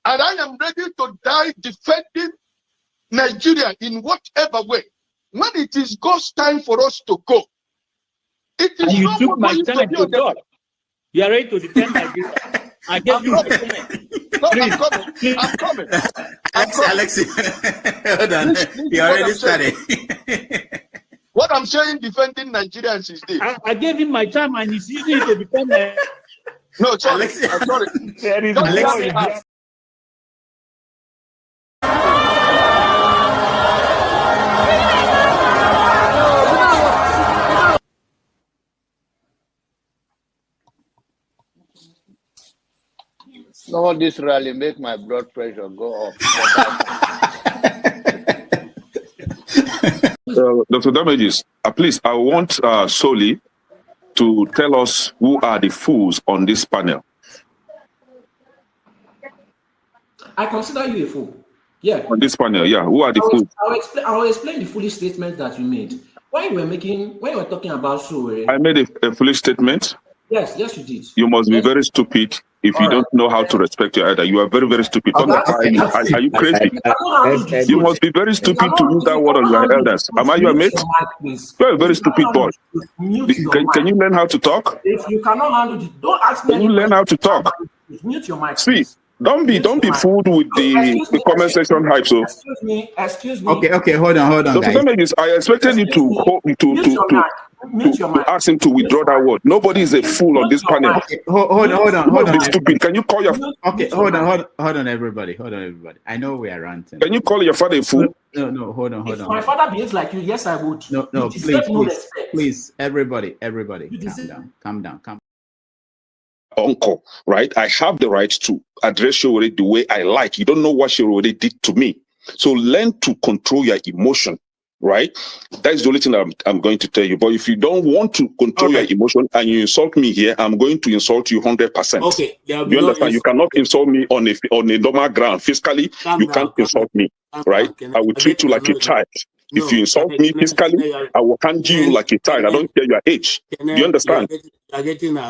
And I am ready to die defending Nigeria in whatever way. When it is God's time for us to go, it is and you no took more my time to God. You are ready to defend Nigeria. I gave you my time. No, I'm coming. I'm coming. Alexi, hold on. You already started. What I'm saying, defending Nigerians is this. I gave him my time and he's using it to defend Nigeria. No, sorry. Alexi, I'm sorry. Alexi. Some of this rally make my blood pressure go up. Dr. Damages, please, I want Soli to tell us who are the fools on this panel. I consider you a fool. Yeah. On this panel, yeah. Who are the fools? I will explain the foolish statement that you made. When you were talking about Sowore. I made a foolish statement. Yes, you did. You must be very stupid if you don't know how to respect your elder. You are very, very stupid. Are you crazy? You must be very stupid to use that word on your elders. Am I your mate? You're a very stupid boy. Can you learn how to talk? If you cannot handle it, don't ask me. Can you learn how to talk? Mute your mic. See, don't be fooled with the comment section hype. So excuse me. Okay, hold on, guys. I expected you to ask him to withdraw that word. Nobody is a fool on this panel. Okay, hold on. Stupid. Can you call your hold on, everybody. I know we are ranting. Can you call your father a fool? No, hold on. If my father behaves like you, yes, I would. No, please, everybody, calm down. Uncle, right? I have the right to address Sowore the way I like. You don't know what Sowore did to me. So learn to control your emotion, right? That is the only thing I'm going to tell you. But if you don't want to control your emotion and you insult me here, I'm going to insult you 100%. Okay. You understand? You cannot insult me on a normal ground. Fiscally, you can't insult me, right? I will treat you like a child. If you insult me physically, I will handle you like a child. I don't care your age. Do you understand?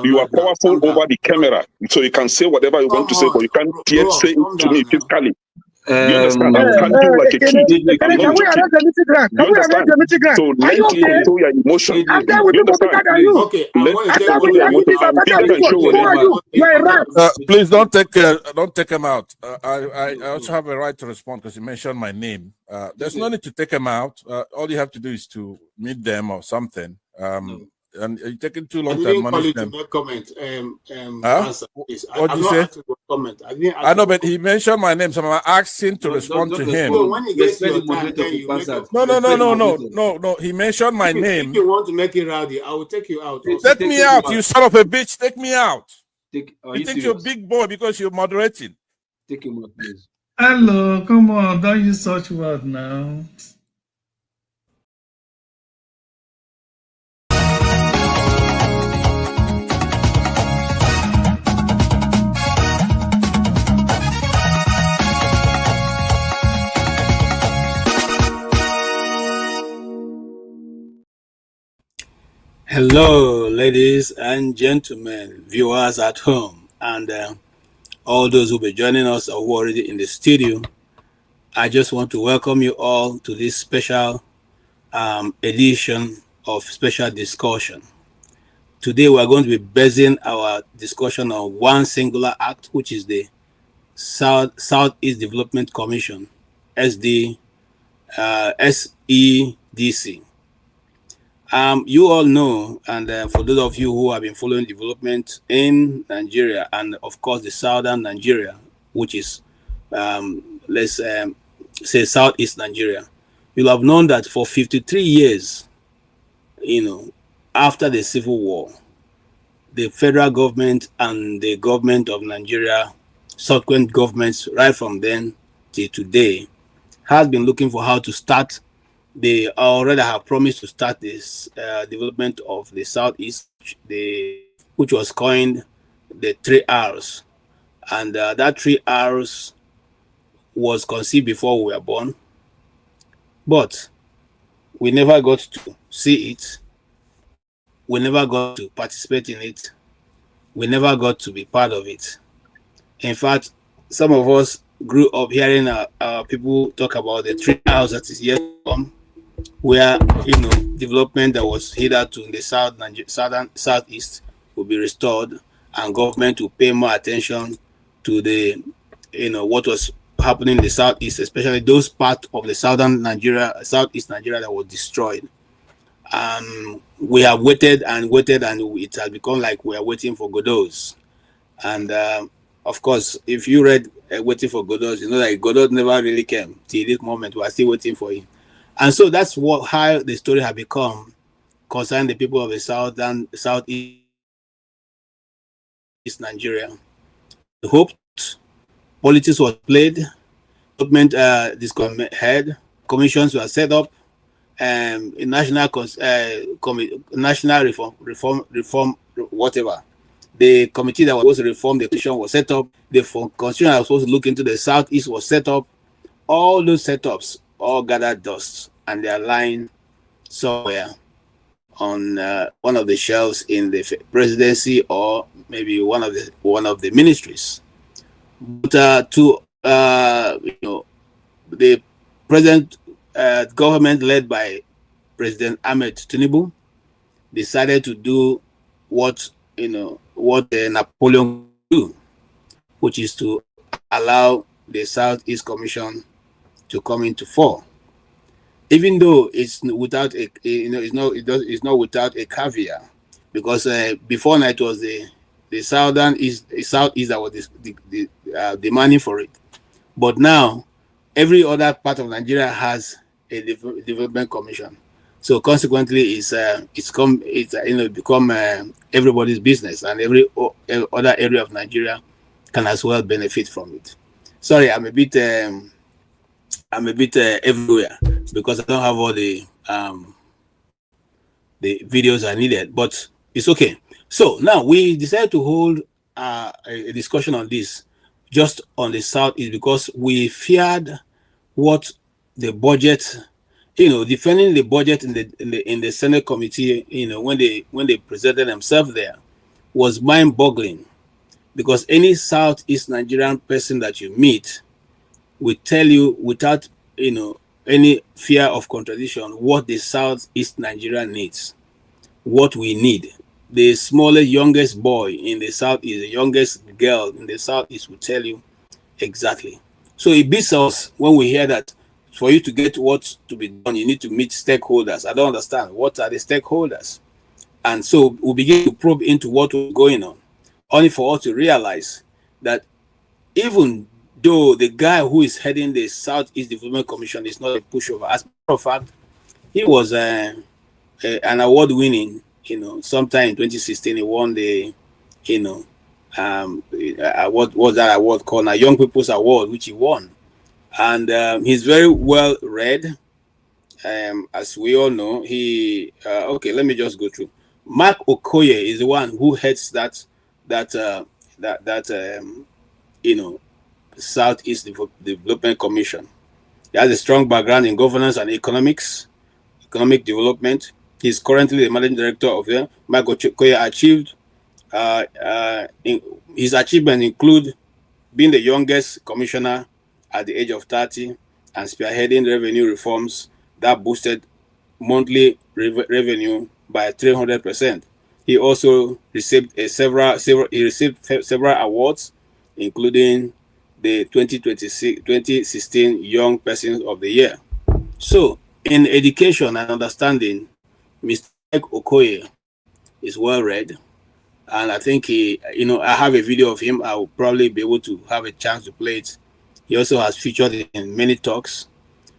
You are powerful over the camera, so you can say whatever you want to say, but you can't yet say it to me physically. You understand? I will handle you like a kid. I'm not joking. So learn to control your emotion. You understand? Okay. Please don't take him out. I also have a right to respond because you mentioned my name. There's no need to take him out. All you have to do is to meet them or something. And you're taking too long to manage them. Comment. What did you say? Comment. I know, but he mentioned my name, so I'm asking to respond to him. When he gets your time, you No. He mentioned my name. If you want to make it rowdy, I will take you out. Take me out, you son of a bitch. Take me out. You think you're a big boy because you're moderating. Take him out, please. Hello, come on, don't use such word now. Hello, ladies and gentlemen, viewers at home, and all those who will be joining us or who are already in the studio. I just want to welcome you all to this special edition of Special Discussion. Today, we are going to be basing our discussion on one singular act, which is the Southeast Development Commission, SEDC. You all know, and for those of you who have been following development in Nigeria, and of course the southern Nigeria, which is, let's say Southeast Nigeria, you'll have known that for 53 years, after the Civil War, the federal government and the government of Nigeria, subsequent governments right from then till today, has been looking for how to start they already have promised to start this development of the Southeast, which was coined the 3 Rs. And that 3 Rs was conceived before we were born, but we never got to see it. We never got to participate in it. We never got to be part of it. In fact, some of us grew up hearing people talk about the 3 Rs that is yet to come, where development that was hitherto in the southeast will be restored, and government will pay more attention to the what was happening in the southeast, especially those parts of the southeast Nigeria that was destroyed. We have waited and waited, and it has become like we are waiting for Godot's. And of course, if you read Waiting for Godot, you know that Godot never really came till this moment. We are still waiting for him. And so that's how the story has become concerning the people of the southeast Nigeria. The hoped politics was played, government head commissions were set up, national reform whatever. The committee that was supposed to reform the constitution was set up. The constitution that was supposed to look into the southeast was set up. All those setups all gathered dust, and they are lying somewhere on one of the shelves in the presidency, or maybe one of the ministries. But the present government, led by President Ahmed Tinubu, decided to do what Napoleon do, which is to allow the Southeast Commission to come into force, even though it's without it's not without a caveat, because before now it was the southeast that was demanding for it, but now every other part of Nigeria has a development commission. So consequently, it's become everybody's business, and every other area of Nigeria can as well benefit from it. Sorry, I'm a bit everywhere because I don't have all the videos I needed, but it's okay. So now we decided to hold a discussion on this, just on the Southeast, because we feared what the budget, defending the budget in the Senate committee, when they presented themselves there, was mind-boggling, because any Southeast Nigerian person that you meet will tell you without any fear of contradiction what the Southeast Nigeria needs, what we need. The smallest, youngest boy in the Southeast, the youngest girl in the Southeast will tell you exactly. So it beats us when we hear that for you to get what to be done, you need to meet stakeholders. I don't understand. What are the stakeholders? And so we begin to probe into what was going on, only for us to realize that even though the guy who is heading the Southeast Development Commission is not a pushover, as a matter of fact, he was an award-winning, sometime in 2016, he won the, what was that award called? A Young People's Award, which he won. And he's very well read. As we all know, okay, let me just go through. Mark Okoye is the one who heads that Southeast Development Commission. He has a strong background in governance and economic development. He's currently the managing director of them. Mark Okoye achieved his achievements include being the youngest commissioner at the age of 30 and spearheading revenue reforms that boosted monthly revenue by 300%. He also received several awards, including the 2016 Young Person of the Year. So, in education and understanding, Mr. Okoye is well read, and I think I have a video of him. I will probably be able to have a chance to play it. He also has featured in many talks.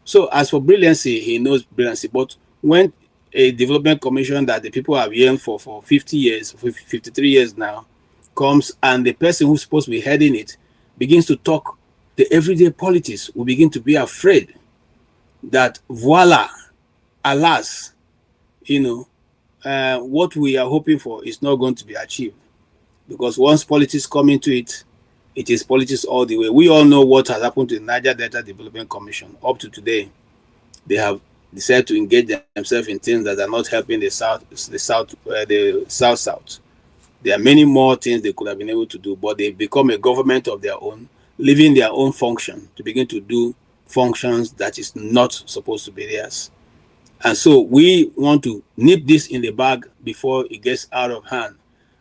So as for brilliancy, he knows brilliancy. But when a development commission that the people have yearned for 50 years, 53 years now, comes and the person who's supposed to be heading it begins to talk, the everyday politics, we begin to be afraid that, voila, the government is going to come in and begin to do what they want. And so we begin to alas, what we are hoping for is not going to be achieved, because once politics come into it, it is politics all the way. We all know what has happened to the Niger Delta Development Commission. Up to today, they have decided to engage themselves in things that are not helping the South. There are many more things they could have been able to do, but they've become a government of their own, leaving their own function to begin to do functions that is not supposed to be theirs. And so we want to nip this in the bag before it gets out of hand.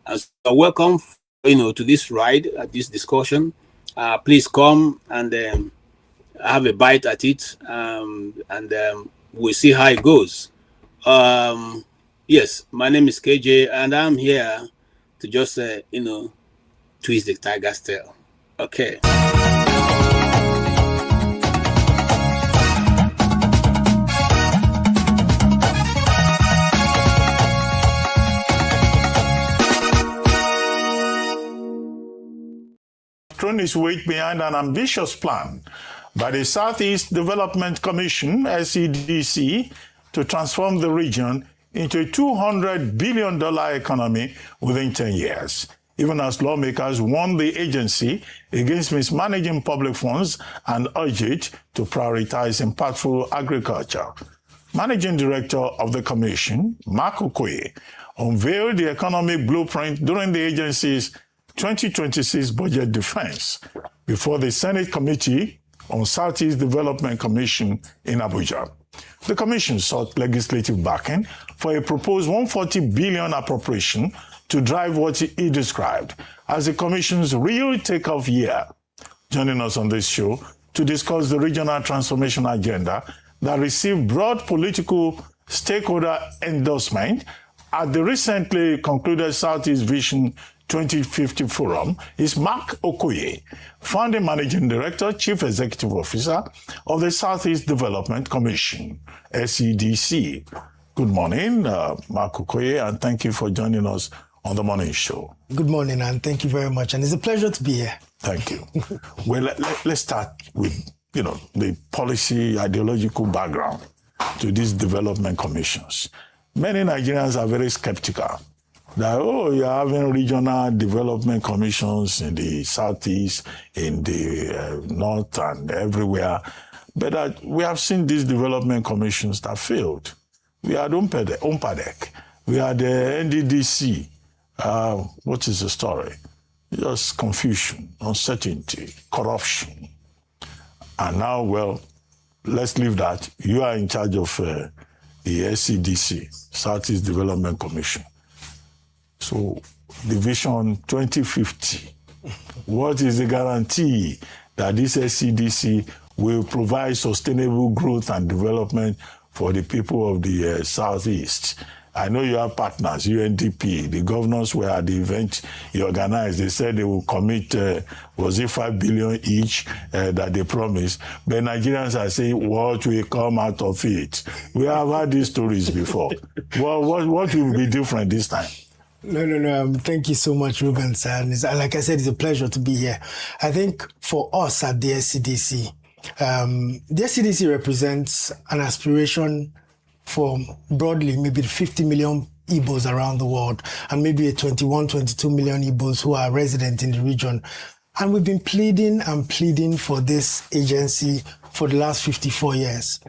And so welcome, to this ride, this discussion. Please come and have a bite at it, and we'll see how it goes. Yes, my name is KJ, and I'm here to just, twist the tiger's tail. Okay. Thrown his weight behind an ambitious plan by the Southeast Development Commission, SEDC, to transform the region into a $200 billion economy within 10 years, even as lawmakers warned the agency against mismanaging public funds and urged it to prioritize impactful agriculture. Managing Director of the Commission, Mark Okoye, unveiled the economic blueprint during the agency's 2026 budget defense before the Senate Committee on Southeast Development Commission in Abuja. The commission sought legislative backing for a proposed $140 billion appropriation to drive what he described as the commission's real takeoff year. Joining us on this show to discuss the regional transformation agenda that received broad political stakeholder endorsement at the recently concluded Southeast Vision 2050 Forum is Mark Okoye, founding Managing Director, Chief Executive Officer of the Southeast Development Commission, SEDC. Good morning, Mark Okoye, and thank you for joining us on the morning show. Good morning, and thank you very much, and it's a pleasure to be here. Thank you. Well, let's start with, the policy ideological background to these development commissions. Many Nigerians are very skeptical that, you're having regional development commissions in the Southeast, in the North, and everywhere. But we have seen these development commissions that failed. We had UMPADEC. We had the NDDC. What is the story? Just confusion, uncertainty, corruption. And now, well, let's leave that. You are in charge of the SEDC, Southeast Development Commission. So, the Vision 2050, what is the guarantee that this SEDC will provide sustainable growth and development for the people of the Southeast? I know you have partners, UNDP. The governors were at the event you organized. They said they will commit, was it $5 billion each that they promised? But Nigerians are saying, what will come out of it? We have had these stories before. Well, what will be different this time? No. Thank you so much, Ruben. And like I said, it's a pleasure to be here. I think for us at the SEDC, the SEDC represents an aspiration for broadly maybe 50 million Igbos around the world, and maybe 22 million Igbos who are resident in the region. And we've been pleading for this agency for the last 54 years.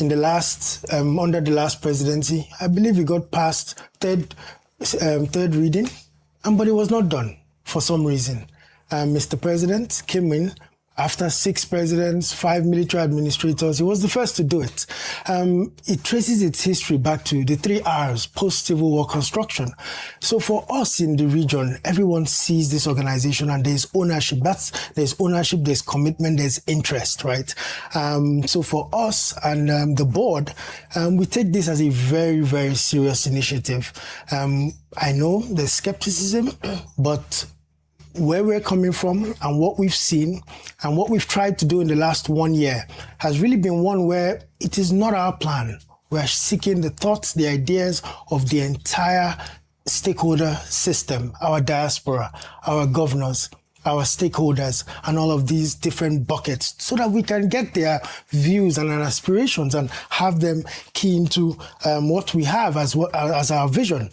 In the last, under the last presidency, I believe we got past third reading, but it was not done for some reason. Mr. President came in after 6 presidents, 5 military administrators. He was the first to do it. It traces its history back to the 3 R's, post-Civil War construction. So for us in the region, everyone sees this organization and there's ownership. There's ownership, there's commitment, there's interest, right? So for us and the board, we take this as a very, very serious initiative. I know there's skepticism, but where we're coming from and what we've seen and what we've tried to do in the last 1 year has really been one where it is not our plan. We're seeking the thoughts, the ideas of the entire stakeholder system, our diaspora, our governors, our stakeholders and all of these different buckets so that we can get their views and aspirations and have them key into what we have as our vision.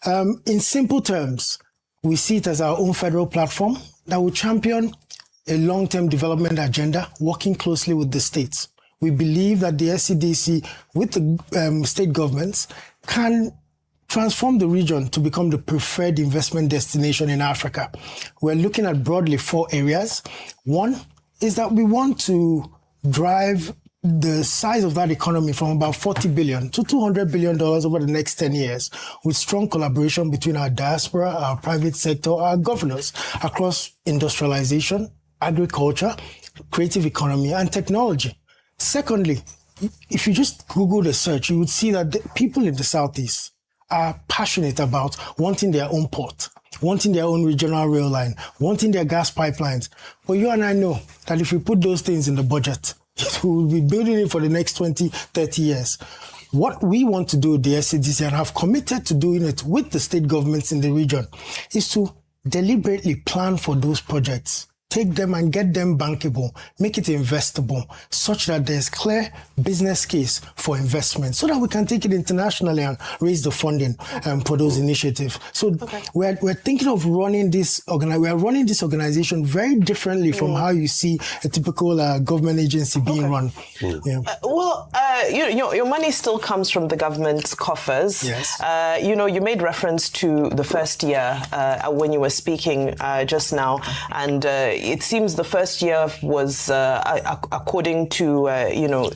In simple terms, we see it as our own federal platform that will champion a long-term development agenda, working closely with the states. We believe that the SEDC, with the state governments, can transform the region to become the preferred investment destination in Africa. We're looking at broadly 4 areas. One is that we want to drive the size of that economy from about $40 billion to $200 billion over the next 10 years, with strong collaboration between our diaspora, our private sector, our governors across industrialization, agriculture, creative economy, and technology. Secondly, if you just Google the search, you would see that the people in the Southeast are passionate about wanting their own port, wanting their own regional rail line, wanting their gas pipelines. But you and I know that if we put those things in the budget, we will be building it for the next 20, 30 years. What we want to do with the SEDC, and have committed to doing it with the state governments in the region, is to deliberately plan for those projects, take them and get them bankable, make it investable, such that there's clear business case for investment, so that we can take it internationally and raise the funding for those initiatives. So we're thinking of running this organization very differently from how you see a typical government agency being run. Yeah. Your money still comes from the government's coffers. Yes. You made reference to the first year when you were speaking just now, and it seems the first year was, according to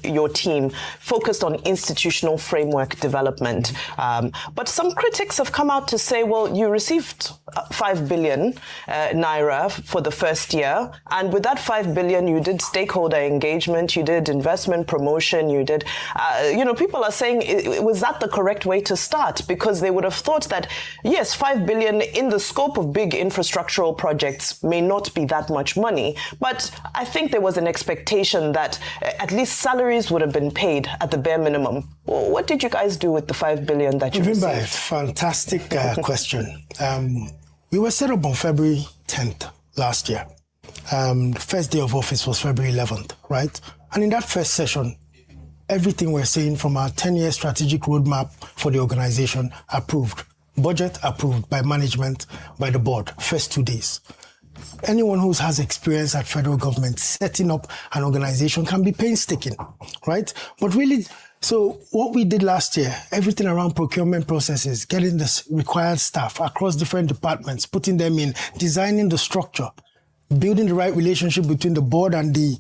your team, focused on institutional framework development. But some critics have come out to say, well, you received 5 billion naira for the first year, and with that 5 billion, you did stakeholder engagement, you did investment promotion, you did, people are saying, was that the correct way to start? Because they would have thought that, yes, 5 billion in the scope of big infrastructural projects may not be that much money, but I think there was an expectation that at least salaries would have been paid at the bare minimum. What did you guys do with the 5 billion that you received? Fantastic question. We were set up on February 10th last year. The first day of office was February 11th, right? And in that first session, everything we're saying from our 10-year strategic roadmap for the organization approved. Budget approved by management, by the board, first 2 days. Anyone who has experience at federal government setting up an organization can be painstaking, right? But really, so what we did last year, everything around procurement processes, getting the required staff across different departments, putting them in, designing the structure, building the right relationship between the board and the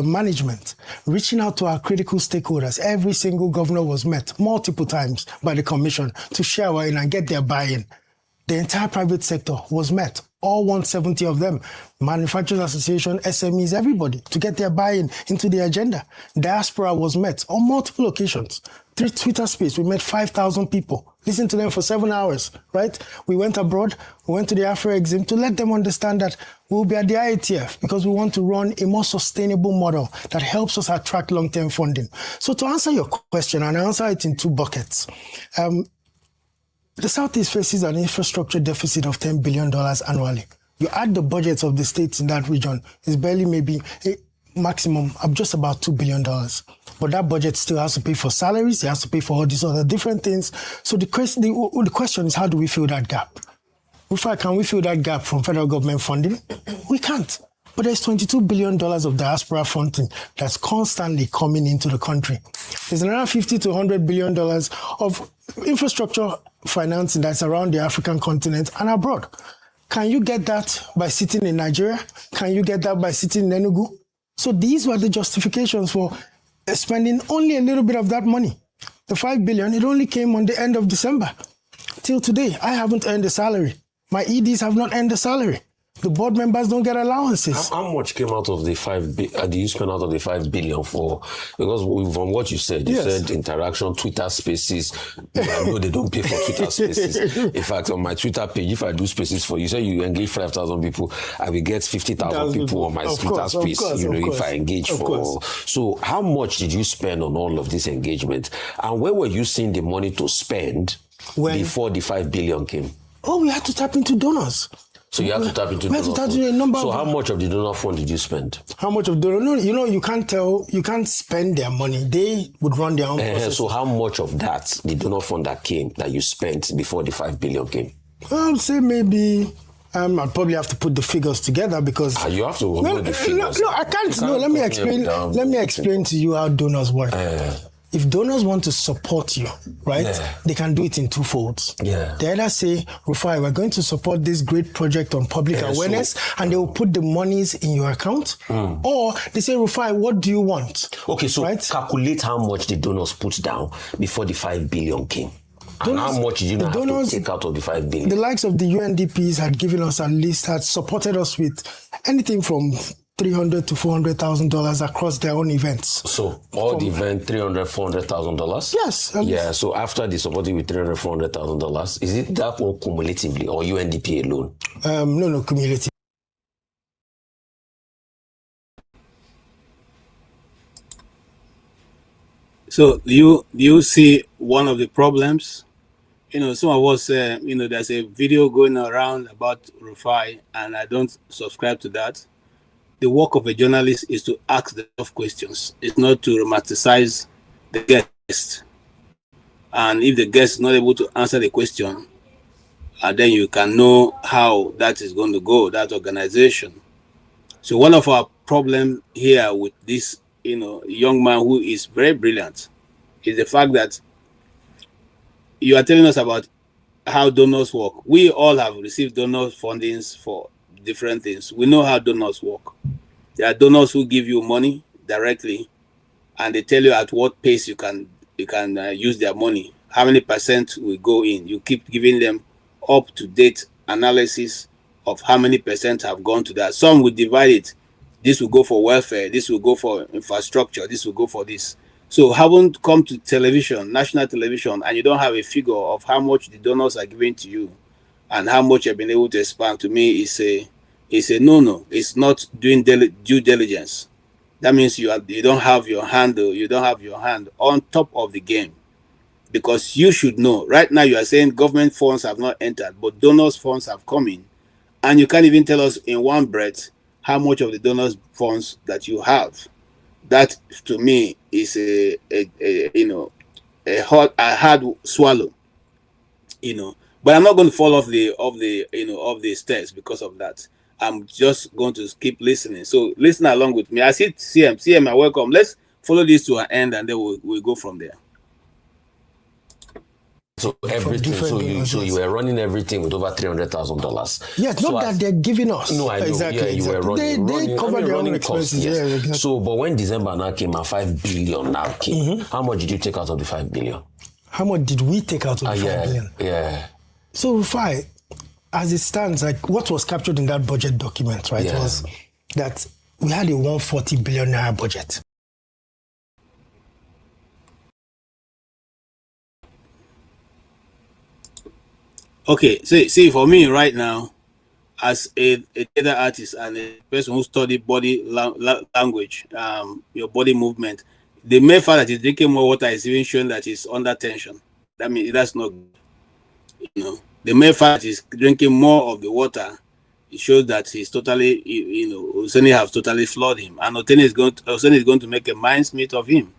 management, reaching out to our critical stakeholders. Every single governor was met multiple times by the commission to share our in and get their buy-in. The entire private sector was met, all 170 of them, Manufacturers Association, SMEs, everybody, to get their buy-in into the agenda. Diaspora was met on multiple occasions. Through Twitter space, we met 5,000 people. Listened to them for 7 hours, right? We went abroad, we went to the Afro-Exim to let them understand that we'll be at the IATF because we want to run a more sustainable model that helps us attract long-term funding. So to answer your question, and I answer it in 2 buckets. The Southeast faces an infrastructure deficit of $10 billion annually. You add the budgets of the states in that region, it's barely maybe a maximum of just about $2 billion. But that budget still has to pay for salaries, it has to pay for all these other different things. So the question is, how do we fill that gap? Can we fill that gap from federal government funding? We can't. But there's $22 billion of diaspora funding that's constantly coming into the country. There's another $50 to $100 billion of infrastructure financing that's around the African continent and abroad. Can you get that by sitting in Nigeria? Can you get that by sitting in Enugu? So these were the justifications for spending only a little bit of that money. The 5 billion, it only came on the end of December. Till today, I haven't earned a salary. My EDs have not earned a salary. The board members don't get allowances. How much came out of the 5 billion? Do you spend out of the 5 billion for? Because from what you said, said interaction, Twitter spaces. I know they don't pay for Twitter spaces. In fact, on my Twitter page, if I do spaces for you, say you engage 5,000 people, I will get 50,000 people on my Twitter space. If I engage for. So, how much did you spend on all of this engagement? And where were you seeing the money to spend before the 5 billion came? Oh, we had to tap into donors. So you have to tap into we have to tap into a number. So how much of the donor fund did you spend? How much of donor? No, you can't spend their money. They would run their own process. So how much of that, the donor fund that came, that you spent before the 5 billion came? I'll say maybe I'd probably have to put the figures together because you have to know the figures. No, I can't. No, let me explain. Let me explain to you how donors work. If donors want to support you, right, they can do it in two folds. They either say, Rufai, we're going to support this great project on public awareness, and they will put the monies in your account. Or they say, Rufai, what do you want? Okay, so calculate how much the donors put down before the 5 billion came. And how much did you have to take out of the 5 billion? The likes of the UNDPs had supported us with anything from $300,000 to $400,000 across their own events. So all the event, $300,000, $400,000. Yes. Yeah. So after they supported with $300,000, $400,000, is it that one cumulatively or UNDP alone? No, cumulative. So do you see one of the problems? Some of us, there's a video going around about Rufai, and I don't subscribe to that. The work of a journalist is to ask the tough questions. It's not to romanticize the guest. And if the guest is not able to answer the question, then you can know how that is going to go, that organization. So one of our problems here with this, young man who is very brilliant is the fact that you are telling us about how donors work. We all have received donor fundings for different things. We know how donors work. There are donors who give you money directly, and they tell you at what pace you can use their money. How many percent will go in? You keep giving them up-to-date analysis of how many percent have gone to that. Some will divide it. This will go for welfare. This will go for infrastructure. This will go for this. So haven't come to television, national television, and you don't have a figure of how much the donors are giving to you and how much you've been able to expand. To me, it's a no. It's not doing due diligence. That means you don't have your hand on top of the game, because you should know. Right now, you are saying government funds have not entered, but donors' funds have come in, and you can't even tell us in one breath how much of the donors' funds that you have. That to me is a hard swallow, But I'm not going to fall off the stairs because of that. I'm just going to keep listening. So listen along with me. I see CM, you're welcome. Let's follow this to an end, and then we'll go from there. So everything. So you were running everything with over $300,000. Yeah, so not that they're giving us. No, I know. Exactly. Yeah, you were running. They cover their own expenses. Yes. Yeah, exactly. So, but when December now came and 5 billion now came, how much did you take out of the 5 billion? How much did we take out of the 5 billion? Yeah. So, Rufai, as it stands, like what was captured in that budget document, right, was that we had a 140 billion naira budget. Okay, see, for me right now, as a theater artist and a person who studied body language, your body movement, the mere fact that he's drinking more water is even showing that he's under tension. That means that's not good. The mere fact that he's drinking more of the water, it shows that he's totally, Oseni have totally flawed him, and Oseni is going to make a mincemeat of him,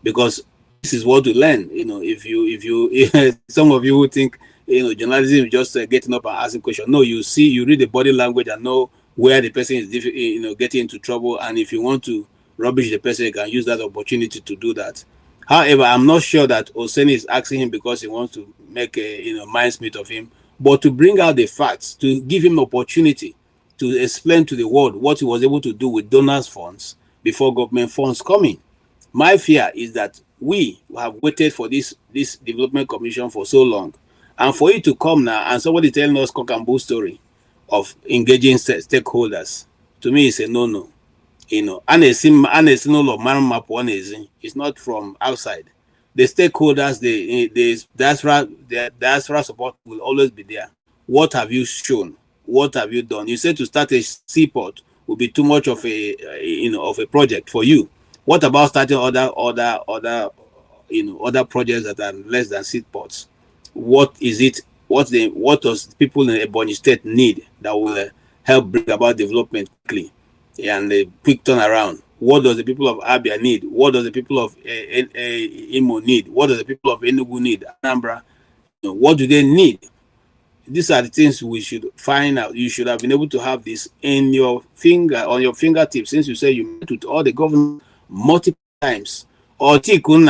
because this is what we learn. If you some of you who think journalism is just getting up and asking questions. No, you read the body language and know where the person is getting into trouble, and if you want to rubbish the person, you can use that opportunity to do that. However, I'm not sure that Oseni is asking him because he wants to make a mincemeat of him, but to bring out the facts, to give him opportunity to explain to the world what he was able to do with donors' funds before government funds come in. My fear is that we have waited for this development commission for so long, and for it to come now and somebody telling us cock and bull story of engaging stakeholders, to me it's a no. And it's not from outside. The stakeholders, the diaspora support will always be there. What have you shown? What have you done? You said to start a seaport will be too much of a project for you. What about starting other projects that are less than seaports? What is it? what does people in Ebonyi State need that will help bring about development quickly and a quick turnaround? What does the people of Abia need? What does the people of Imo need? What does the people of Enugu need? Anambra, what do they need? These are the things we should find out. You should have been able to have this on your fingertips, since you say you met with all the governors multiple times. Or discussion.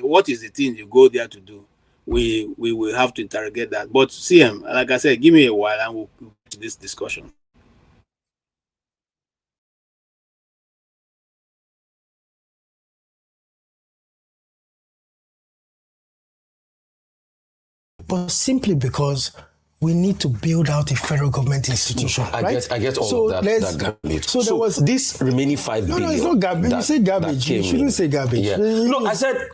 What is the thing you go there to do? We will have to interrogate that. But CM, like I said, give me a while and we'll go to this discussion. But simply because we need to build out a federal government institution. I get all of that garbage. So there was this remaining 5 billion. No, it's not garbage. You say garbage. You shouldn't say garbage. Yeah. No, I said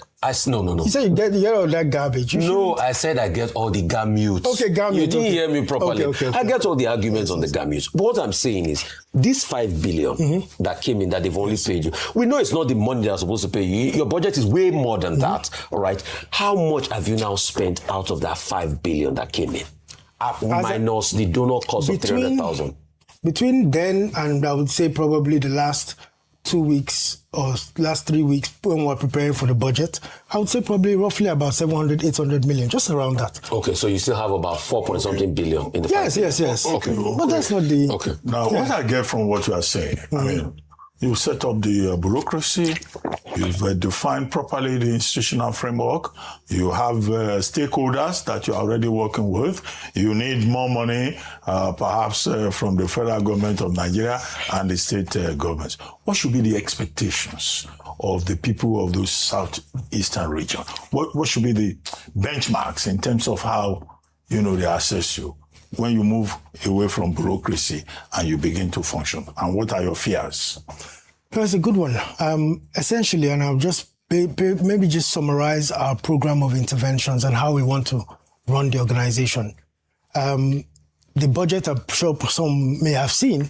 no. You said you get all that garbage. I said I get all the gammutes. Okay, gammutes. You didn't hear me properly. Okay. I get all the arguments on the gammutes. But what I'm saying is, this 5 billion that came in that they've only paid you, we know it's not the money they're supposed to pay you. Your budget is way more than that, all right? How much have you now spent out of that 5 billion that came in? Minus the donor cost of 300,000. Between then and I would say probably the last 2 weeks or last 3 weeks when we're preparing for the budget, I would say probably roughly about 700, 800 million, just around that. Okay, so you still have about 4-point-something billion in the Yes. Okay. But that's not the... Okay. Now, what I get from what you are saying, I mean, you set up the bureaucracy, you've defined properly the institutional framework, you have stakeholders that you're already working with, you need more money, perhaps from the federal government of Nigeria and the state governments. What should be the expectations of the people of those southeastern region? What should be the benchmarks in terms of how, they assess you when you move away from bureaucracy and you begin to function? And what are your fears? That's a good one. Essentially, and I'll just maybe just summarize our program of interventions and how we want to run the organization. The budget, I'm sure some may have seen,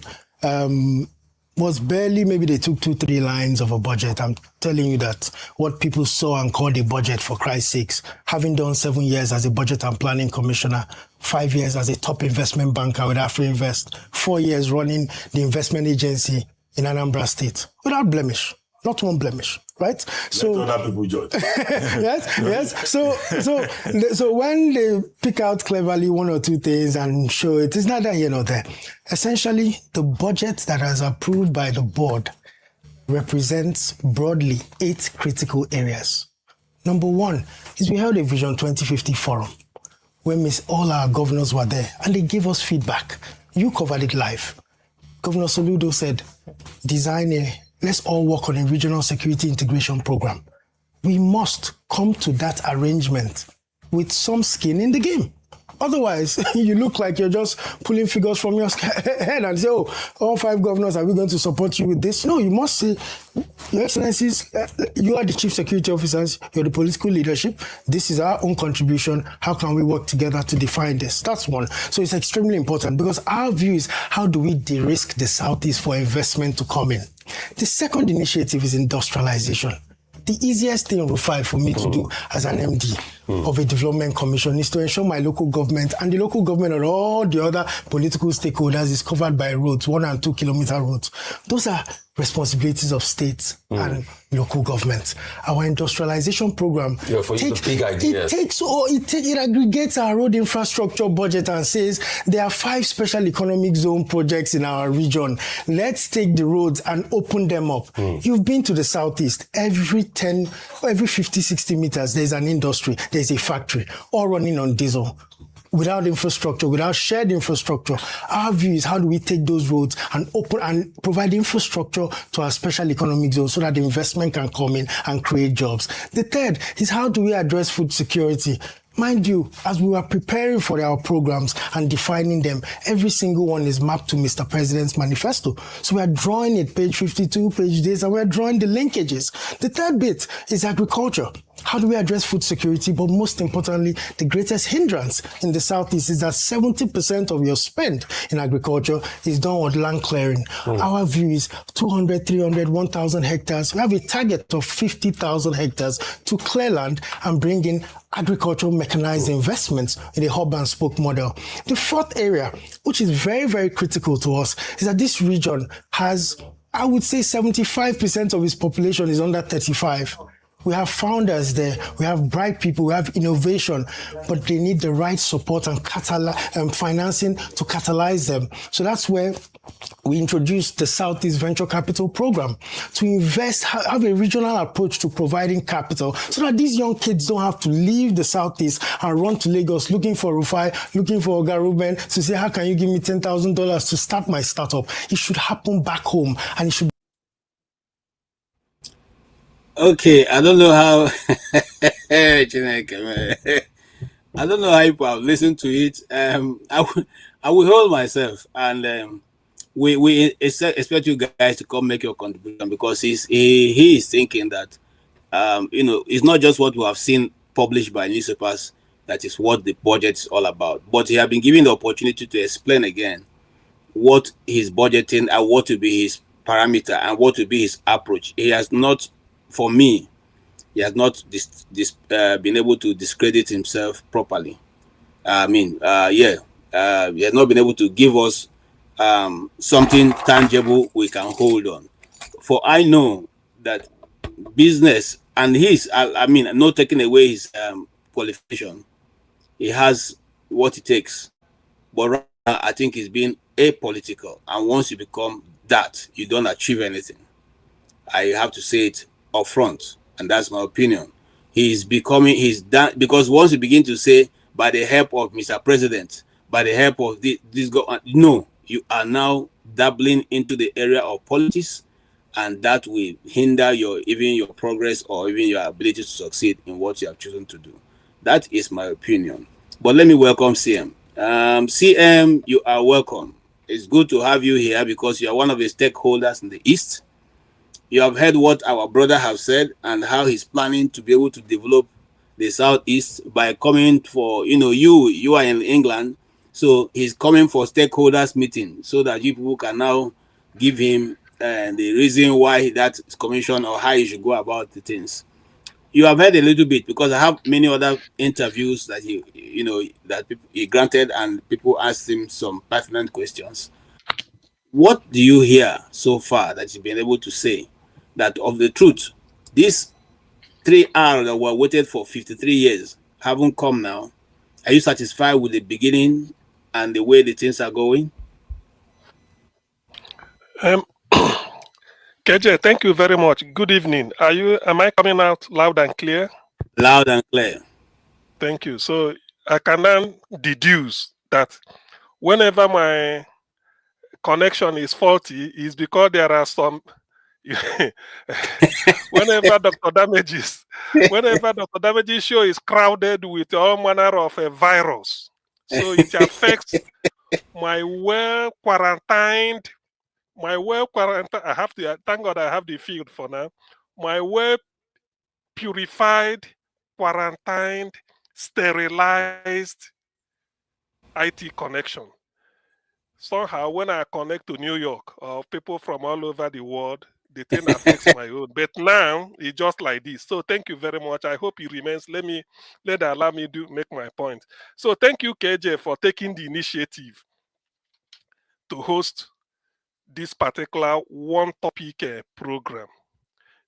was barely, maybe they took 2-3 lines of a budget. I'm telling you that what people saw and called a budget, for Christ's sakes, having done 7 years as a budget and planning commissioner, 5 years as a top investment banker with AfriInvest, 4 years running the investment agency in Anambra State, without blemish, not one blemish, right? So let other people judge. yes. So when they pick out cleverly 1 or 2 things and show it's neither here nor there. Essentially, the budget that is approved by the board represents broadly 8 critical areas. Number 1 is we held a Vision 2050 forum when all our governors were there and they gave us feedback. You covered it live. Governor Soludo said, let's all work on a regional security integration program. We must come to that arrangement with some skin in the game. Otherwise, you look like you're just pulling figures from your head and say, all 5 governors, are we going to support you with this? No, you must say, Your Excellencies, you are the chief security officers, you're the political leadership. This is our own contribution. How can we work together to define this? That's one. So it's extremely important because our view is, how do we de-risk the Southeast for investment to come in? The second initiative is industrialization. The easiest thing, Rufai, for me to do as an MD of a development commission is to ensure my local government and the local government and all the other political stakeholders is covered by roads, 1 and 2 kilometer roads. Those are responsibilities of states and local governments. Our industrialization program it aggregates our road infrastructure budget and says there are 5 special economic zone projects in our region. Let's take the roads and open them up. You've been to the Southeast. Every 50, 60 meters, there's an industry, there's a factory, all running on diesel. Without infrastructure, without shared infrastructure. Our view is, how do we take those roads and open and provide infrastructure to our special economic zone so that the investment can come in and create jobs. The third is, how do we address food security? Mind you, as we were preparing for our programs and defining them, every single one is mapped to Mr. President's manifesto. So we are drawing it, page 52, page this, and we are drawing the linkages. The third bit is agriculture. How do we address food security? But most importantly, the greatest hindrance in the Southeast is that 70% of your spend in agriculture is done with land clearing. Our view is 200, 300, 1,000 hectares. We have a target of 50,000 hectares to clear land and bring in agricultural mechanized investments in the hub and spoke model. The fourth area, which is very, very critical to us, is that this region has, I would say 75% of its population is under 35. We have founders there, we have bright people, we have innovation, but they need the right support and financing to catalyze them. So that's where we introduced the Southeast Venture Capital Program to invest, have a regional approach to providing capital so that these young kids don't have to leave the Southeast and run to Lagos looking for Rufai, looking for Oga Ruben to say, how can you give me $10,000 to start my startup? It should happen back home, and it should. Okay, I don't know how I don't know how people have listened to it. I will hold myself, and we expect you guys to come make your contribution, because he is thinking that it's not just what we have seen published by newspapers that is what the budget is all about, but he has been given the opportunity to explain again what he's budgeting and what will be his parameter and what will be his approach. He has not, for me, he has not been able to discredit himself properly. He has not been able to give us something tangible we can hold on. For I know that business, and not taking away his qualification, he has what it takes. But right now, I think he's being apolitical, and once you become that, you don't achieve anything. I have to say it up front, and that's my opinion. He's done, because once you begin to say, by the help of Mr. President, by the help of this government, no, you are now dabbling into the area of politics, and that will hinder even your progress or even your ability to succeed in what you have chosen to do. That is my opinion. But let me welcome CM. CM, you are welcome. It's good to have you here because you are one of the stakeholders in the East. You have heard what our brother have said and how he's planning to be able to develop the Southeast by coming for, you are in England, so he's coming for stakeholders meeting so that you people can now give him the reason why that is commissioned or how he should go about the things. You have heard a little bit because I have many other interviews that he granted, and people asked him some pertinent questions. What do you hear so far that you've been able to say that of the truth, these 3 hours that were waited for 53 years haven't come now? Are you satisfied with the beginning and the way the things are going? KJ, thank you very much. Good evening. Am I coming out loud and clear? Loud and clear. Thank you. So I can then deduce that whenever my connection is faulty, is because there are some whenever Dr. Damage's show is crowded with all manner of a virus, so it affects my well-quarantined, I have to thank God I have the field for now. My well-purified, quarantined, sterilized IT connection. Somehow, when I connect to New York or people from all over the world, the thing affects my own. But now it's just like this. So thank you very much. I hope it remains. Allow me to make my point. So thank you, KJ, for taking the initiative to host this particular one topic program.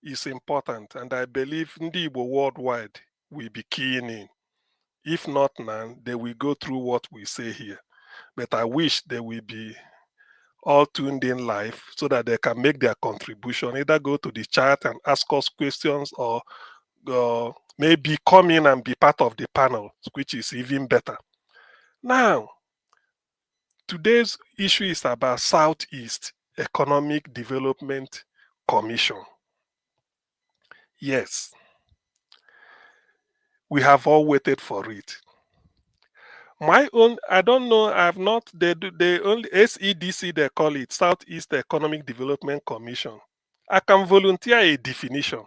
Is important, and I believe Ndibo worldwide will be keying in. If not now, they will go through what we say here. But I wish they will be all tuned in live so that they can make their contribution, either go to the chat and ask us questions or maybe come in and be part of the panel, which is even better. Now, today's issue is about Southeast Economic Development Commission. Yes, we have all waited for it. My own, I don't know, I've not, they only SEDC, they call it, Southeast Economic Development Commission. I can volunteer a definition.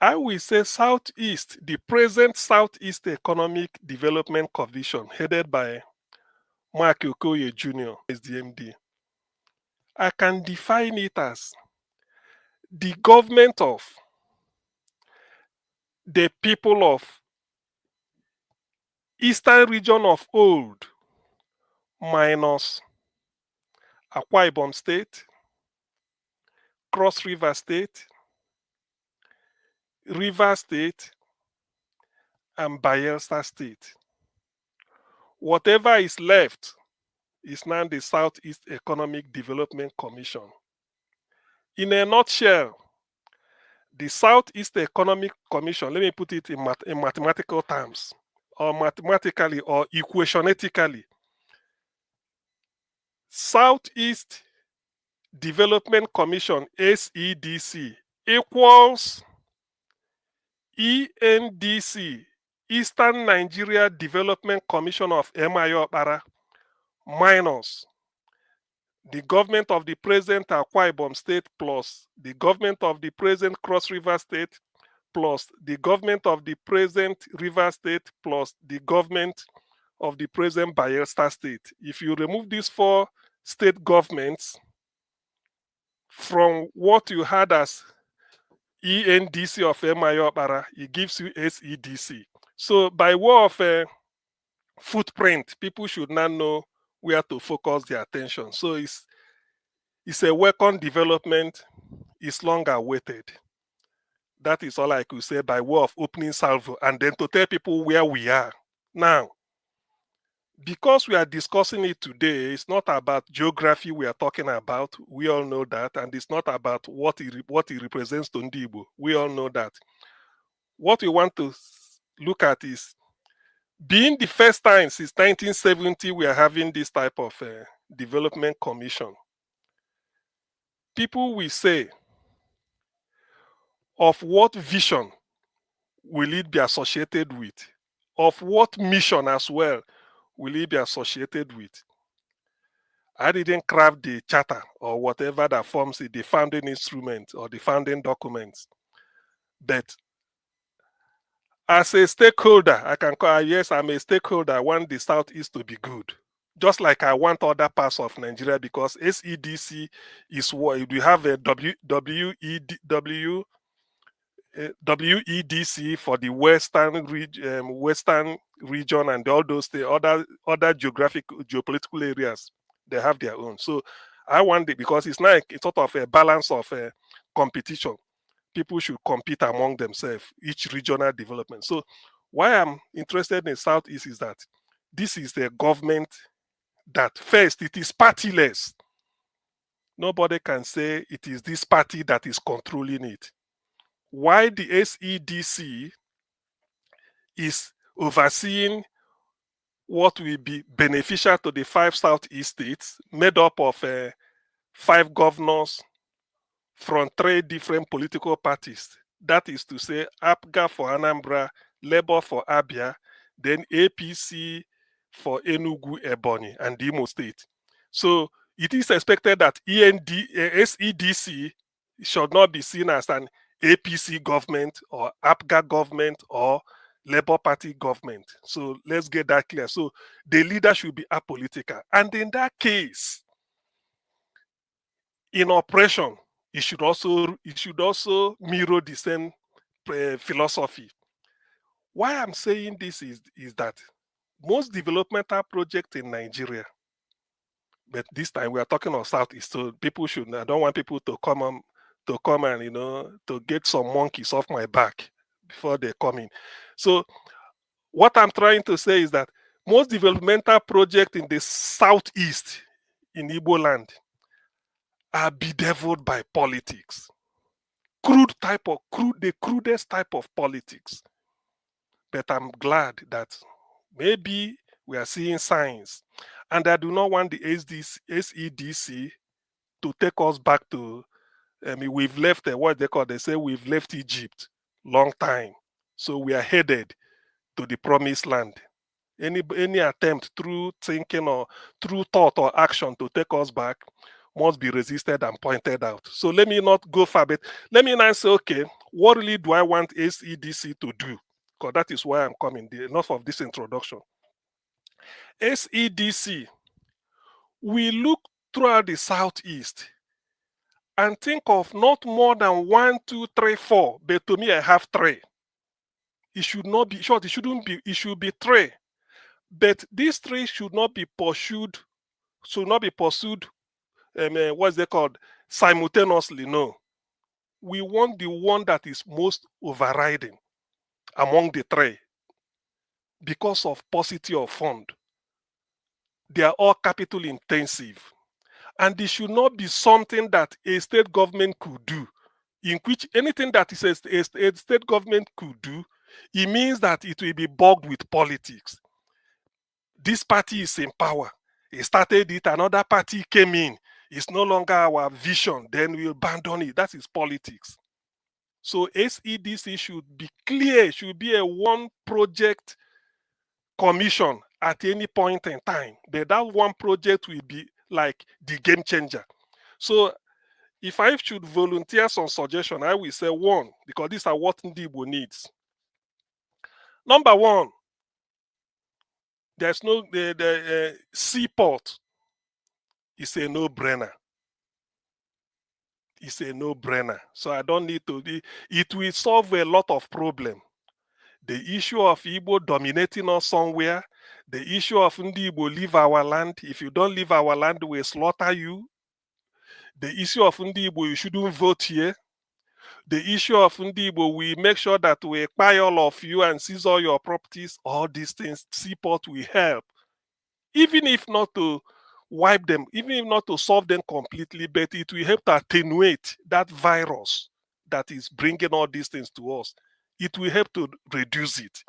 I will say Southeast, the present Southeast Economic Development Commission, headed by Mark Okoye Jr., is the MD. I can define it as the government of the people of Eastern region of old minus Akwa Ibom State, Cross River State, River State, and Bayelsa State. Whatever is left is now the Southeast Economic Development Commission. In a nutshell, the Southeast Economic Commission, let me put it in mathematical terms, or mathematically or equationatically, Southeast Development Commission, SEDC, equals ENDC, Eastern Nigeria Development Commission of Emayo Okpara, minus the government of the present Akwa Ibom State plus the government of the present Cross River State plus the government of the present River State plus the government of the present Bayelsa State. If you remove these four state governments from what you had as ENDC of Emayo Okpara, it gives you SEDC. So by way of footprint, people should now know where to focus their attention. So it's a welcome development. It's long awaited. That is all I could say by way of opening salvo, and then to tell people where we are. Now, because we are discussing it today, it's not about geography we are talking about. We all know that. And it's not about what it represents to Ndibo. We all know that. What we want to look at is, being the first time since 1970 we are having this type of development commission, people will say, of what vision will it be associated with? Of what mission as well will it be associated with? I didn't craft the charter or whatever that forms it, the founding instrument or the founding documents. But as a stakeholder, I can call, yes, I'm a stakeholder. I want the Southeast to be good. Just like I want other parts of Nigeria, because SEDC is what we have a WEDC for the western region and all those other geopolitical areas. They have their own. So I want it because it's like it's sort of a balance of competition. People should compete among themselves, each regional development. So why I'm interested in Southeast is that this is the government that first, it is partyless. Nobody can say it is this party that is controlling it. Why the SEDC is overseeing what will be beneficial to the 5 Southeast states, made up of 5 governors from 3 different political parties. That is to say, APGA for Anambra, Labour for Abia, then APC for Enugu, Ebonyi, and Imo State. So it is expected that SEDC should not be seen as an APC government or APGA government or Labour Party government. So let's get that clear. So the leader should be apolitical. And in that case, in operation, it should also mirror the same philosophy. Why I'm saying this is that most developmental projects in Nigeria, but this time we are talking of Southeast, so people should, I don't want people to come and to get some monkeys off my back before they come in. So what I'm trying to say is that most developmental projects in the Southeast in Igbo land are bedeviled by politics. The crudest type of politics. But I'm glad that maybe we are seeing signs. And I do not want the SEDC to take us back to, we've left, they say we've left Egypt long time. So we are headed to the promised land. Any attempt through thinking or through thought or action to take us back must be resisted and pointed out. So let me not go far, but let me now say, okay, what really do I want SEDC to do? Because that is why I'm coming. Enough of this introduction. SEDC, we look throughout the Southeast and think of not more than 1, 2, 3, 4, but to me I have 3 It should not be short. It shouldn't be. It should be 3. But these 3 should not be pursued. Should not be pursued. What's they called? Simultaneously. No. We want the one that is most overriding among the 3 because of paucity of fund. They are all capital intensive. And it should not be something that a state government could do, in which anything that is a state government could do, it means that it will be bogged with politics. This party is in power. He started it, another party came in. It's no longer our vision, then we abandon it. That is politics. So SEDC should be clear, should be a one project commission at any point in time. But that one project will be like the game changer. So if I should volunteer some suggestion, I will say 1, because these are what Ndibo needs. Number 1, there's no the seaport is a no-brainer. It's a no-brainer. So I don't need to be. It will solve a lot of problems. The issue of Igbo dominating us somewhere, the issue of Ndi Igbo leave our land. If you don't leave our land, we slaughter you. The issue of Ndi Igbo, you shouldn't vote here. The issue of Ndi Igbo, we make sure that we buy all of you and seize all your properties. All these things, Seaport will help. Even if not to wipe them, even if not to solve them completely, but it will help to attenuate that virus that is bringing all these things to us. It will help to reduce it.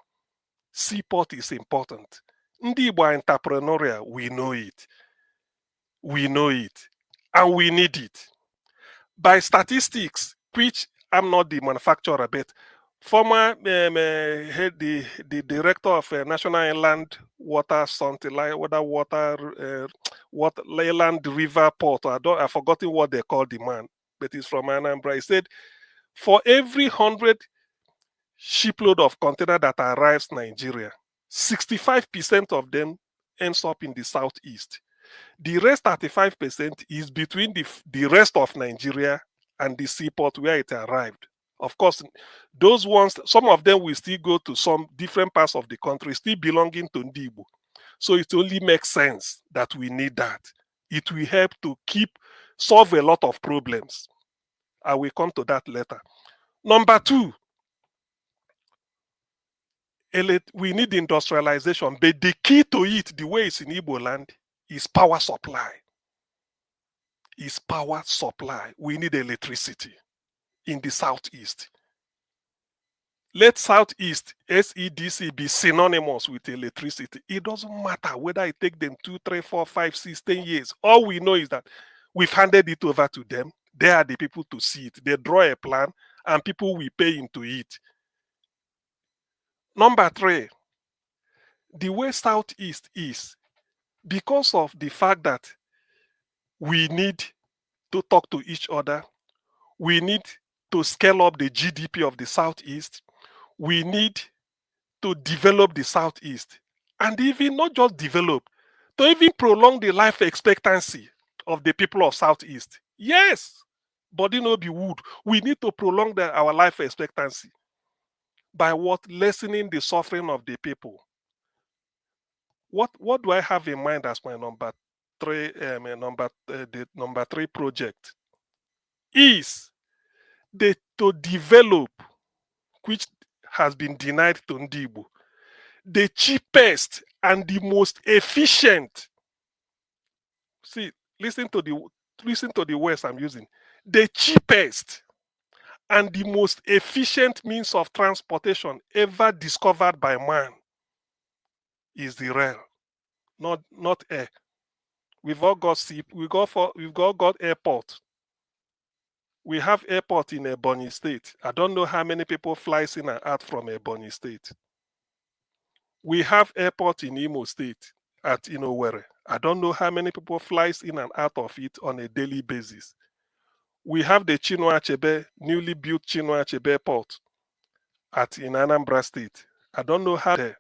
Seaport is important. Ndi Igbo are entrepreneurial, we know it. We know it. And we need it. By statistics, which I'm not the manufacturer, but former head, the director of National Inland Water, something like Inland River Port. I've forgotten what they call the man, but he's from Anambra. He said, for every 100 shipload of container that arrives Nigeria, 65% of them ends up in the southeast. The rest 35% is between the rest of Nigeria and the seaport where it arrived. Of course, those ones, some of them will still go to some different parts of the country, still belonging to Ndi Igbo. So it only makes sense that we need that. It will help to solve a lot of problems. I will come to that later. Number 2, we need industrialization, but the key to it, the way it's in Igbo land, is power supply. Is power supply. We need electricity in the southeast. Let southeast SEDC be synonymous with electricity. It doesn't matter whether it takes them 2, 3, 4, 5, 6, 10 years. All we know is that we've handed it over to them. They are the people to see it. They draw a plan and people will pay into it. Number 3, the way southeast is, because of the fact that we need to talk to each other, we need to scale up the GDP of the southeast, we need to develop the southeast, and even not just develop, to even prolong the life expectancy of the people of southeast. Yes, body no be wood. We need to prolong our life expectancy by what? Lessening the suffering of the people. What do I have in mind as my number 3 the number 3 project? Is to develop, which has been denied to Ndi Igbo, the cheapest and the most efficient. See, listen to the words I'm using. The cheapest and the most efficient means of transportation ever discovered by man is the rail, not air. We've all got got airport. We have airport in Ebonyi State. I don't know how many people flies in and out from Ebonyi State. We have airport in Imo State at Inowere. I don't know how many people flies in and out of it on a daily basis. We have the Chinua Achebe, newly built Chinua Achebe Airport in Anambra State. I don't know how there.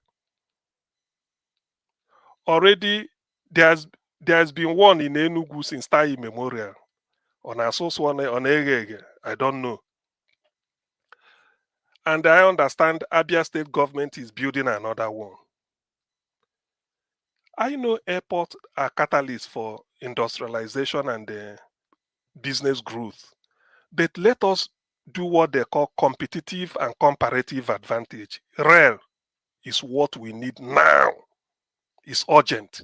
Already, there's been one in Enugu since time immemorial. On Asoswane, on Egege, I don't know. And I understand Abia state government is building another one. I know airports are catalysts for industrialization and business growth. But let us do what they call competitive and comparative advantage. Rail is what we need now. It's urgent.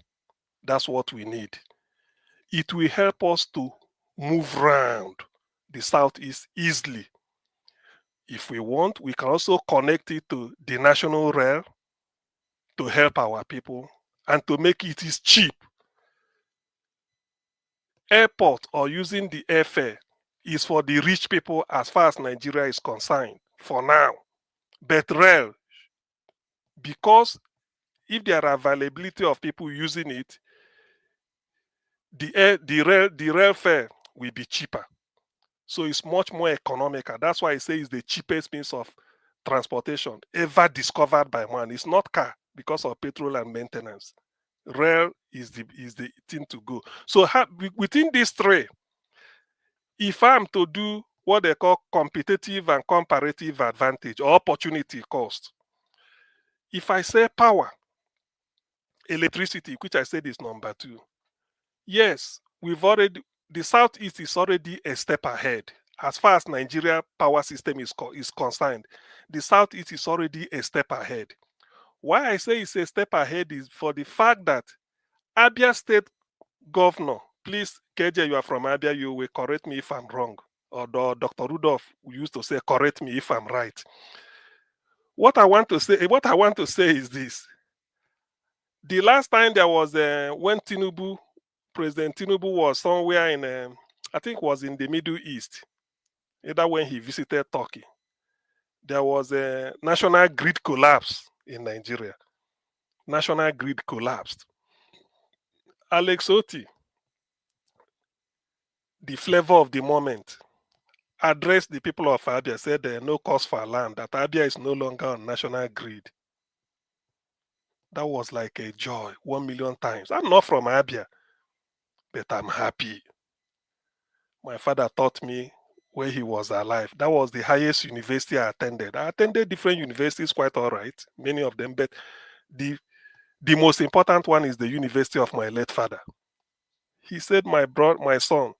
That's what we need. It will help us to move around the southeast easily. If we want, we can also connect it to the national rail to help our people and to make it is cheap. Airport or using the airfare is for the rich people as far as Nigeria is concerned for now. But rail, because if there are availability of people using it, the rail fare will be cheaper. So it's much more economical. That's why I say it's the cheapest means of transportation ever discovered by man. It's not car because of petrol and maintenance. Rail is the thing to go. So within these three, if I'm to do what they call competitive and comparative advantage or opportunity cost, if I say power, electricity, which I said is number 2, yes, the Southeast is already a step ahead. As far as Nigeria power system is concerned, the Southeast is already a step ahead. Why I say it's a step ahead is for the fact that Abia State Governor, please, KJ, you are from Abia, you will correct me if I'm wrong. Or Dr. Rudolph used to say, correct me if I'm right. What I want to say is this. The last time there was when President Tinubu was somewhere in, I think was in the Middle East, either when he visited Turkey, there was a national grid collapse in Nigeria. National grid collapsed. Alex Otti, the flavor of the moment, addressed the people of Abia, said there are no cost for land, that Abia is no longer on national grid. That was like a joy, 1 million times. I'm not from Abia, but I'm happy. My father taught me when he was alive. That was the highest university I attended. I attended different universities, quite all right, many of them, but the most important one is the university of my late father. He said, my son,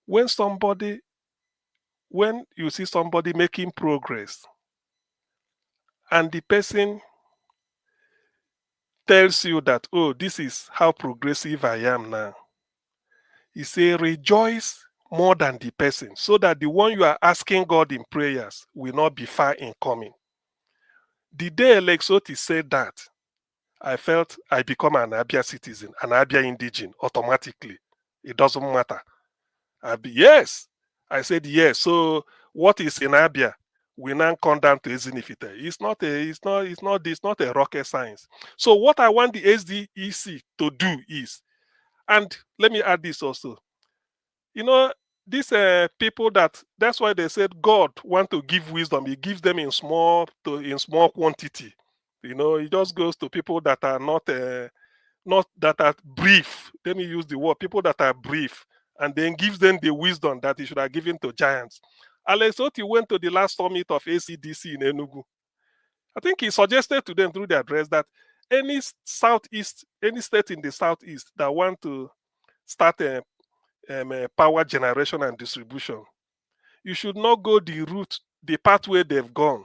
when you see somebody making progress and the person tells you that, oh, this is how progressive I am now, he said, rejoice more than the person, so that the one you are asking God in prayers will not be far in coming. The day Alex Otti said that, I felt I become an Abia citizen, an Abia indigene, automatically. It doesn't matter. Yes. I said yes. So what is in Abia? We now come down to Ezinifite. It's not a rocket science. So what I want the SDEC to do is, and let me add this also. You know, these people that's why they said God want to give wisdom. He gives them in small quantity. You know, it just goes to people that are not that are brief. Let me use the word, people that are brief, and then gives them the wisdom that he should have given to giants. Alex Otti went to the last summit of SEDC in Enugu. I think he suggested to them through the address that any state in the southeast that want to start a power generation and distribution, you should not go the pathway they've gone,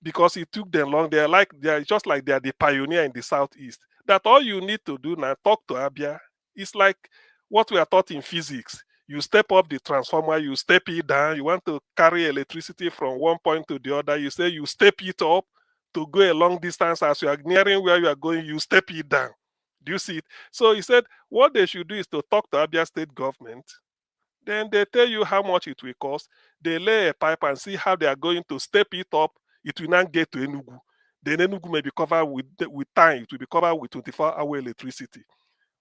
because it took them long. They're just like they're the pioneer in the southeast. That all you need to do now, talk to Abia. It's like what we are taught in physics. You step up the transformer, you step it down. You want to carry electricity from one point to the other. You say you step it up to go a long distance. As you are nearing where you are going, you step it down. Do you see it? So he said what they should do is to talk to Abia state government. Then they tell you how much it will cost. They lay a pipe and see how they are going to step it up. It will not get to Enugu. Then Enugu may be covered with time. It will be covered with 24-hour electricity.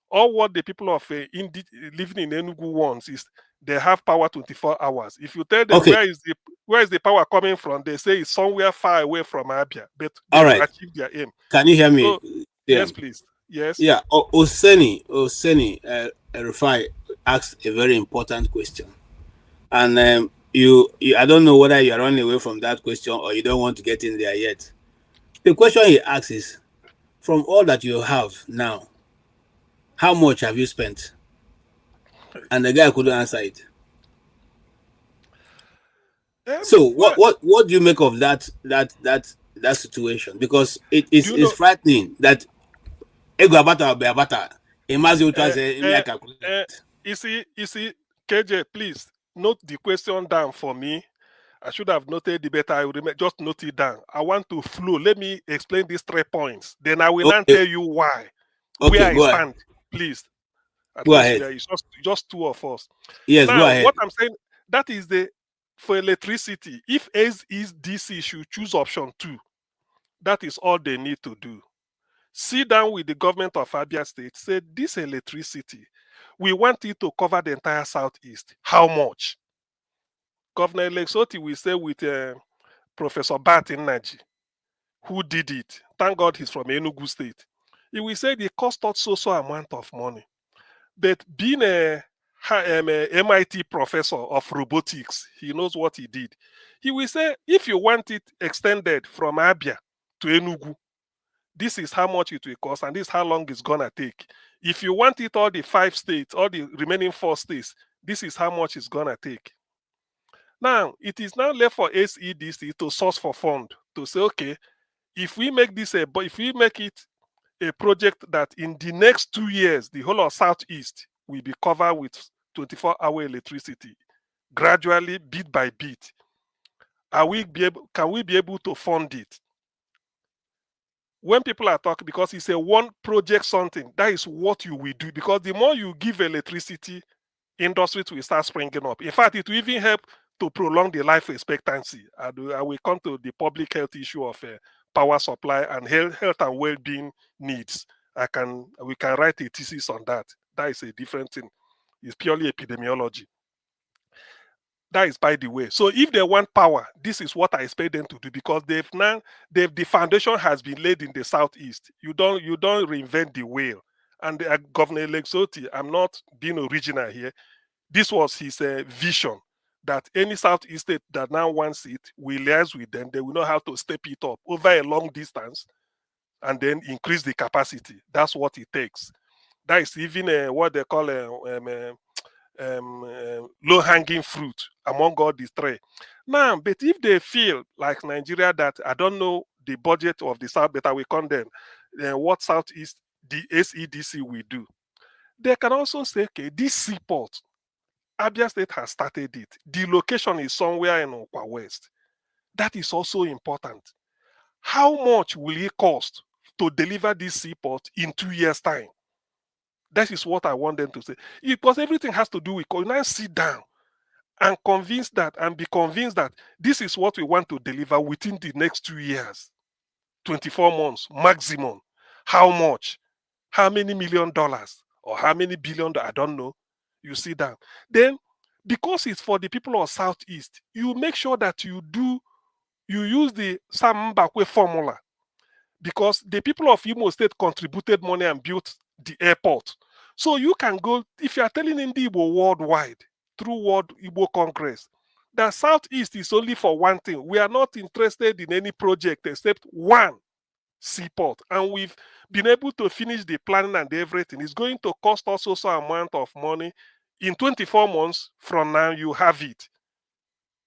All what the people of living in Enugu wants is they have power 24 hours. If you tell them where is the power coming from, they say it's somewhere far away from Abia, but they will achieve their aim. Can you hear me? So, yes, please. Yes. Yeah. Oseni Rufai asked a very important question, and I don't know whether you're running away from that question or you don't want to get in there yet. The question he asks is, from all that you have now, how much have you spent? And the guy couldn't answer it. So what do you make of that situation? Because it's frightening that you see, KJ, please note the question down for me. I should have noted the better. I would just note it down. I want to flow. Let me explain these 3 points. Then I will not tell you why. Okay, where I stand, please. At go least ahead. there is just 2 of us. Yes, now, go ahead. What I'm saying, that is for electricity. If SEDC should choose option 2, that is all they need to do. Sit down with the government of Abia State, say this electricity, we want it to cover the entire Southeast. How much? Governor Lexoti will say with Professor Batin Naji, who did it. Thank God he's from Enugu State. He will say the cost us so amount of money. But being a MIT professor of robotics, he knows what he did. He will say, if you want it extended from Abia to Enugu, this is how much it will cost, and this is how long it's gonna take. If you want it all the 5 states, all the remaining 4 states, this is how much it's gonna take. Now, it is now left for SEDC to source for fund to say, okay, if we make this if we make it a project that in the next 2 years, the whole of Southeast will be covered with 24-hour electricity, gradually, bit by bit, can we be able to fund it? When people are talking, because it's a one project something, that is what you will do. Because the more you give electricity, industries will start springing up. In fact, it will even help to prolong the life expectancy. I will come to the public health issue of power supply and health and well-being needs. We can write a thesis on that. That is a different thing. It's purely epidemiology. That is by the way. So if they want power, this is what I expect them to do, because the foundation has been laid in the Southeast. You don't reinvent the wheel. And Governor Lexoti, I'm not being original here. This was his vision, that any Southeast state that now wants it will liaise with them. They will know how to step it up over a long distance and then increase the capacity. That's what it takes. That is even what they call low-hanging fruit among all these 3. Now, but if they feel like Nigeria, that I don't know the budget of the South, but I will condemn what Southeast, the SEDC will do. They can also say, okay, this seaport, Abia State has started it. The location is somewhere in Okwa West. That is also important. How much will it cost to deliver this seaport in 2 years' time? That is what I want them to say. Because everything has to do with, you now sit down and be convinced that this is what we want to deliver within the next 2 years, 24 months maximum. How much? How many $1 million or how many $1 billion? I don't know. You sit down. Then, because it's for the people of Southeast, you make sure that you use the Sam Mbakwe formula, because the people of Imo State contributed money and built the airport. So you can go, if you are telling Ndi Igbo worldwide, through World Igbo Congress, that Southeast is only for one thing. We are not interested in any project except one seaport. And we've been able to finish the planning and everything. It's going to cost us also amount of money. In 24 months from now, you have it.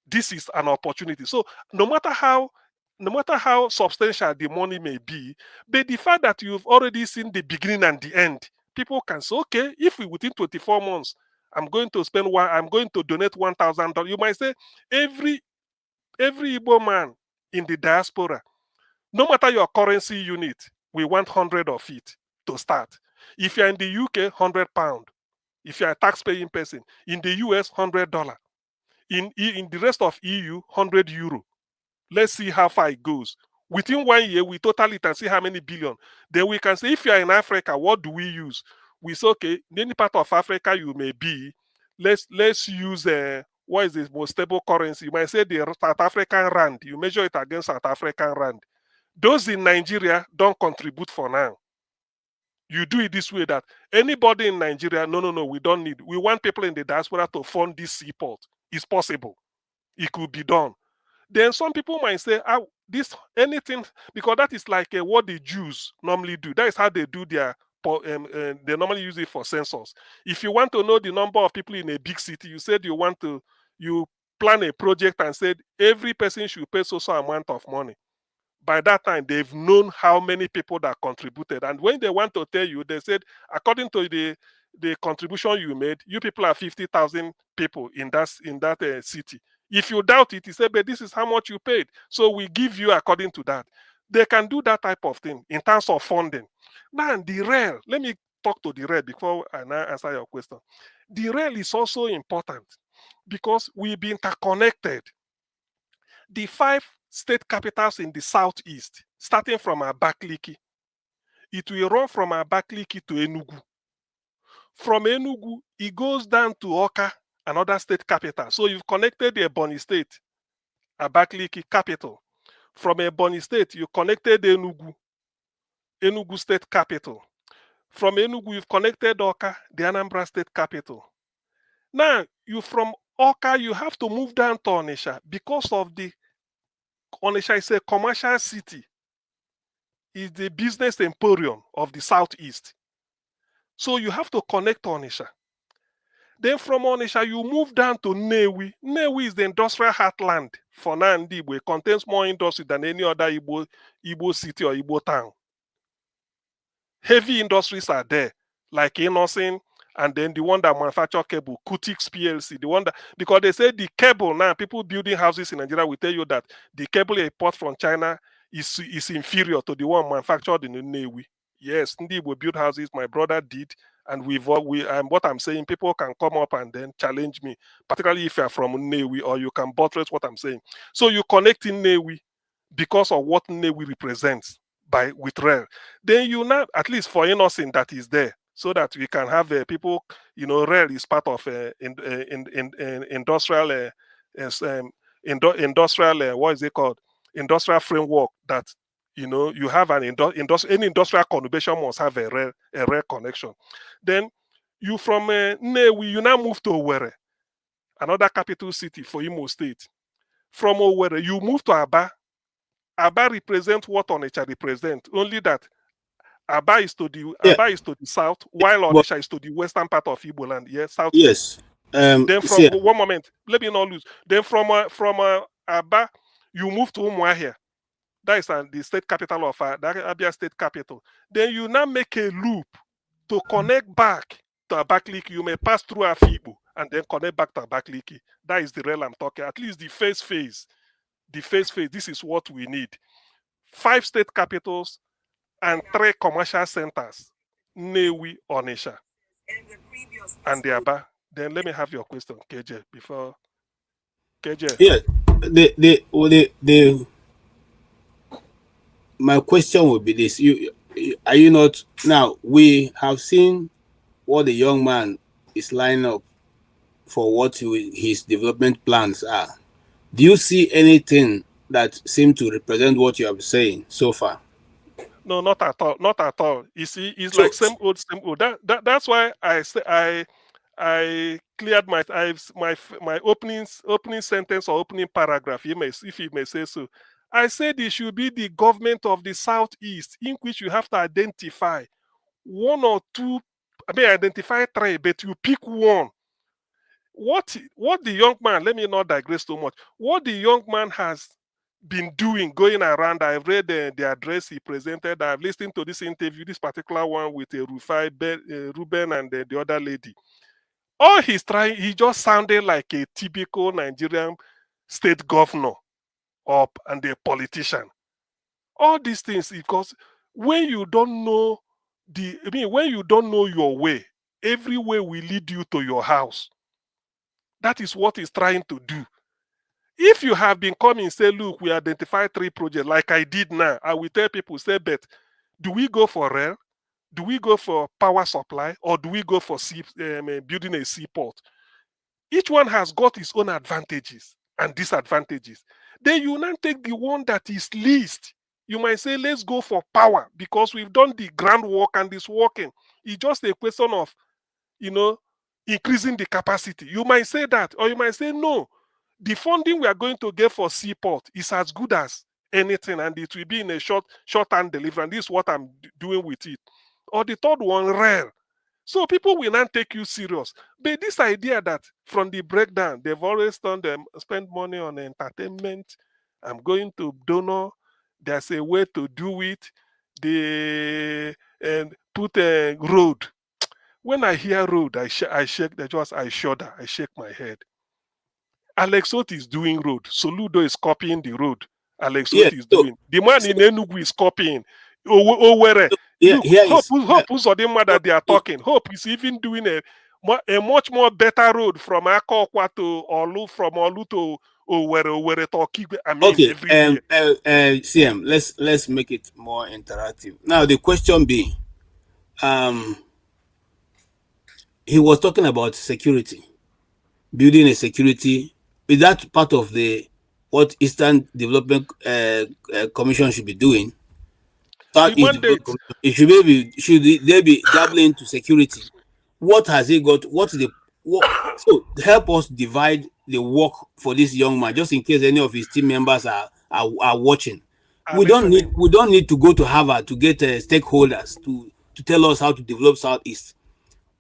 This is an opportunity. So no matter how substantial the money may be, but the fact that you've already seen the beginning and the end, people can say, okay, if within 24 months, I'm going to donate $1,000. You might say, every Igbo man in the diaspora, no matter your currency unit, we want 100 of it to start. If you're in the UK, £100. If you're a tax-paying person, in the US, $100. In the rest of EU, €100. Let's see how far it goes. Within 1 year, we total it and see how many billion. Then we can say, if you are in Africa, what do we use? We say, okay, in any part of Africa you may be, let's use what is the most stable currency? You might say the South African rand. You measure it against South African rand. Those in Nigeria don't contribute for now. You do it this way, that anybody in Nigeria, no, we don't need. We want people in the diaspora to fund this seaport. It's possible. it could be done. Then some people might say, this anything, because that is like what the Jews normally do. That is how they do their, they normally use it for census. If you want to know the number of people in a big city, you said you plan a project and said every person should pay so amount of money. By that time, they've known how many people that contributed. And when they want to tell you, they said, according to the contribution you made, you people are 50,000 people in that city. If you doubt it, you say, but this is how much you paid. So we give you according to that. They can do that type of thing in terms of funding. Now, the rail, let me talk to the rail before I now answer your question. The rail is also important because we've been interconnected. The 5 state capitals in the southeast, starting from Abakaliki, it will run from Abakaliki to Enugu. From Enugu, it goes down to Awka, another state capital. So you've connected the Ebonyi state, Abakaliki capital. From Ebonyi state, you connected Enugu state capital. From Enugu, you've connected Awka, the Anambra state capital. Now, from Awka, you have to move down to Onitsha because of the Onitsha is a commercial city. It's the business emporium of the southeast. So you have to connect to Onitsha. Then from Onitsha, you move down to Nnewi. Nnewi is the industrial heartland for Nandi. It contains more industry than any other Igbo city or Igbo town. Heavy industries are there, like Inosin, and then the one that manufacture cable, Kutix PLC, the one that, because they say the cable now, people building houses in Nigeria will tell you that the cable they import from China is inferior to the one manufactured in Nnewi. Yes, Ndi will build houses, my brother did, and what I'm saying, people can come up and then challenge me, particularly if you're from Nnewi, or you can buttress what I'm saying. So you connect in Nnewi because of what Nnewi represents with rail. Then you now, at least for Innocent that is there, so that we can have people, rail is part of industrial, what is it called? Industrial framework that, you have any industrial conurbation must have a rail connection. Then you from Nnewi, you now move to Owerri, another capital city for Imo State. From Owerri, you move to Aba. Aba represents what Onitsha represents, only that Aba is to the south, while Onitsha is to the western part of Igbo land. Yes, south. Yes. Then from one moment, let me not lose. Then from Aba, you move to Umuahia. That is the state capital of the Abia state capital. Then you now make a loop to connect back to Abakaliki. You may pass through Afibo and then connect back to Abakaliki. That is the rail I'm talking. At least the first phase. This is what we need. 5 state capitals and 3 commercial centers. Nnewi, Onitsha, and the Aba. Then let me have your question, KJ, before KJ. Yeah, my question would be this: are you not now? We have seen what the young man is lining up for, what his development plans are. Do you see anything that seems to represent what you have been saying so far? No, not at all. Not at all. You see, it's like same old, same old. That's why I say I cleared my opening sentence or opening paragraph. If you may say so. I said it should be the government of the southeast, in which you have to identify 1 or 2. I mean, identify 3, but you pick one. What the young man? Let me not digress too much. What the young man has been doing, going around. I've read the address he presented. I've listened to this interview, this particular one with Rufai, Ruben, and the other lady. All he's trying, he just sounded like a typical Nigerian state governor and a politician. All these things, because when you don't know when you don't know your way, every way will lead you to your house. That is what he's trying to do. If you have been coming and say, look, we identify 3 projects, like I did now, I will tell people, say, but do we go for rail? Do we go for power supply? Or do we go for building a seaport? Each one has got its own advantages and disadvantages. Then you now take the one that is least. You might say, let's go for power because we've done the groundwork and it's working. It's just a question of, increasing the capacity. You might say that, or you might say, no, the funding we are going to get for seaport is as good as anything, and it will be in a short-term delivery. And this is what I'm doing with it. Or the third one, rare. So people will not take you serious. But this idea that from the breakdown, they've always done them spend money on entertainment. I'm going to donor. There's a way to do it. They put a road. When I hear road, I shake the jaws, I shudder, I shake my head. Alex Ot is doing road. Soludo is copying the road. Alex Ot is doing. The man in Enugu is copying. Where? Look, Hope who's on the that they are talking. Hope is even doing a much more better road from Akokwa to Olu, from Olu to Owerri to Okigwe. I mean, okay. CM, let's make it more interactive. Now the question being, he was talking about security, building a security. Is that part of what Eastern Development Commission should be doing? Should they be dabbling into security? What has he got? So help us divide the work for this young man, just in case any of his team members are watching. We don't need to go to Harvard to get stakeholders to tell us how to develop Southeast.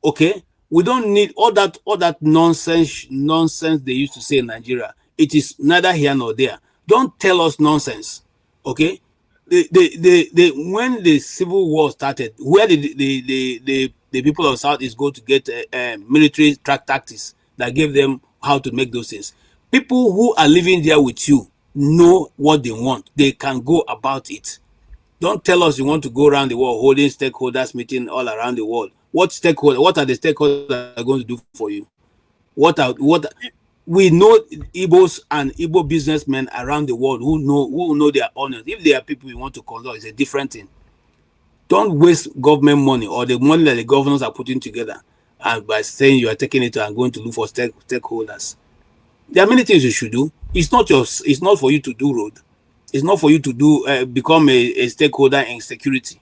Okay, we don't need all that nonsense they used to say in Nigeria. It is neither here nor there. Don't tell us nonsense. Okay. When the civil war started, where did the people of Southeast go to get military tactics that gave them how to make those things? People who are living there with you know what they want. They can go about it. Don't tell us you want to go around the world holding stakeholders meeting all around the world. What are the stakeholders going to do for you? We know Igbos and Igbo businessmen around the world who know their onions. If they are people you want to consult, it's a different thing. Don't waste government money or the money that the governors are putting together and by saying you are taking it and going to look for stakeholders. There are many things you should do. It's not for you to do road. It's not for you to do become a stakeholder in security.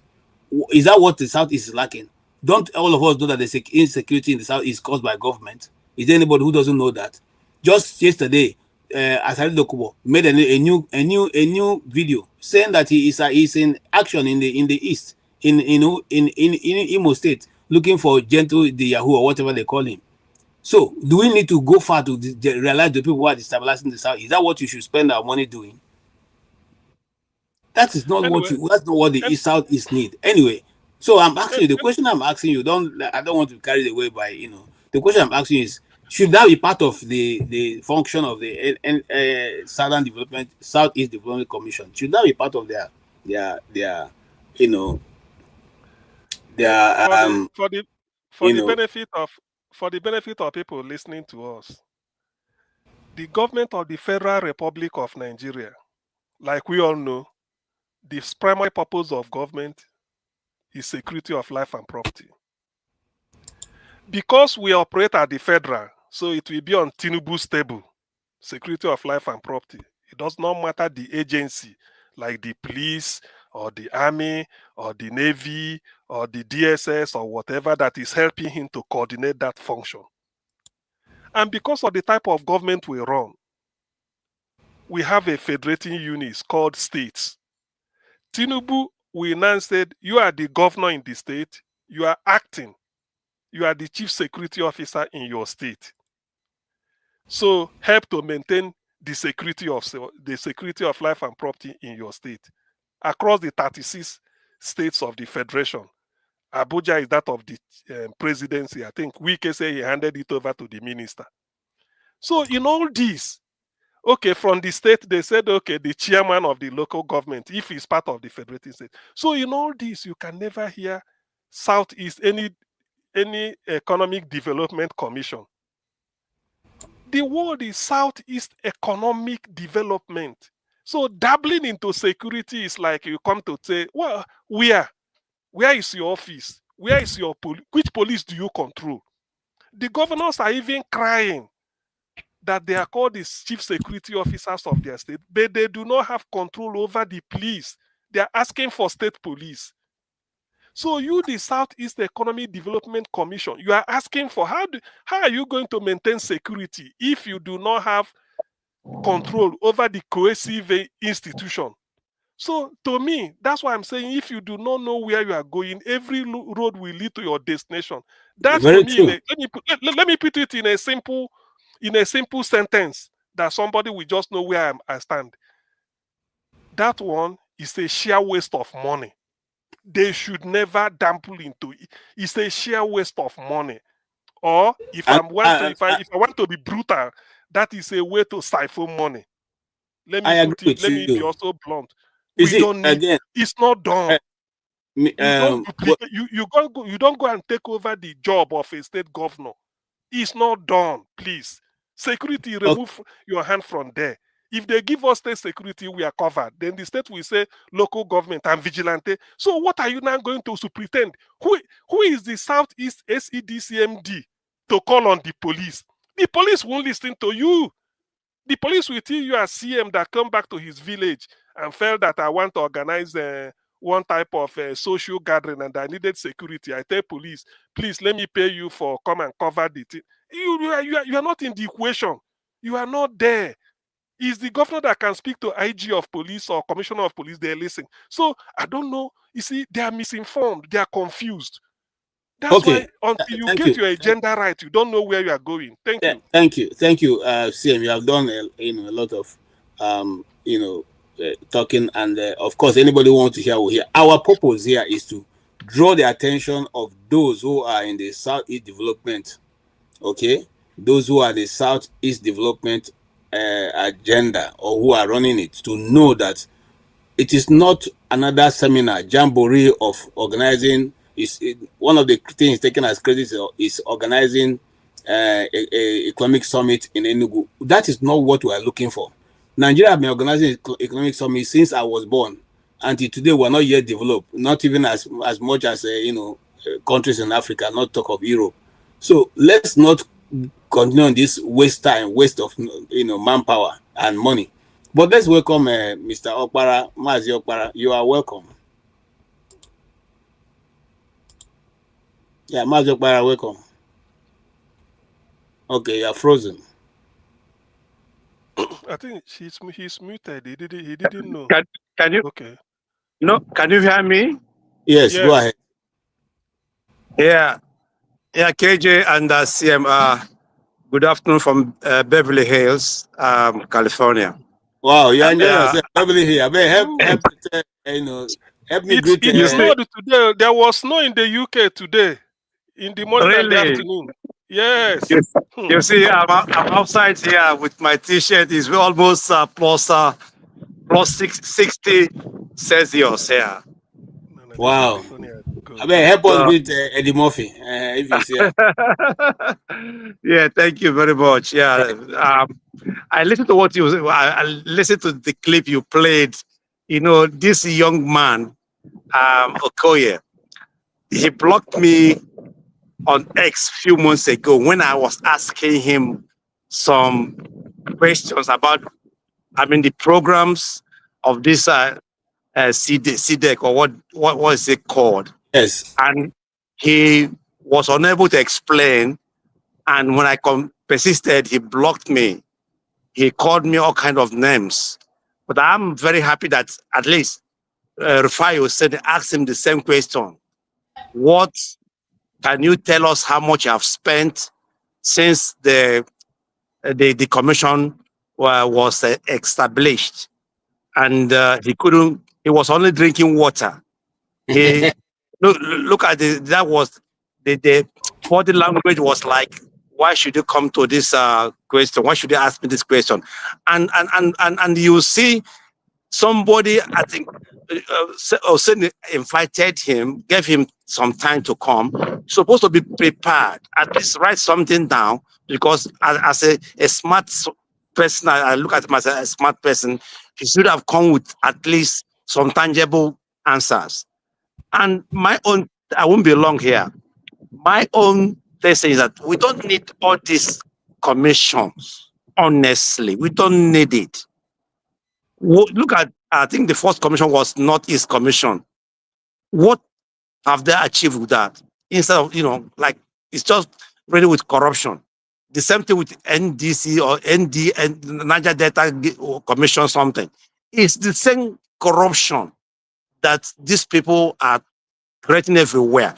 Is that what the Southeast is lacking? Don't all of us know that the insecurity in the South is caused by government? Is there anybody who doesn't know that? Just yesterday, Asari Dokubo made a new video saying that he is in action in the east in Imo State looking for Gentle the Yahoo or whatever they call him. So, do we need to go far to realize the people who are destabilizing the South? Is that what you should spend our money doing? That is not that's not what the Southeast need. Anyway, so I'm asking you the question I'm asking you. I don't want to carry it away by the question I'm asking you is, should that be part of the function of the Southeast Development Commission? Should that be part of their for the benefit of people listening to us? The government of the Federal Republic of Nigeria, like we all know, the primary purpose of government is security of life and property. Because we operate at the federal, so it will be on Tinubu's table, security of life and property. It does not matter the agency, like the police or the army or the navy or the DSS or whatever that is helping him to coordinate that function. And because of the type of government we run, we have a federating unit called states. Tinubu will now say, you are the governor in the state, you are acting. You are the chief security officer in your state. So help to maintain the security of life and property in your state. Across the 36 states of the federation, Abuja is that of the presidency. I think Wike said he handed it over to the minister. So in all this, okay, from the state, they said, okay, the chairman of the local government, if he's part of the federating state. So in all this, you can never hear Southeast, any economic development commission. The word is Southeast economic development. So dabbling into security is like you come to say, well, where is your office? Where is your which police do you control? The governors are even crying that they are called the chief security officers of their state, but they do not have control over the police. They are asking for state police. So you, the Southeast Economic Development Commission, you are asking for how are you going to maintain security if you do not have control over the cohesive institution. So to me, that's why I'm saying if you do not know where you are going, every road will lead to your destination. That Very to me, true. let me put it in a simple sentence that somebody will just know where I stand. That one is a sheer waste of money. They should never dampen into it. It's a sheer waste of money. Or if I want to be brutal, that is a way to siphon money. Let me be also blunt. We don't need. Again, it's not done. You don't go and take over the job of a state governor. It's not done. Please, security, remove your hand from there. If they give us state security, we are covered. Then the state will say local government and vigilante. So what are you now going to pretend? Who is the Southeast SEDCMD to call on the police? The police won't listen to you. The police will tell you as CM that come back to his village and felt that I want to organize one type of social gathering and I needed security. I tell police, please let me pay you for come and cover the thing. You are not in the equation. You are not there. It's the governor that can speak to IG of police or commissioner of police. They listen. So I don't know. You see, they are misinformed. They are confused. That's why until you get your agenda right, you don't know where you are going. Thank you. Thank you, CM. You have done a lot of talking, and of course, anybody who wants to hear will hear. Our purpose here is to draw the attention of those who are in the Southeast development. Okay, those who are the Southeast development agenda or who are running it to know that it is not another seminar jamboree of organizing. One of the things taken as credit is organizing a economic summit in Enugu. That is not what we are looking for. Nigeria has been organizing economic summit since I was born. Until today, we are not yet developed. Not even as much as countries in Africa. Not talk of Europe. So let's not continue on this waste of manpower and money. But let's welcome Mr. Okpara, Mazi Okpara. You are welcome. Yeah, Mazi Okpara, welcome. Okay, you are frozen. I think he's muted. He didn't know. Can you? Okay. No, can you hear me? Yes. Go ahead. Yeah, KJ and CM. Good afternoon from Beverly Hills, California. Wow, you enjoy yourself, Beverly Hills. Help me greet. It snowed today. There was snow in the UK today, in the morning and the afternoon. Yes. You see, I'm outside here with my T-shirt. It's almost plus 60 Celsius here. Wow. I mean, help us greet Eddie Murphy if you see. Yeah, thank you very much. Yeah, I listened to what you. I listened to the clip you played. You know, this young man, Okoye, he blocked me on X a few months ago when I was asking him some questions about, the programs of this SEDC or what is it called? Yes. And he was unable to explain. And when I persisted, he blocked me. He called me all kind of names. But I'm very happy that at least Rufai said, ask him the same question. What can you tell us how much you have spent since the commission was established? And he was only drinking water. He look at that was the body language was like, why should you come to this question? Why should you ask me this question? And you see somebody, I think, invited him, gave him some time to come. Supposed to be prepared, at least write something down, because as a smart person, I look at him as a smart person, he should have come with at least some tangible answers. And my own, I won't be long here. My own thesis is that we don't need all these commissions, honestly. We don't need it. Look at, I think the first commission was Northeast Commission. What have they achieved with that? Instead of, like, it's just really with corruption. The same thing with NDC or ND and Niger Delta Commission something. It's the same corruption that these people are creating everywhere.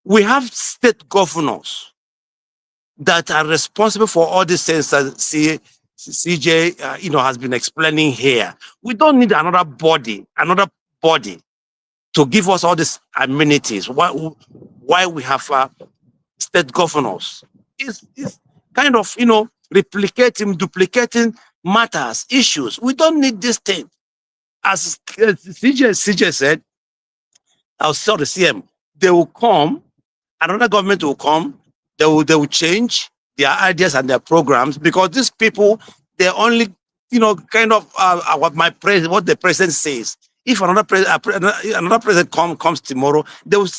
We have state governors that are responsible for all these things that CJ has been explaining here. We don't need another body to give us all these amenities. Why we have state governors? It's kind of duplicating matters, issues. We don't need this thing. As CJ said, I'll tell the CM, they will come, another government will come, they will change their ideas and their programs, because these people, they're only, kind of what the president says. If another president comes tomorrow, they will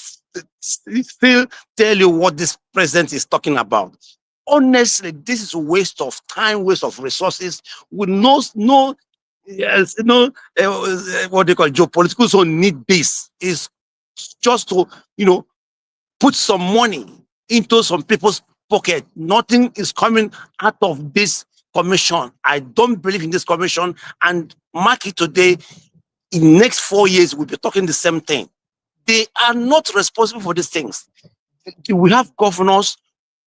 still tell you what this president is talking about. Honestly, this is a waste of time, waste of resources, with what they call geopolitical. So need this is just to put some money into some people's pocket. Nothing is coming out of this commission. I don't believe in this commission, and mark it today. In the next 4 years, we'll be talking the same thing. They are not responsible for these things. We have governors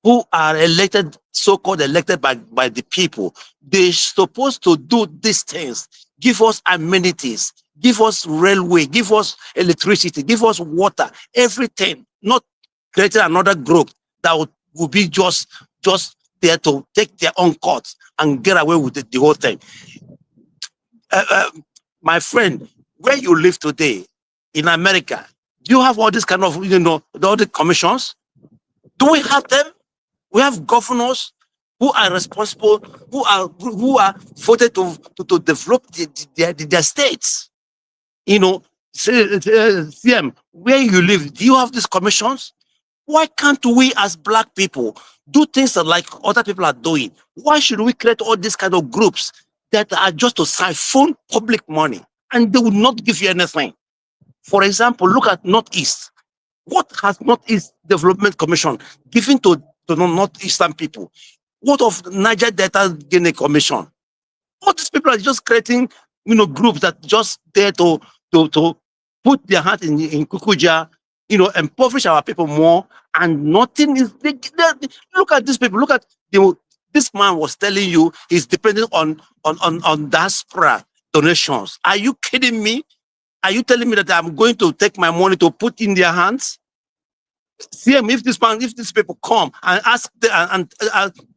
who are elected, so-called elected by the people. They're supposed to do these things, give us amenities, give us railway, give us electricity, give us water, everything, not creating another group that will be just there to take their own cuts and get away with the whole thing. My friend, where you live today in America, do you have all this kind of, all the commissions? Do we have them? We have governors who are responsible, who are voted to develop their states. CM, where you live, do you have these commissions? Why can't we, as Black people, do things like other people are doing? Why should we create all these kind of groups that are just to siphon public money and they will not give you anything? For example, look at Northeast. What has Northeast Development Commission given to Northeastern people? What of Niger Delta Guinea Commission? All these people are just creating, groups that just there to put their hand in Kukuja, impoverish our people more, and nothing is. Look at these people. Look at this man was telling you he's depending on diaspora donations. Are you kidding me? Are you telling me that I'm going to take my money to put in their hands? CM, if these people come and ask and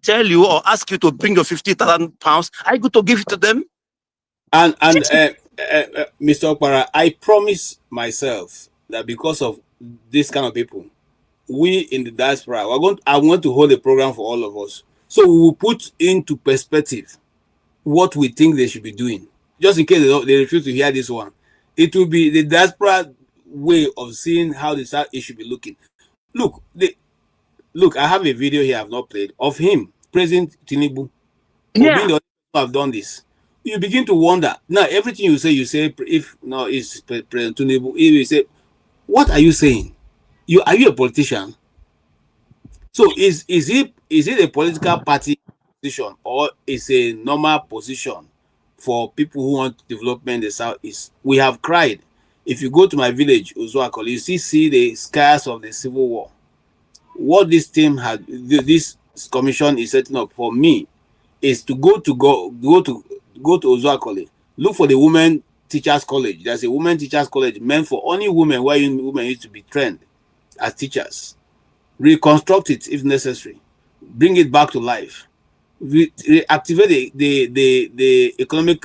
tell you or ask you to bring your 50,000 pounds, are you going to give it to them? And Mr. Okpara, I promise myself that because of this kind of people, we in the diaspora, I want to hold a program for all of us. So we will put into perspective what we think they should be doing. Just in case they refuse to hear this one. It will be the diaspora way of seeing how the South should be looking. Look, I have a video here I've not played of him, President Tinubu, being the only who have done this. You begin to wonder. Now, everything you say, if no, it's President Tinubu, you say, what are you saying? Are you a politician? So is it a political party position, or is a normal position for people who want development in the Southeast? We have cried. If you go to my village, Uzuakoli, you see the scars of the civil war. What this team had, this commission is setting up for me, is to go to Uzuakoli, look for the women teachers college. There's a women teachers college meant for only women, where women used to be trained as teachers. Reconstruct it if necessary, bring it back to life, reactivate the economic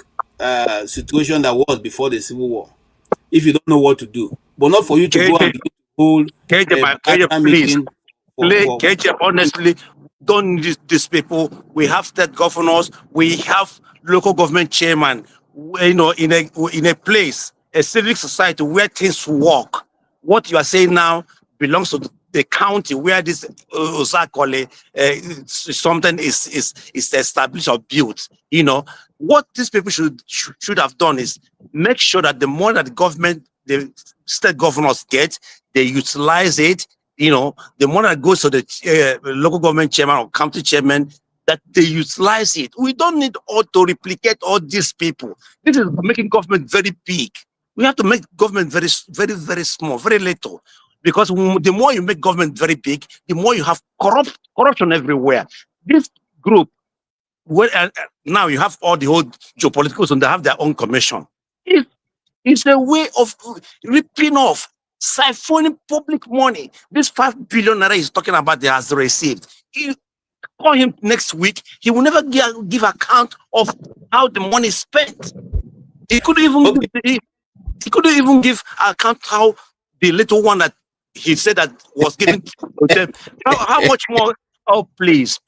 situation that was before the civil war. If you don't know what to do, but not for you to go and hold a meeting. Honestly, don't need these people. We have state governors, we have local government chairman, in a place, a civic society where things work. What you are saying now belongs to the county where this Osakole something is established or built. What these people should have done is make sure that the money that the state governors get, they utilize it. The money that goes to the local government chairman or county chairman, that they utilize it. We don't need all to replicate all these people. This is making government very big. We have to make government very, very, very small, very little. Because the more you make government very big, the more you have corruption everywhere. This group, now you have all the whole geopoliticals and they have their own commission. It's a way of ripping off, siphoning public money. This 5 billion naira he's talking about they has received. Call him next week, he will never give account of how the money is spent. He couldn't even give account how the little one that he said that was given to them. How much more? Oh, please.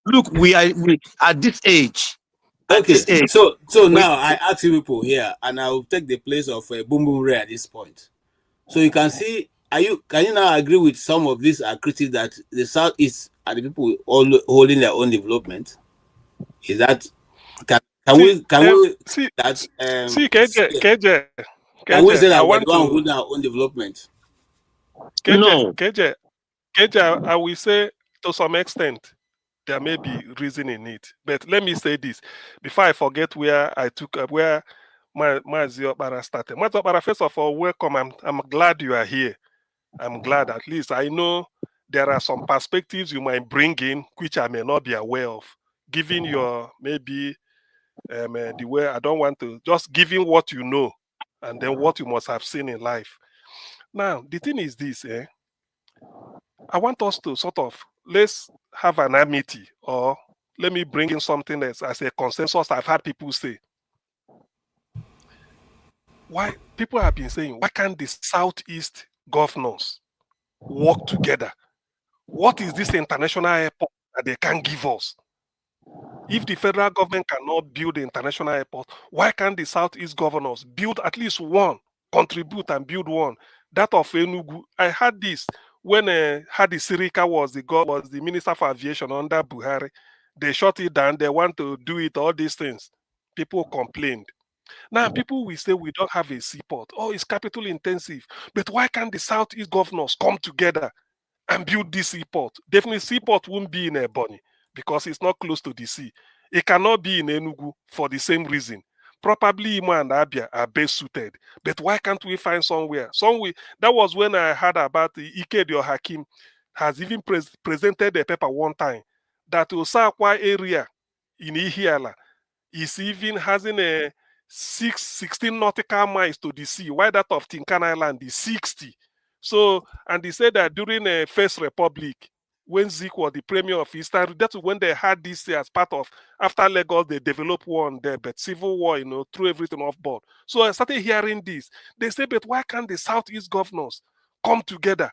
Look, we at this age. So now I ask you people here, and I will take the place of Boom Boom Ray at this point. So you can see, can you now agree with some of these critics that the Southeast are the people holding their own development? Is that can we see that see KJ, can we say that we're want the one to holding our own development? KJ, I will say to some extent there may be reason in it, but let me say this before I forget where Mazi Okpara started. Mazi Okpara, first of all, welcome. I'm glad you are here. I'm glad at least I know there are some perspectives you might bring in which I may not be aware of. Given your maybe the way I don't want to just giving what you know and then what you must have seen in life. Now the thing is this, I want us to sort of let's have an amity, or let me bring in something else as a consensus I've had people say. Why people have been saying, why can't the Southeast governors work together? What is this international airport that they can't give us? If the federal government cannot build the international airport, why can't the Southeast governors build at least one, contribute and build one? That of Enugu. I had this when Hadi Sirika was the Minister for Aviation under Buhari. They shut it down. They want to do it, all these things. People complained. Now people will say we don't have a seaport. Oh, it's capital intensive. But why can't the Southeast governors come together and build this seaport? Definitely seaport won't be in Ebonyi because it's not close to the sea. It cannot be in Enugu for the same reason. Probably Imo and Abia are best suited. But why can't we find somewhere? That was when I heard about the Ikedio Hakim has even presented a paper one time that Osakwa area in Ihiala is even having a 16 nautical miles to the sea, while that of Tinkan Island is 60. So, and they said that during the First Republic, when Zik was the premier of Eastern, that's when they had this as part of, after Lagos, they developed one there, but civil war, threw everything off board. So I started hearing this. They say, but why can't the Southeast governors come together?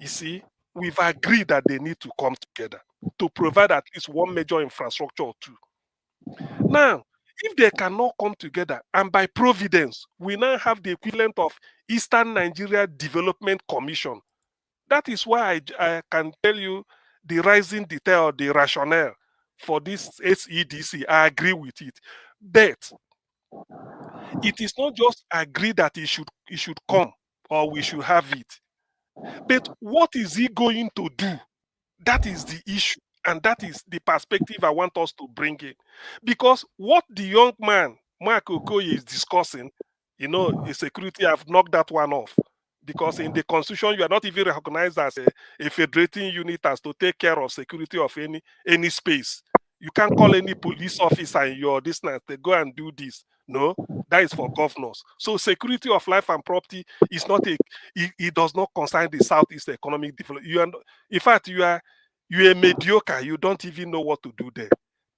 You see, we've agreed that they need to come together to provide at least one major infrastructure or two. Now, if they cannot come together, and by providence, we now have the equivalent of Eastern Nigeria Development Commission. That is why I can tell you the rising detail, the rationale for this SEDC. I agree with it. But it is not just agree that it should come or we should have it. But what is he going to do? That is the issue. And that is the perspective I want us to bring in. Because what the young man, Mark Okoye, is discussing, the security have knocked that one off. Because in the constitution, you are not even recognized as a federating unit as to take care of security of any space. You can't call any police officer in your distance to go and do this. No, that is for governors. So security of life and property is not it does not concern the Southeast economic development. In fact, you're mediocre. You don't even know what to do there.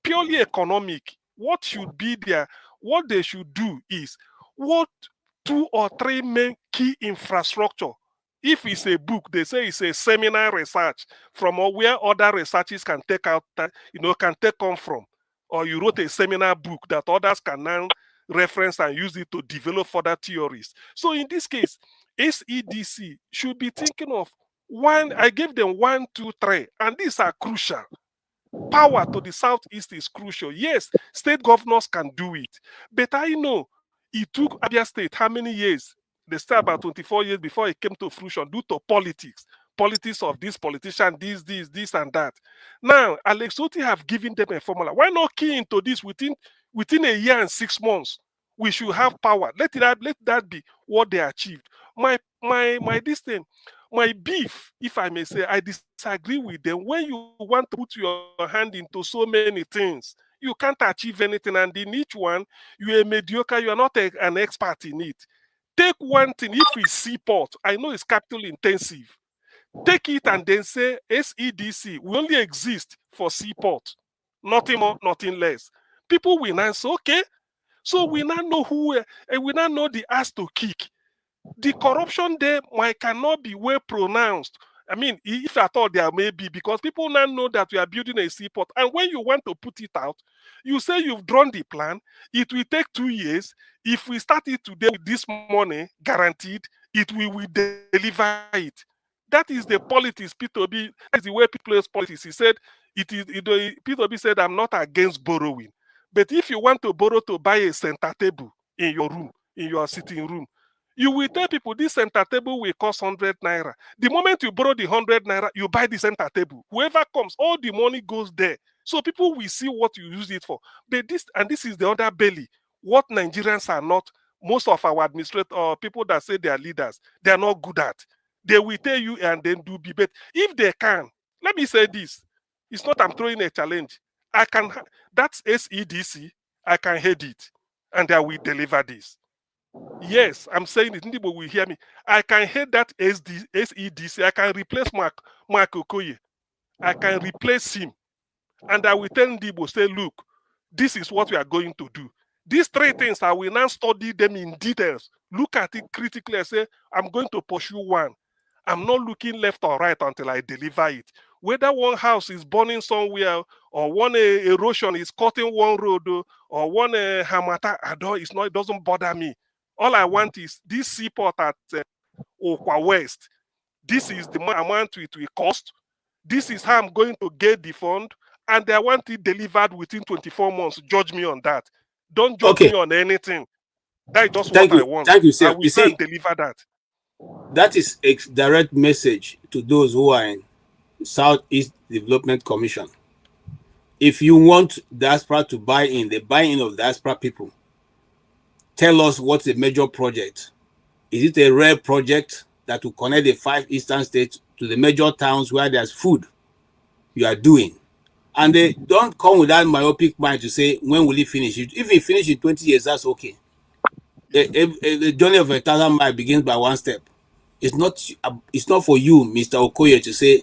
Purely economic. What should be there? What they should do is what 2 or 3 main key infrastructure. If it's a book, they say it's a seminar research from where other researchers can take out, can take on from. Or you wrote a seminar book that others can now reference and use it to develop further theories. So in this case, SEDC should be thinking of one. I gave them 1, 2, 3, and these are crucial. Power to the Southeast is crucial. Yes, state governors can do it. But I know it took Abia State how many years? They started about 24 years before it came to fruition due to politics. politics of this politician, this, and that. Now, Alex Otti have given them a formula. Why not key into this within a year and 6 months? We should have power. Let that be what they achieved. My beef, if I may say, I disagree with them. When you want to put your hand into so many things, you can't achieve anything. And in each one, you're a mediocre, you are not an expert in it. Take one thing, if it's seaport, I know it's capital intensive. Take it and then say SEDC will only exist for seaport. Nothing more, nothing less. People will answer, okay. So we now know we now know the ass to kick. The corruption there cannot be well pronounced. I mean, if at all there may be, because people now know that we are building a seaport. And when you want to put it out, you say you've drawn the plan. It will take 2 years. If we start it today with this money, guaranteed, we will deliver it. That is the politics, P2B. That's the way people use politics. He said, P2B said, I'm not against borrowing. But if you want to borrow to buy a center table in your room, in your sitting room, you will tell people this center table will cost 100 naira. The moment you borrow the 100 naira, you buy the center table. Whoever comes, all the money goes there. So people will see what you use it for. But this is the other belly. What Nigerians are not, most of our administrators or people that say they are leaders, they are not good at. They will tell you and then do be. But if they can, let me say this. It's not I'm throwing a challenge. That's SEDC. I can head it. And I will deliver this. Yes, I'm saying it. Nobody will hear me. I can head that SEDC. I can replace Mark Okoye. I can replace him. And I will tell Ndibo, say, look, this is what we are going to do. These 3 things, I will now study them in details. Look at it critically and say, I'm going to pursue one. I'm not looking left or right until I deliver it. Whether one house is burning somewhere or one erosion is cutting one road or one hamata, it doesn't bother me. All I want is this seaport at Okwa West. This is the amount it will cost. This is how I'm going to get the fund. And I want it delivered within 24 months. Judge me on that. Don't judge me on anything. That is just what I want. Thank you, sir. I will try and deliver that. That is a direct message to those who are in Southeast Development Commission. If you want diaspora to buy in, the buy-in of diaspora people, tell us what's a major project. Is it a rare project that will connect the 5 eastern states to the major towns where there's food you are doing? And they don't come with that myopic mind to say, when will it finish? If it finish in 20 years, that's okay. The journey of 1,000 miles begins by 1 step. It's not for you, Mr. Okoye, to say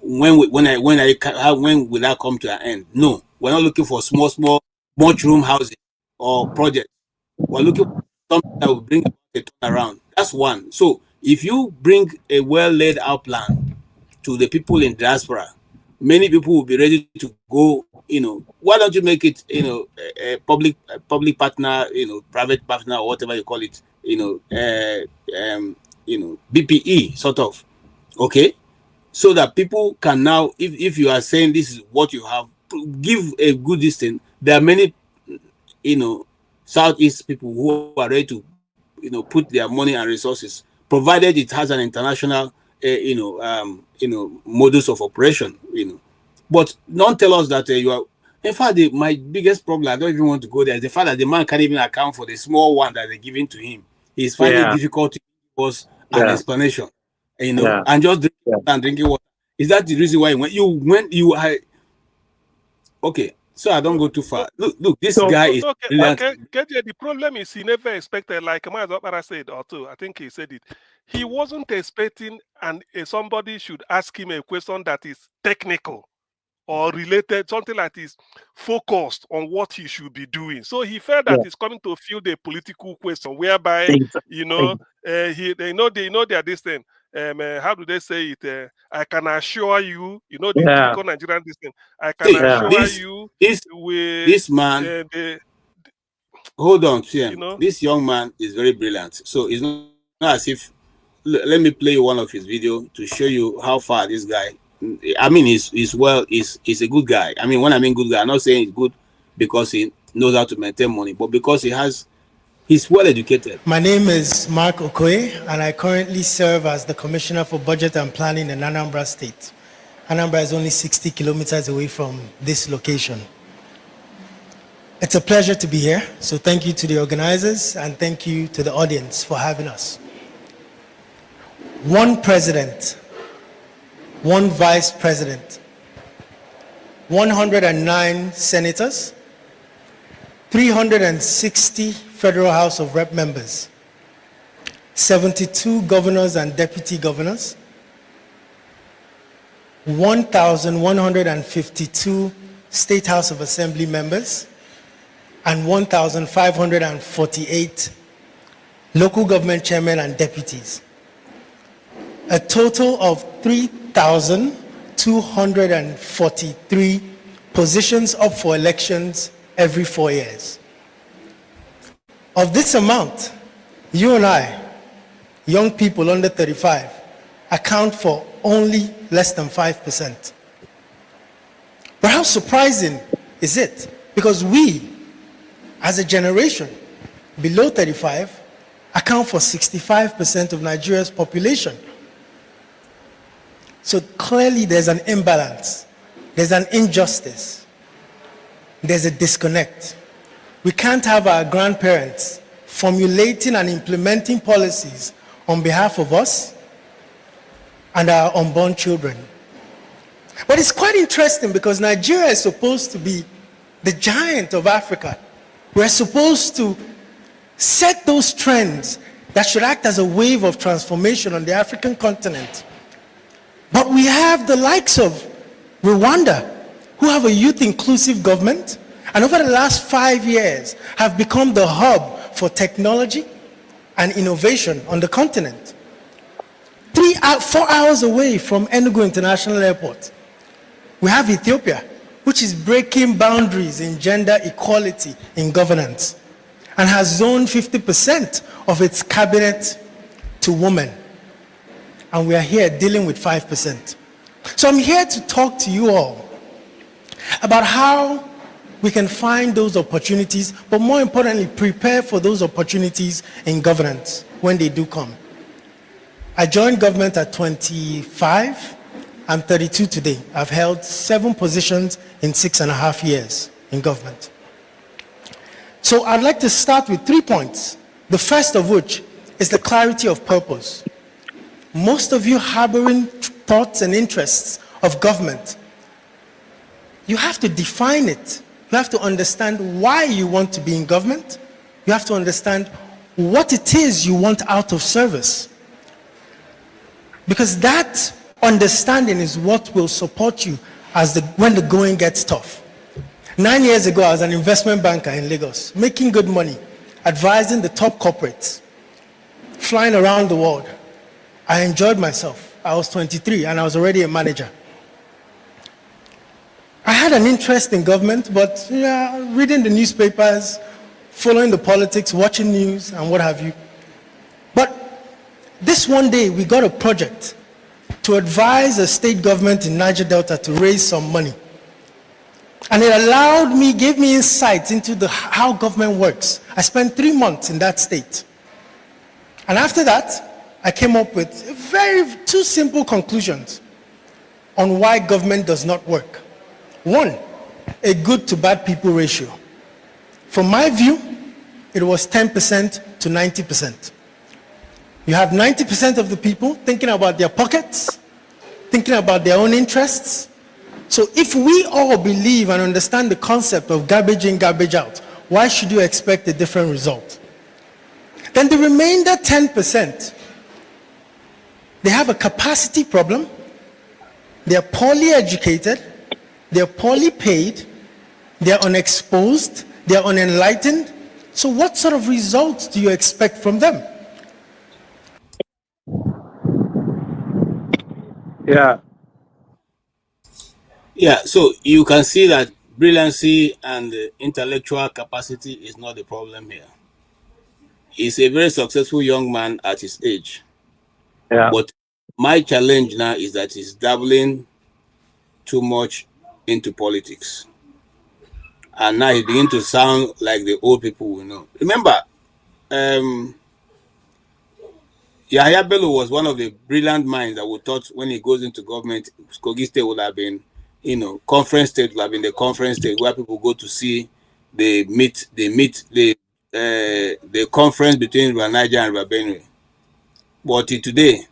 when will that come to an end? No, we're not looking for small mushroom housing or projects. We're looking for something that will bring a turnaround. That's one. So if you bring a well laid out plan to the people in diaspora, many people will be ready to go. Why don't you make it, a public partner, private partner, or whatever you call it, BPE sort of, okay, so that people can now, if you are saying this is what you have, give a good distance. There are many, Southeast people who are ready to, put their money and resources, provided it has an international, modus of operation, But don't tell us that you are. In fact, my biggest problem, I don't even want to go there, is the fact that the man can't even account for the small one that they're giving to him. He's finding it difficult to give us an explanation, and just drinking water. Is that the reason why you are? Okay, so I don't go too far. Look, this guy is brilliant. The problem is he never expected, like Mazopara said, or two, I think he said it. He wasn't expecting, and somebody should ask him a question that is technical or related, something like this, focused on what he should be doing. So he felt that he's coming to field a political question, whereby they know they are this thing. How do they say it? I can assure you, the typical Nigerian this thing. I can assure you, this man. Hold on, TM. This young man is very brilliant. So it's not as if. Let me play one of his videos to show you how far this guy. I mean, he's a good guy. I mean, when I mean good guy, I'm not saying he's good because he knows how to maintain money, but because he He's well educated. My name is Mark Okoye, and I currently serve as the Commissioner for Budget and Planning in Anambra State. Anambra is only 60 kilometers away from this location. It's a pleasure to be here, so thank you to the organizers and thank you to the audience for having us. One president, one vice president, 109 senators, 360 Federal House of Rep members, 72 governors and deputy governors, 1,152 State House of Assembly members, and 1,548 local government chairmen and deputies. A total of 3,243 positions up for elections every 4 years. Of this amount, you and I, young people under 35, account for only less than 5%. But how surprising is it? Because we, as a generation below 35, account for 65% of Nigeria's population. So clearly there's an imbalance, there's an injustice, there's a disconnect. We can't have our grandparents formulating and implementing policies on behalf of us and our unborn children. But it's quite interesting because Nigeria is supposed to be the giant of Africa. We're supposed to set those trends that should act as a wave of transformation on the African continent. But we have the likes of Rwanda, who have a youth-inclusive government, and over the last 5 years have become the hub for technology and innovation on the continent. 4 hours away from Enugu International Airport, we have Ethiopia, which is breaking boundaries in gender equality in governance and has zoned 50% of its cabinet to women. And we are here dealing with 5%. So I'm here to talk to you all about how we can find those opportunities, but more importantly, prepare for those opportunities in governance when they do come. I joined government at 25. I'm 32 today. I've held 7 positions in 6.5 years in government. So I'd like to start with 3 points. The first of which is the clarity of purpose. Most of you harboring thoughts and interests of government, you have to define it. You have to understand why you want to be in government. You have to understand what it is you want out of service. Because that understanding is what will support you when the going gets tough. 9 years ago, I was an investment banker in Lagos, making good money, advising the top corporates, flying around the world. I enjoyed myself. I was 23 and I was already a manager. I had an interest in government, but reading the newspapers, following the politics, watching news, and what have you. But this one day, we got a project to advise a state government in Niger Delta to raise some money. And it allowed me, gave me insights into how government works. I spent 3 months in that state. And after that, I came up with 2 simple conclusions on why government does not work. 1, a good to bad people ratio. From my view, it was 10% to 90%. You have 90% of the people thinking about their pockets, thinking about their own interests. So if we all believe and understand the concept of garbage in, garbage out, why should you expect a different result? Then the remainder 10%, they have a capacity problem, they're poorly educated, they're poorly paid, they're unexposed, they're unenlightened. So what sort of results do you expect from them? Yeah, so you can see that brilliancy and intellectual capacity is not the problem here. He's a very successful young man at his age. Yeah. But my challenge now is that he's dabbling too much into politics. And now he begins to sound like the old people we know. Remember, Yahya Bello was one of the brilliant minds that we thought when he goes into government, Kogi State would have been, conference state would have been the conference state where people go to see, the conference between Niger and Benue. But today,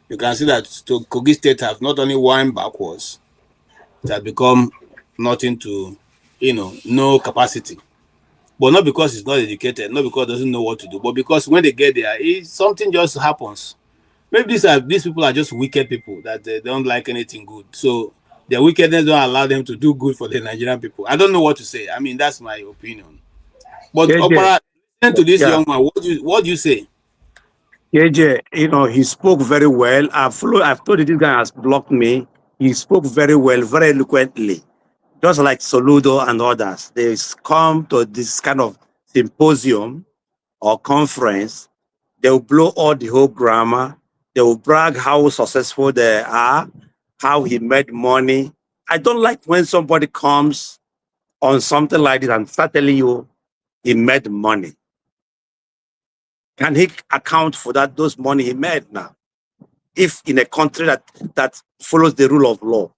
you can see that Kogi State have not only won backwards, it has become nothing to, no capacity. But not because it's not educated, not because it doesn't know what to do, but because when they get there, something just happens. Maybe these people are just wicked people that they don't like anything good. So their wickedness don't allow them to do good for the Nigerian people. I don't know what to say. I mean, that's my opinion. But Opera, listen to this young man. What do you say? KJ, he spoke very well. I've told you this guy has blocked me. He spoke very well, very eloquently. Just like Soludo and others. They come to this kind of symposium or conference. They will blow all the whole grammar. They will brag how successful they are, how he made money. I don't like when somebody comes on something like this and start telling you he made money. Can he account for those money he made now? If in a country that follows the rule of law,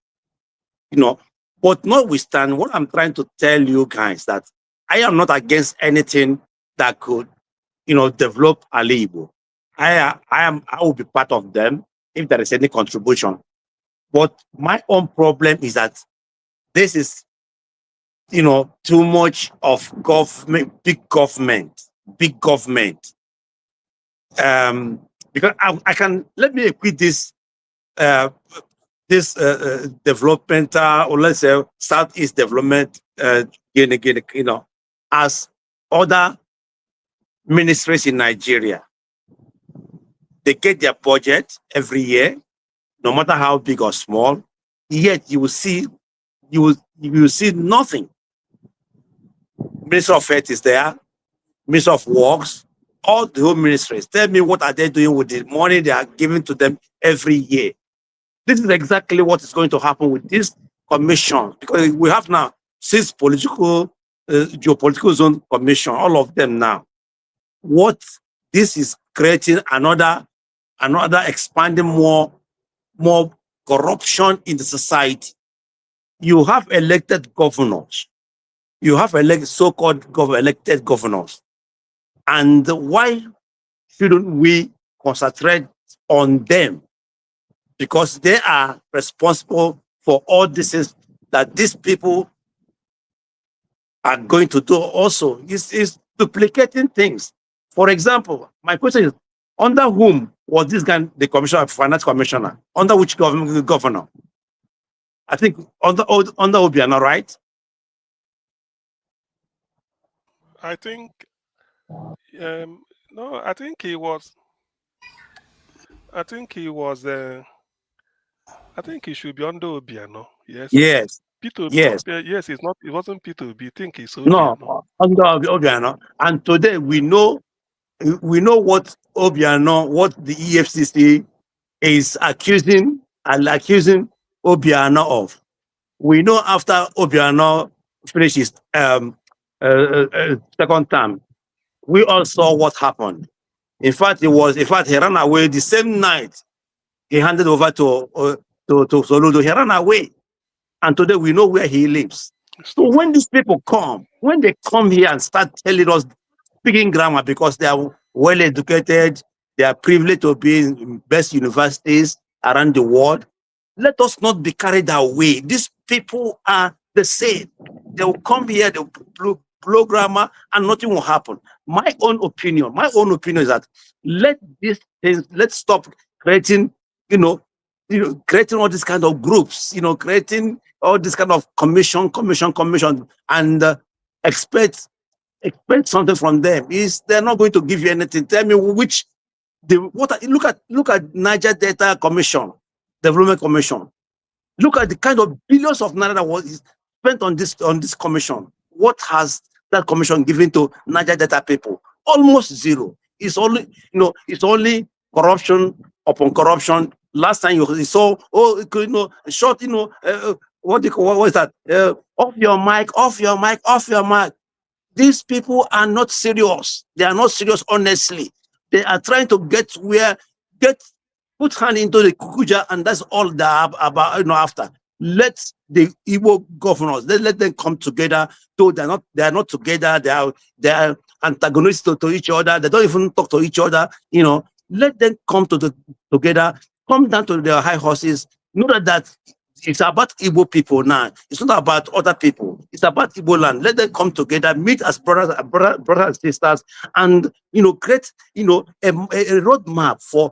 But notwithstanding, what I'm trying to tell you guys that I am not against anything that could, develop Ali Igbo. I will be part of them if there is any contribution. But my own problem is that this is, too much of government, big government. Because I can, let me equate this developmental, or let's say Southeast development, as other ministries in Nigeria. They get their budget every year, no matter how big or small. Yet you will see nothing. Minister of Health is there, Minister of Works, all the whole ministries. Tell me, what are they doing with the money they are giving to them every year? This is exactly what is going to happen with this commission, because we have now 6 geopolitical zone commission, all of them now. What this is creating another expanding more corruption in the society. You have elected governors. You have so-called elected governors. And why shouldn't we concentrate on them? Because they are responsible for all this that these people are going to do also. Is duplicating things. For example, my question is, under whom was this guy the commissioner, finance commissioner? Under which governor? I think under Obiano, right? I think, no, I think he was. I think he should be under Obiano. Yes. Yes. Yes. Yes, it's not. It wasn't P2B. I think it's Obiano. No, under Obiano. And today we know what Obiano, what the EFCC is accusing Obiano of. We know after Obiano finishes second term, we all saw what happened. In fact, he ran away the same night he handed over to Soludo. He ran away. And today we know where he lives. So when these people come here and start telling us, speaking grammar, because they are well educated, they are privileged to be in best universities around the world, let us not be carried away. These people are the same. They will come here, they will blow grammar, and nothing will happen. My own opinion is that let's stop creating, creating all these kind of groups, creating all this kind of commission, and expect something from them. They're not going to give you anything. Tell me look at Niger Data Commission, Development Commission. Look at the kind of billions of naira that was spent on this commission. What has that commission given to Niger Data people? Almost zero. It's only corruption upon corruption. Last time you saw, what is that? Off your mic. These people are not serious. They are not serious, honestly. They are trying to put hand into the kukuja, and that's all they are about, after. Let the Igbo governors, let them come together. Though they are not together, they are antagonistic to each other, they don't even talk to each other, let them come together, come down to their high horses, know that it's about Igbo people now. It's not about other people. It's about Igbo land. Let them come together, meet as brothers and sisters, and create a roadmap for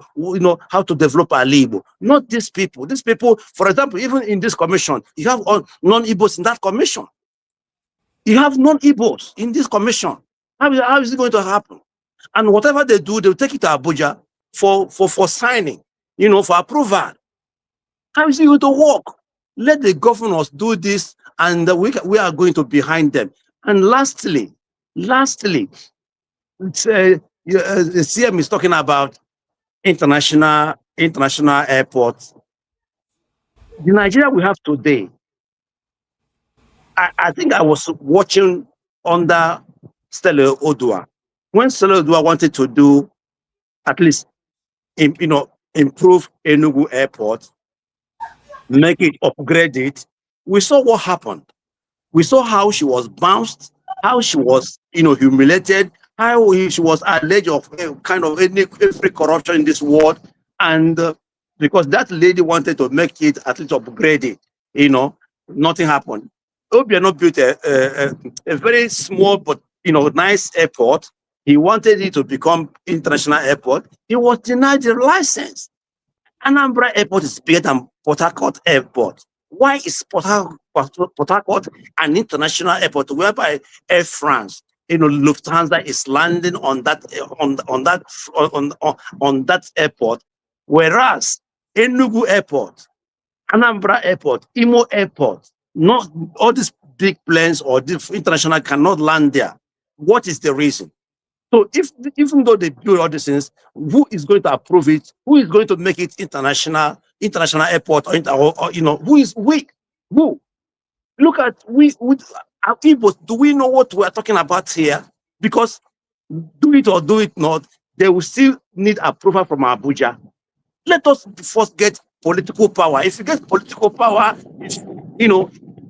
how to develop our Igbo. Not these people. These people, for example, even in this commission, you have non-Igbos in that commission. You have non-Igbos in this commission. How is it going to happen? And whatever they do, they'll take it to Abuja for signing, for approval. How is it going to work? Let the governors do this, and we are going to behind them. And lastly, the CM is talking about international airports. The Nigeria we have today, I think I was watching under Stella Odua. When Stella Odua wanted to do, at least, improve Enugu Airport, make it upgraded, we saw what happened. We saw how she was bounced, how she was, humiliated, how she was alleged of every corruption in this world, and because that lady wanted to make it at least upgraded, nothing happened. Obiano built a very small but nice airport. He wanted it to become international airport. He was denied the license. Anambra Airport is bigger than Port Harcourt Airport. Why is Port Harcourt an international airport whereby Air France, Lufthansa is landing on that airport, whereas Enugu Airport, Anambra Airport, Imo Airport, not all these big planes or international cannot land there? What is the reason? So even though they build all these things, who is going to approve it? Who is going to make it international airport? Or who is weak? Who? Look at our people. Do we know what we are talking about here? Because do it or do it not, they will still need approval from Abuja. Let us first get political power. If you get political power,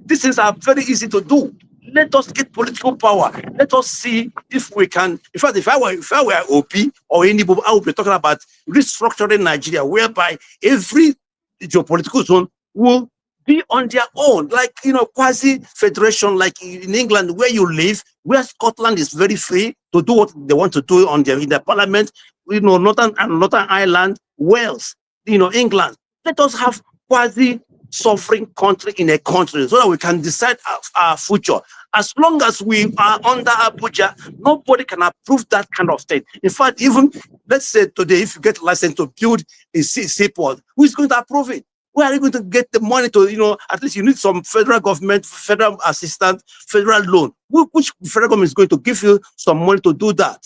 these things are very easy to do. Let us get political power. Let us see if we can. In fact, if I were OP or anybody, I would be talking about restructuring Nigeria, whereby every geopolitical zone will be on their own, like quasi federation, like in England where you live, where Scotland is very free to do what they want to do in their parliament. Northern Ireland, Wales, England. Let us have quasi sovereign country in a country so that we can decide our future. As long as we are under Abuja, nobody can approve that kind of thing. In fact, even let's say today, if you get a license to build a seaport, who is going to approve it? Where are you going to get the money to, at least you need some federal government, federal assistance, federal loan. Which federal government is going to give you some money to do that?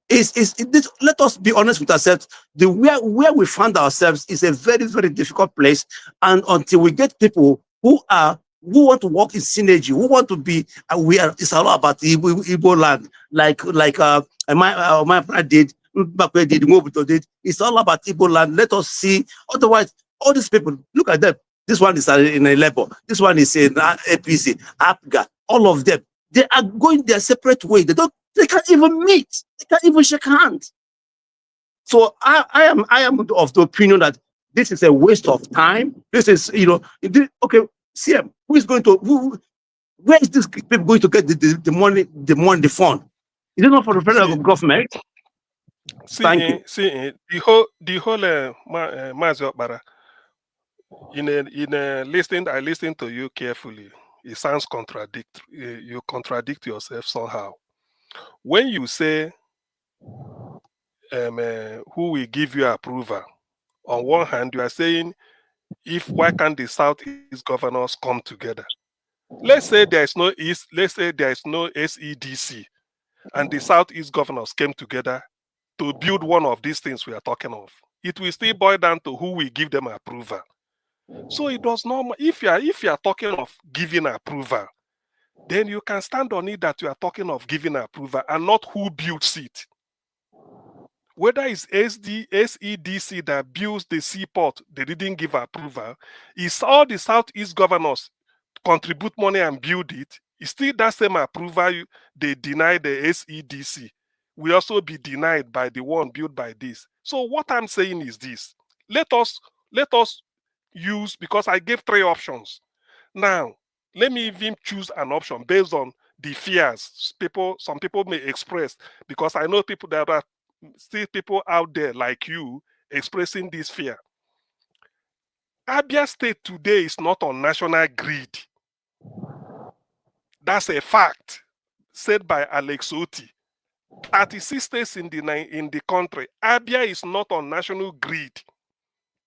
Let us be honest with ourselves. Where we find ourselves is a very, very difficult place. And until we get people who want to work in synergy, who want to be aware, it's a lot about the Igbo land, like my brother did, Mobuto did. It's all about Igbo land. Let us see. Otherwise, all these people, look at them. This one is in a Labour. This one is in APC, APGA. All of them, they are going their separate way. They can't even meet. They can't even shake hands. So I am of the opinion that this is a waste of time. This is, okay, CM, where is this people going to get the money, the fund? Is it not for the federal government? Thank you. The whole Mazi Okpara, I listened to you carefully. It sounds contradictory. You contradict yourself somehow. When you say who will give you approval, on one hand, you are saying, why can't the Southeast governors come together? Let's say there is no SEDC, and the Southeast governors came together to build one of these things we are talking of. It will still boil down to who will give them approval. So it does not. If you are talking of giving approval, then you can stand on it that you are talking of giving approval and not who builds it. Whether it's SEDC that builds the seaport, they didn't give approval. It's all the Southeast governors contribute money and build it. It's still that same approval they deny the SEDC. Will also be denied by the one built by this. So what I'm saying is this: let us use, because I gave 3 options. Now, let me even choose an option based on the fears some people may express, because I know people that are still people out there like you expressing this fear. Abia State today is not on national grid. That's a fact said by Alex Oti. 36 states in the country. Abia is not on national grid.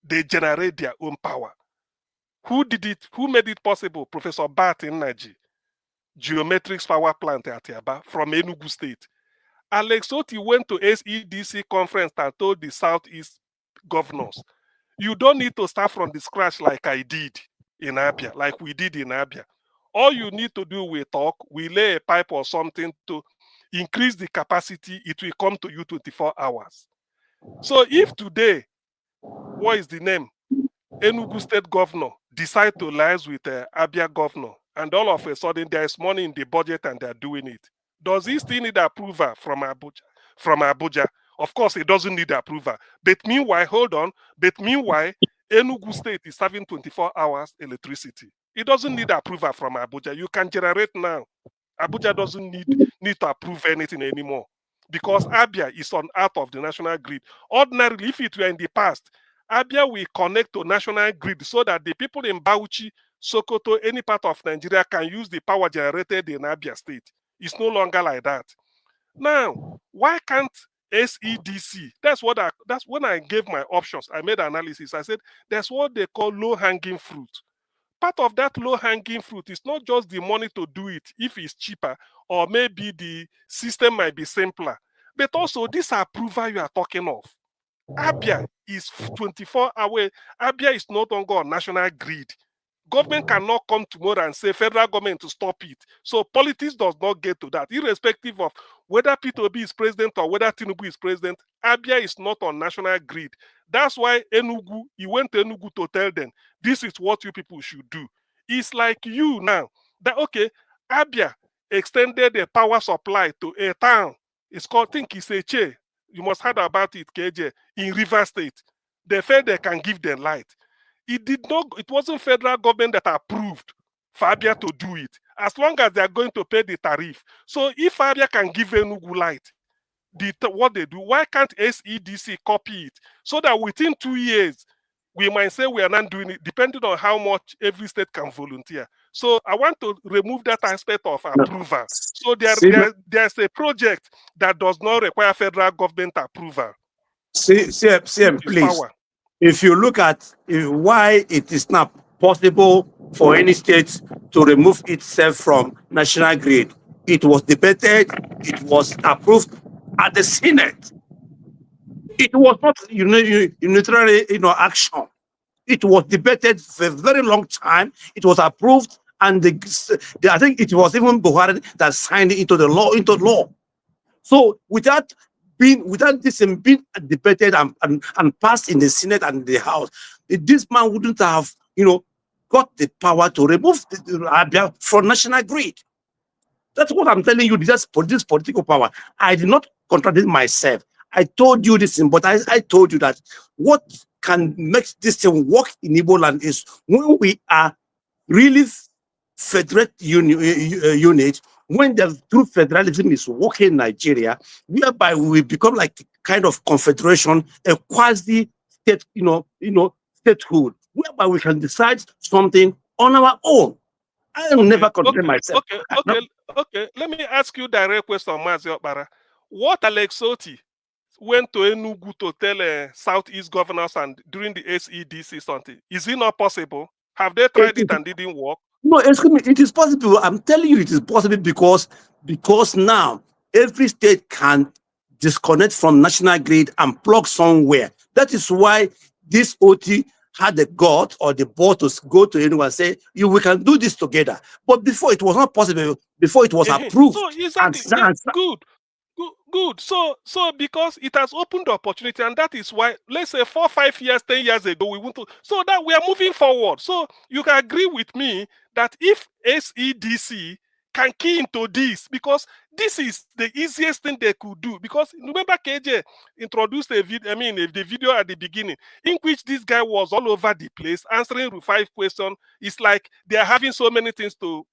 They generate their own power. Who did it? Who made it possible? Professor Bat Naji, Geometrics Power Plant at Yaba from Enugu State. Alex Oti went to SEDC conference and told the Southeast governors, you don't need to start from the scratch like I did in Abia, like we did in Abia. All you need to do, we talk, we lay a pipe or something to increase the capacity, it will come to you 24 hours. So if today, what is the name? Enugu State governor decide to liaise with Abia governor, and all of a sudden there is money in the budget and they're doing it. Does he still need approval from Abuja? Of course, it doesn't need approval. But meanwhile, hold on. But meanwhile, Enugu State is having 24 hours electricity. It doesn't need approval from Abuja. You can generate now. Abuja doesn't need to approve anything anymore, because Abia is out of the national grid. Ordinarily, if it were in the past, Abia will connect to national grid so that the people in Bauchi, Sokoto, any part of Nigeria can use the power generated in Abia State. It's no longer like that. Now, why can't SEDC? That's when I gave my options. I made analysis. I said that's what they call low-hanging fruit. Part of that low-hanging fruit is not just the money to do it if it's cheaper, or maybe the system might be simpler, but also this approval you are talking of. Abia is 24 hours. Abia is no longer on national grid. Government cannot come tomorrow and say federal government to stop it. So politics does not get to that. Irrespective of whether P2B is president or whether Tinubu is president, Abia is not on national grid. That's why Enugu, he went to Enugu to tell them, this is what you people should do. It's like you now, that okay, Abia extended the power supply to a town. It's called, I think it's Eche. You must have heard about it, KJ, in River State. They felt they can give them light. It wasn't federal government that approved for Abia to do it, as long as they are going to pay the tariff. So if Abia can give Enugu light, what they do, why can't SEDC copy it? So that within 2 years, we might say we are not doing it, depending on how much every state can volunteer. So I want to remove that aspect of approval. So there's a project that does not require federal government approval. CM, please. Power. If you look at why it is not possible for any state to remove itself from national grid, it was debated, it was approved at the Senate. It was not unilateral action. It was debated for a very long time. It was approved, and I think it was even Buhari that signed it into law. So without this being debated and passed in the Senate and the House, this man wouldn't have, got the power to remove Abia from national grid. That's what I'm telling you. This political power. I did not contradict myself. I told you this, but I told you that what can make this thing work in Igbo land is when we are really federate unit, when the true federalism is working in Nigeria, whereby we become like kind of confederation, a quasi-state, statehood, whereby we can decide something on our own. I will never contradict myself. Okay. Let me ask you direct question, Mazi Okpara. What Alex Oti went to Enugu to tell Southeast governors and during the SEDC something, is it not possible? Have they tried it and didn't work? No, excuse me, it is possible. I'm telling you it is possible because now every state can disconnect from national grid and plug somewhere. That is why this OT had the gut or the board to go to anyone and say, we can do this together. But before it was not possible, before it was approved. So exactly, good. So because it has opened the opportunity, and that is why, let's say 4, 5 years, 10 years ago, we want to, so that we are moving forward. So you can agree with me that if SEDC can key into this, because this is the easiest thing they could do. Because remember, KJ introduced a video, the video at the beginning, in which this guy was all over the place answering 5 questions. It's like they are having so many things to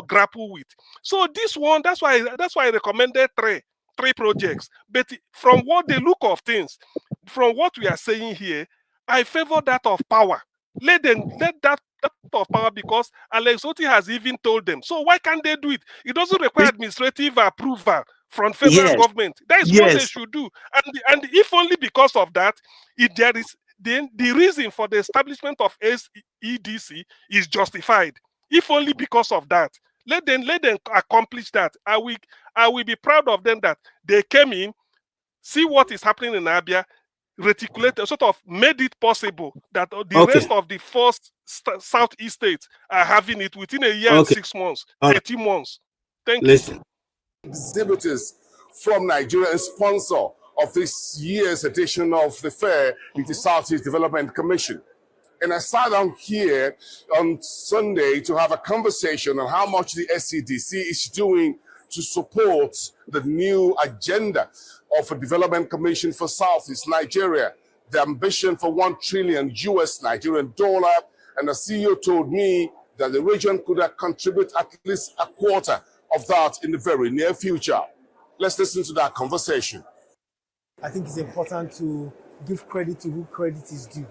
grapple with. So this one, that's why I recommended three projects. But from what the look of things, from what we are saying here, I favor that of power. Let that of power, because Alex Otti has even told them. So why can't they do it? It doesn't require administrative approval from federal government. That is what they should do. And if only because of that, if there is then the reason for the establishment of SEDC is justified. If only because of that. Let them accomplish that. I will be proud of them that they came in, see what is happening in Abia, reticulate, sort of made it possible that the rest of the first Southeast states are having it within a year and 6 months, 18 months. Thank you. Exhibitors from Nigeria, sponsor of this year's edition of the fair, the Southeast Development Commission. And I sat down here on Sunday to have a conversation on how much the SEDC is doing to support the new agenda of a development commission for Southeast Nigeria. The ambition for $1 trillion Nigerian dollar. And the CEO told me that the region could contribute at least a quarter of that in the very near future. Let's listen to that conversation. I think it's important to give credit to who credit is due.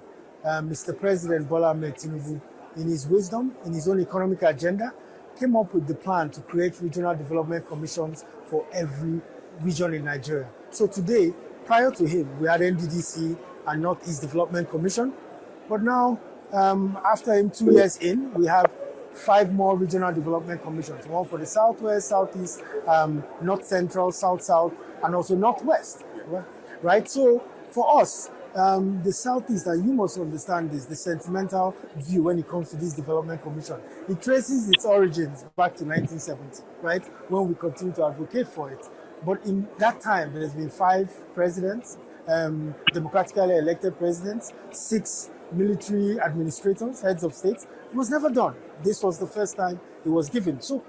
Mr. President Bola Ahmed Tinubu, in his wisdom, in his own economic agenda, came up with the plan to create regional development commissions for every region in Nigeria. So today, prior to him, we had NDDC and Northeast Development Commission. But now, after him 2 years in, we have 5 more regional development commissions. One for the Southwest, Southeast, North Central, South, and also Northwest. Right? So for us, the Southeast, and you must understand this, the sentimental view when it comes to this development commission. It traces its origins back to 1970, right? When we continue to advocate for it. But in that time, there's been 5 presidents, democratically elected presidents, 6 military administrators, heads of states. It was never done. This was the first time it was given. So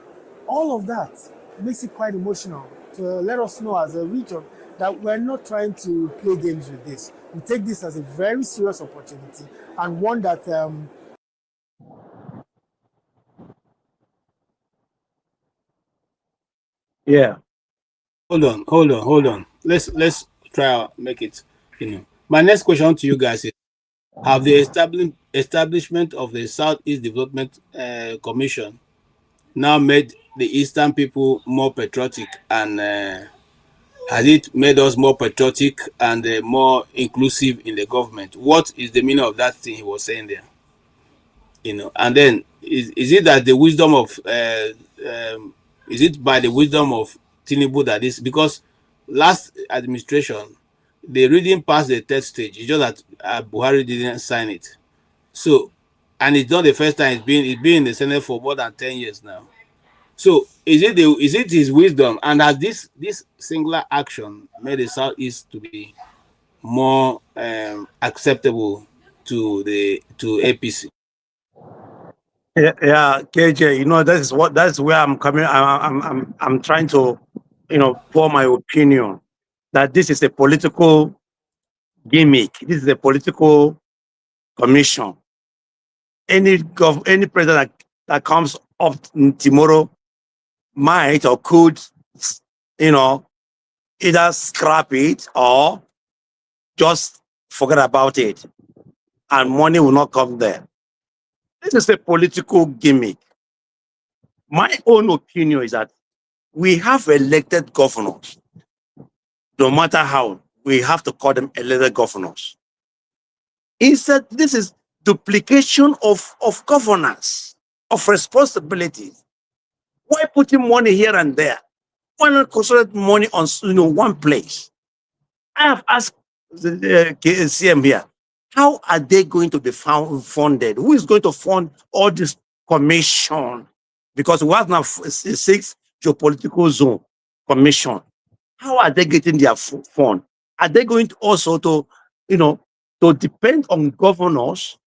all of that makes it quite emotional to let us know as a region that we're not trying to play games with this. We take this as a very serious opportunity and one that Yeah. Hold on. Let's try to make it, My next question to you guys is, have the establishment of the Southeast Development Commission now made the Eastern people more patriotic, and has it made us more patriotic and more inclusive in the government? What is the meaning of that thing he was saying there? And then is it that the wisdom of is it by the wisdom of Tinubu that is, because last administration they didn't pass the 3rd stage. It's just that Buhari didn't sign it. So, and it's not the first time it's been in the Senate for more than 10 years now. So is it his wisdom, and has this singular action made the Southeast to be more acceptable to APC? Yeah, KJ, that's where I'm coming. I'm trying to, pour my opinion that this is a political gimmick. This is a political commission. Any president that comes up tomorrow might or could, either scrap it or just forget about it, and money will not come there. This is a political gimmick. My own opinion is that we have elected governors. No matter how, we have to call them elected governors. Instead, this is duplication of governance, of responsibilities. Why putting money here and there? Why not concentrate money on one place? I have asked the CM here, How are they going to be funded? Who is going to fund all this commission? Because we have now 6 geopolitical zone commission. How are they getting their fund? Are they going to also to depend on governors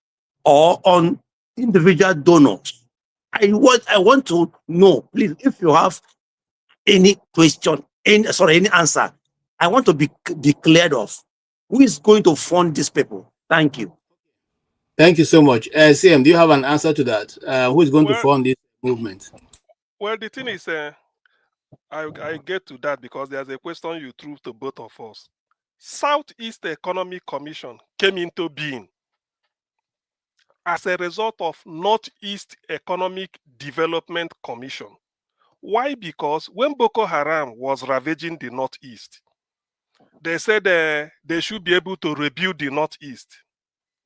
or on individual donors? I want to know, please, if you have any question, any answer, I want to be cleared of. Who is going to fund these people? Thank you. Thank you so much. CM, do you have an answer to that? Who is going to fund this movement? Well, the thing is, I get to that because there's a question you threw to both of us. Southeast Economic Commission came into being as a result of Northeast Economic Development Commission. Why? Because when Boko Haram was ravaging the Northeast, they said they should be able to rebuild the Northeast.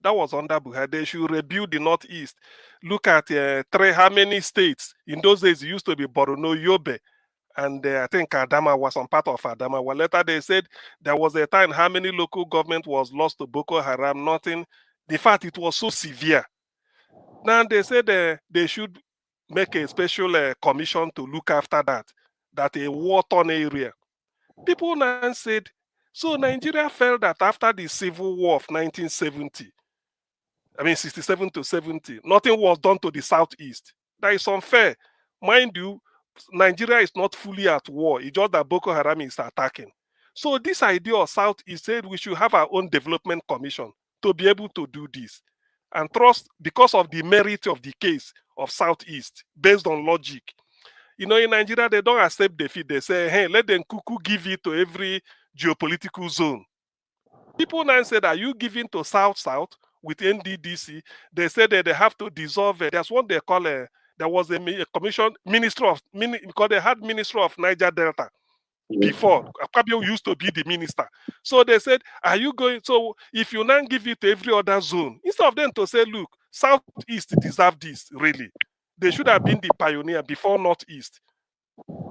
That was under Buhari. They should rebuild the Northeast. Look at how many states. In those days, it used to be Borno, Yobe, and I think Adama was some part of Adama. Well, later they said there was a time how many local government was lost to Boko Haram. Nothing. In fact, it was so severe. Now they said they should make a special commission to look after that a war-torn area. People now said, so Nigeria felt that after the civil war of 1970, 67 to 70, nothing was done to the Southeast. That is unfair. Mind you, Nigeria is not fully at war. It's just that Boko Haram is attacking. So this idea of Southeast said we should have our own development commission to be able to do this. And trust, because of the merit of the case of Southeast, based on logic. In Nigeria, they don't accept defeat. They say, hey, let them cuckoo give it to every geopolitical zone. People now said, are you giving to South-South with NDDC? They said that they have to dissolve it. That's what they call there was a commission, because they had Minister of Niger Delta before. Akpabio used to be the minister. So they said, are you going, so if you now give it to every other zone, instead of them to say, look, Southeast deserve this, really. They should have been the pioneer before Northeast.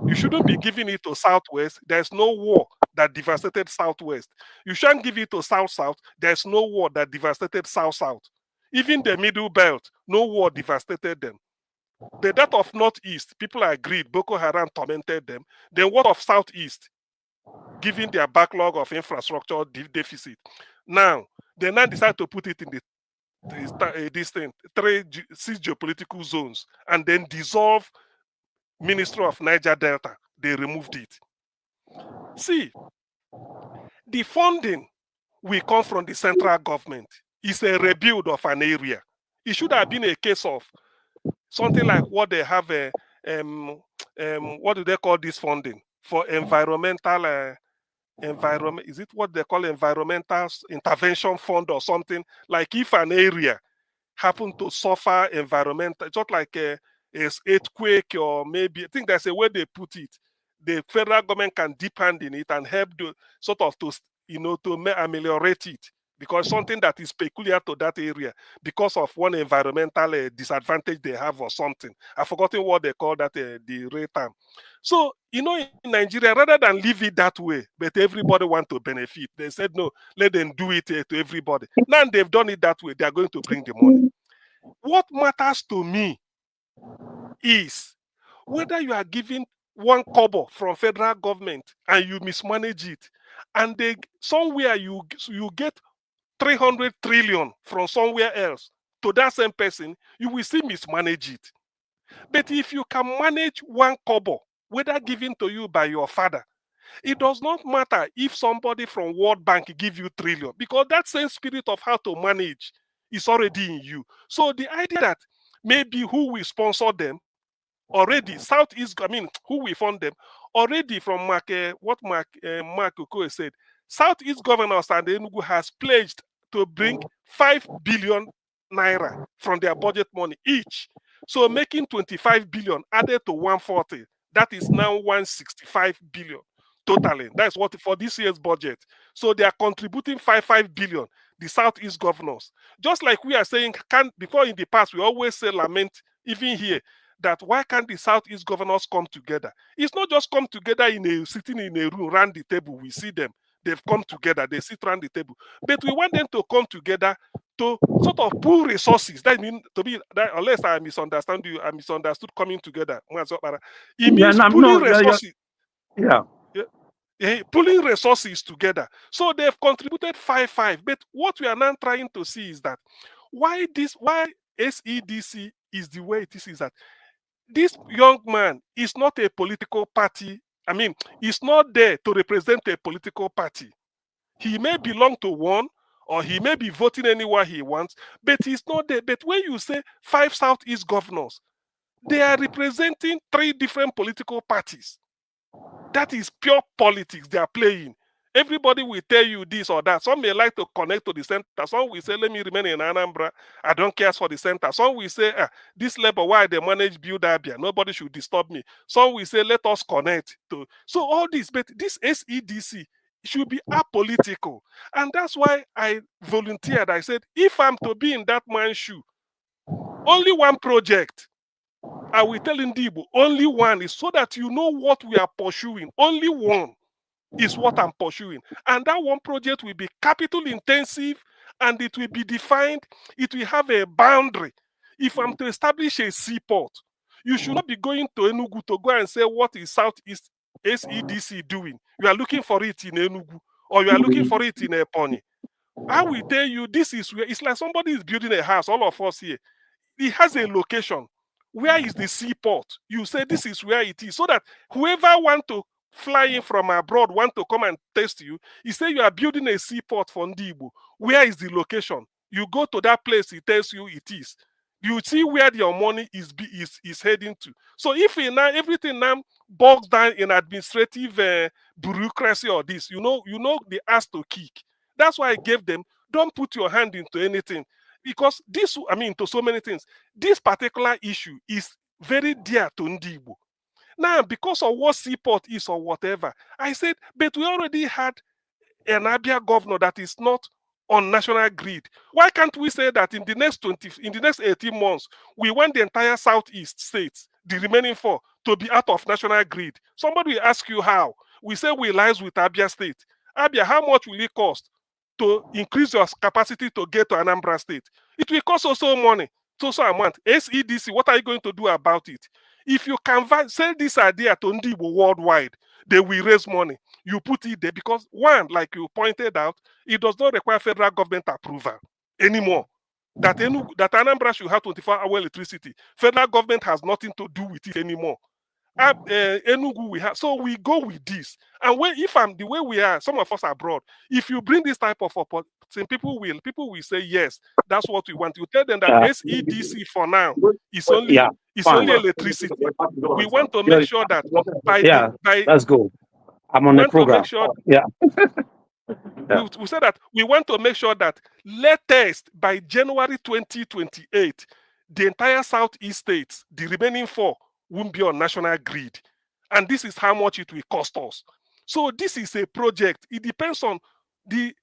You shouldn't be giving it to Southwest. There's no war that devastated Southwest. You shouldn't give it to South-South. There's no war that devastated South-South. Even the Middle Belt, no war devastated them. The death of Northeast, people agreed Boko Haram tormented them. Then what of Southeast? Given their backlog of infrastructure deficit. Now, they now decide to put it in the 6 geopolitical zones and then dissolve Ministry of Niger Delta. They removed it. See, the funding will come from the central government. It's a rebuild of an area. It should have been a case of something like what they have, what do they call this funding? For environmental, is it what they call environmental intervention fund or something? Like if an area happened to suffer environmental, just like a earthquake or maybe, I think that's a way they put it. The federal government can dip hand in it and help to ameliorate it, because something that is peculiar to that area because of one environmental disadvantage they have or something. I've forgotten what they call that, the rate term. So, in Nigeria, rather than leave it that way, but everybody want to benefit, they said, no, let them do it to everybody. Now they've done it that way, they are going to bring the money. What matters to me is whether you are giving 1 kobo from federal government and you mismanage it, and somewhere you get 300 trillion from somewhere else to that same person, you will still mismanage it. But if you can manage 1 kobo, whether given to you by your father, it does not matter if somebody from World Bank give you trillion, because that same spirit of how to manage is already in you. So the idea that maybe who will sponsor them already, who will fund them already, from Mark Okoye said, Southeast governors and Enugu has pledged to bring 5 billion naira from their budget money each. So making 25 billion added to 140, that is now 165 billion totally. That's what for this year's budget. So they are contributing 5 billion, the Southeast governors. Just like we are saying, before in the past, we always say lament, even here, that why can't the Southeast governors come together? It's not just come together sitting in a room, around the table, we see them. they've come together, they sit around the table. But we want them to come together to sort of pool resources. That means to be that, unless I misunderstand you, I misunderstood coming together. It means pooling resources. Pulling resources together. So they've contributed 5-5. But what we are now trying to see is that why SEDC is the way it is that this young man is not a political party. I mean, he's not there to represent a political party. He may belong to one, or he may be voting anywhere he wants, but he's not there. But when you say 5 Southeast governors, they are representing 3 different political parties. That is pure politics they are playing. Everybody will tell you this or that. Some may like to connect to the center. Some will say, let me remain in Anambra. I don't care for the center. Some will say, this labor, why they manage build Abia? Nobody should disturb me. Some will say, let us connect to. So all this, but this SEDC should be apolitical. And that's why I volunteered. I said, if I'm to be in that man's shoe, only one project. I will tell Ndibo, only one is so that you know what we are pursuing. Only one is what I'm pursuing. And that one project will be capital intensive and it will be defined. It will have a boundary. If I'm to establish a seaport, you should not be going to Enugu to go and say, what is Southeast SEDC doing? You are looking for it in Enugu or you are looking for it in Epony. I will tell you, this is where it's like somebody is building a house, all of us here. It has a location. Where is the seaport? You say this is where it is, so that whoever want to fly in from abroad, want to come and test you, you say you are building a seaport for Ndibo. Where is the location? You go to that place, it tells you it is. You see where your money is heading to. So if everything now bogs down in administrative bureaucracy or this, you know the ass to kick. That's why I gave them, don't put your hand into anything. Because this, to so many things, this particular issue is very dear to Ndibo. Now, because of what seaport is or whatever, I said, but we already had an Abia governor that is not on national grid. Why can't we say that in the next 18 months, we want the entire Southeast states, the remaining 4, to be out of national grid? Somebody will ask you how. We say we lies with Abia State. Abia, how much will it cost to increase your capacity to get to Anambra State? It will cost also money, so amount. SEDC, what are you going to do about it? If you can sell this idea to Ndibo worldwide, they will raise money. You put it there because, one, like you pointed out, it does not require federal government approval anymore. That Anambra should have 24-hour electricity. Federal government has nothing to do with it anymore. Enugu we have, so we go with this. And the way we are, some of us abroad, if you bring this type of opportunity, people will say yes, that's what we want. You tell them that SEDC for now is only electricity. We want to make sure that let's go. I'm on the program. We said that we want to make sure that latest by January 2028, the entire Southeast states, the remaining 4, won't be on national grid. And this is how much it will cost us. So this is a project. It depends on the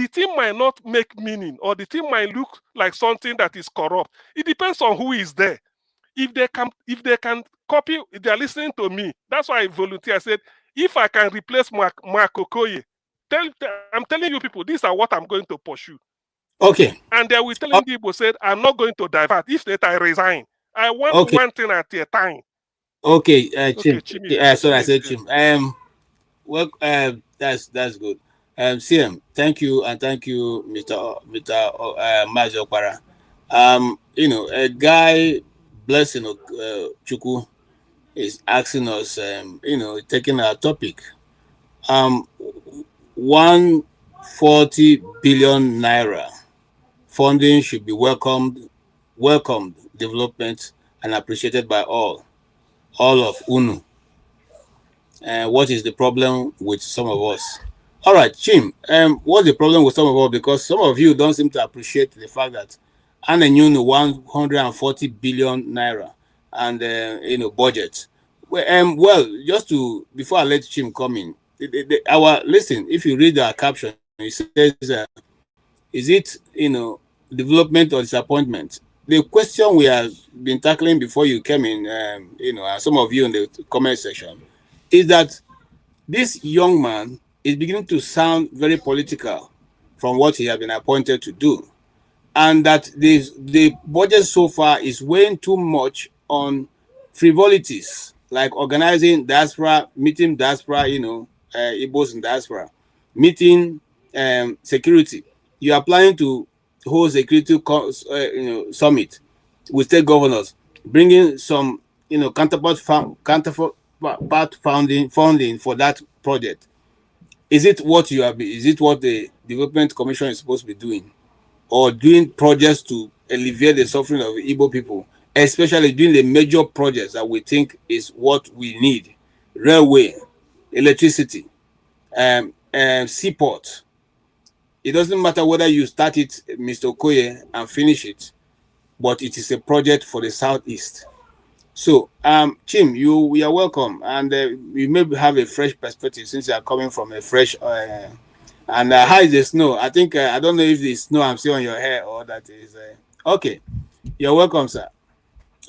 thing might not make meaning, or the thing might look like something that is corrupt. It depends on who is there. If they can copy, if they are listening to me, that's why I volunteer. I said, if I can replace Mark Okoye, I'm telling you people, these are what I'm going to pursue. Okay. And they will telling people, said, I'm not going to divert. If that I resign, I want one thing at a time. Okay, Chim. Sorry, I said Chim. Well, that's good. CM, thank you, and thank you, Mr. Mazi Okpara. A guy, blessing Chukwu, is asking us, taking our topic. 140 billion naira funding should be welcomed, development, and appreciated by all of UNU. What is the problem with some of us? All right, Chim, what's the problem with some of us? Because some of you don't seem to appreciate the fact that UNU 140 billion naira and budget. Well, before I let Chim come in, listen, if you read our caption, it says, is it development or disappointment? The question we have been tackling before you came in, and some of you in the comment section, is that this young man is beginning to sound very political from what he has been appointed to do. And that the budget so far is weighing too much on frivolities, like organizing diaspora, meeting diaspora, Igbos in diaspora, meeting security. You are planning to hold security summit with state governors, bringing some counterpart funding for that project. Is it what the development commission is supposed to be doing, or doing projects to alleviate the suffering of Igbo people, especially doing the major projects that we think is what we need: railway, electricity, seaport? It doesn't matter whether you start it, Mr. Okoye, and finish it, but it is a project for the Southeast. So, Chim, we are welcome, and we may have a fresh perspective since you are coming from a fresh. And how is the snow? I think I don't know if the snow I'm seeing on your hair or that is okay. You're welcome, sir.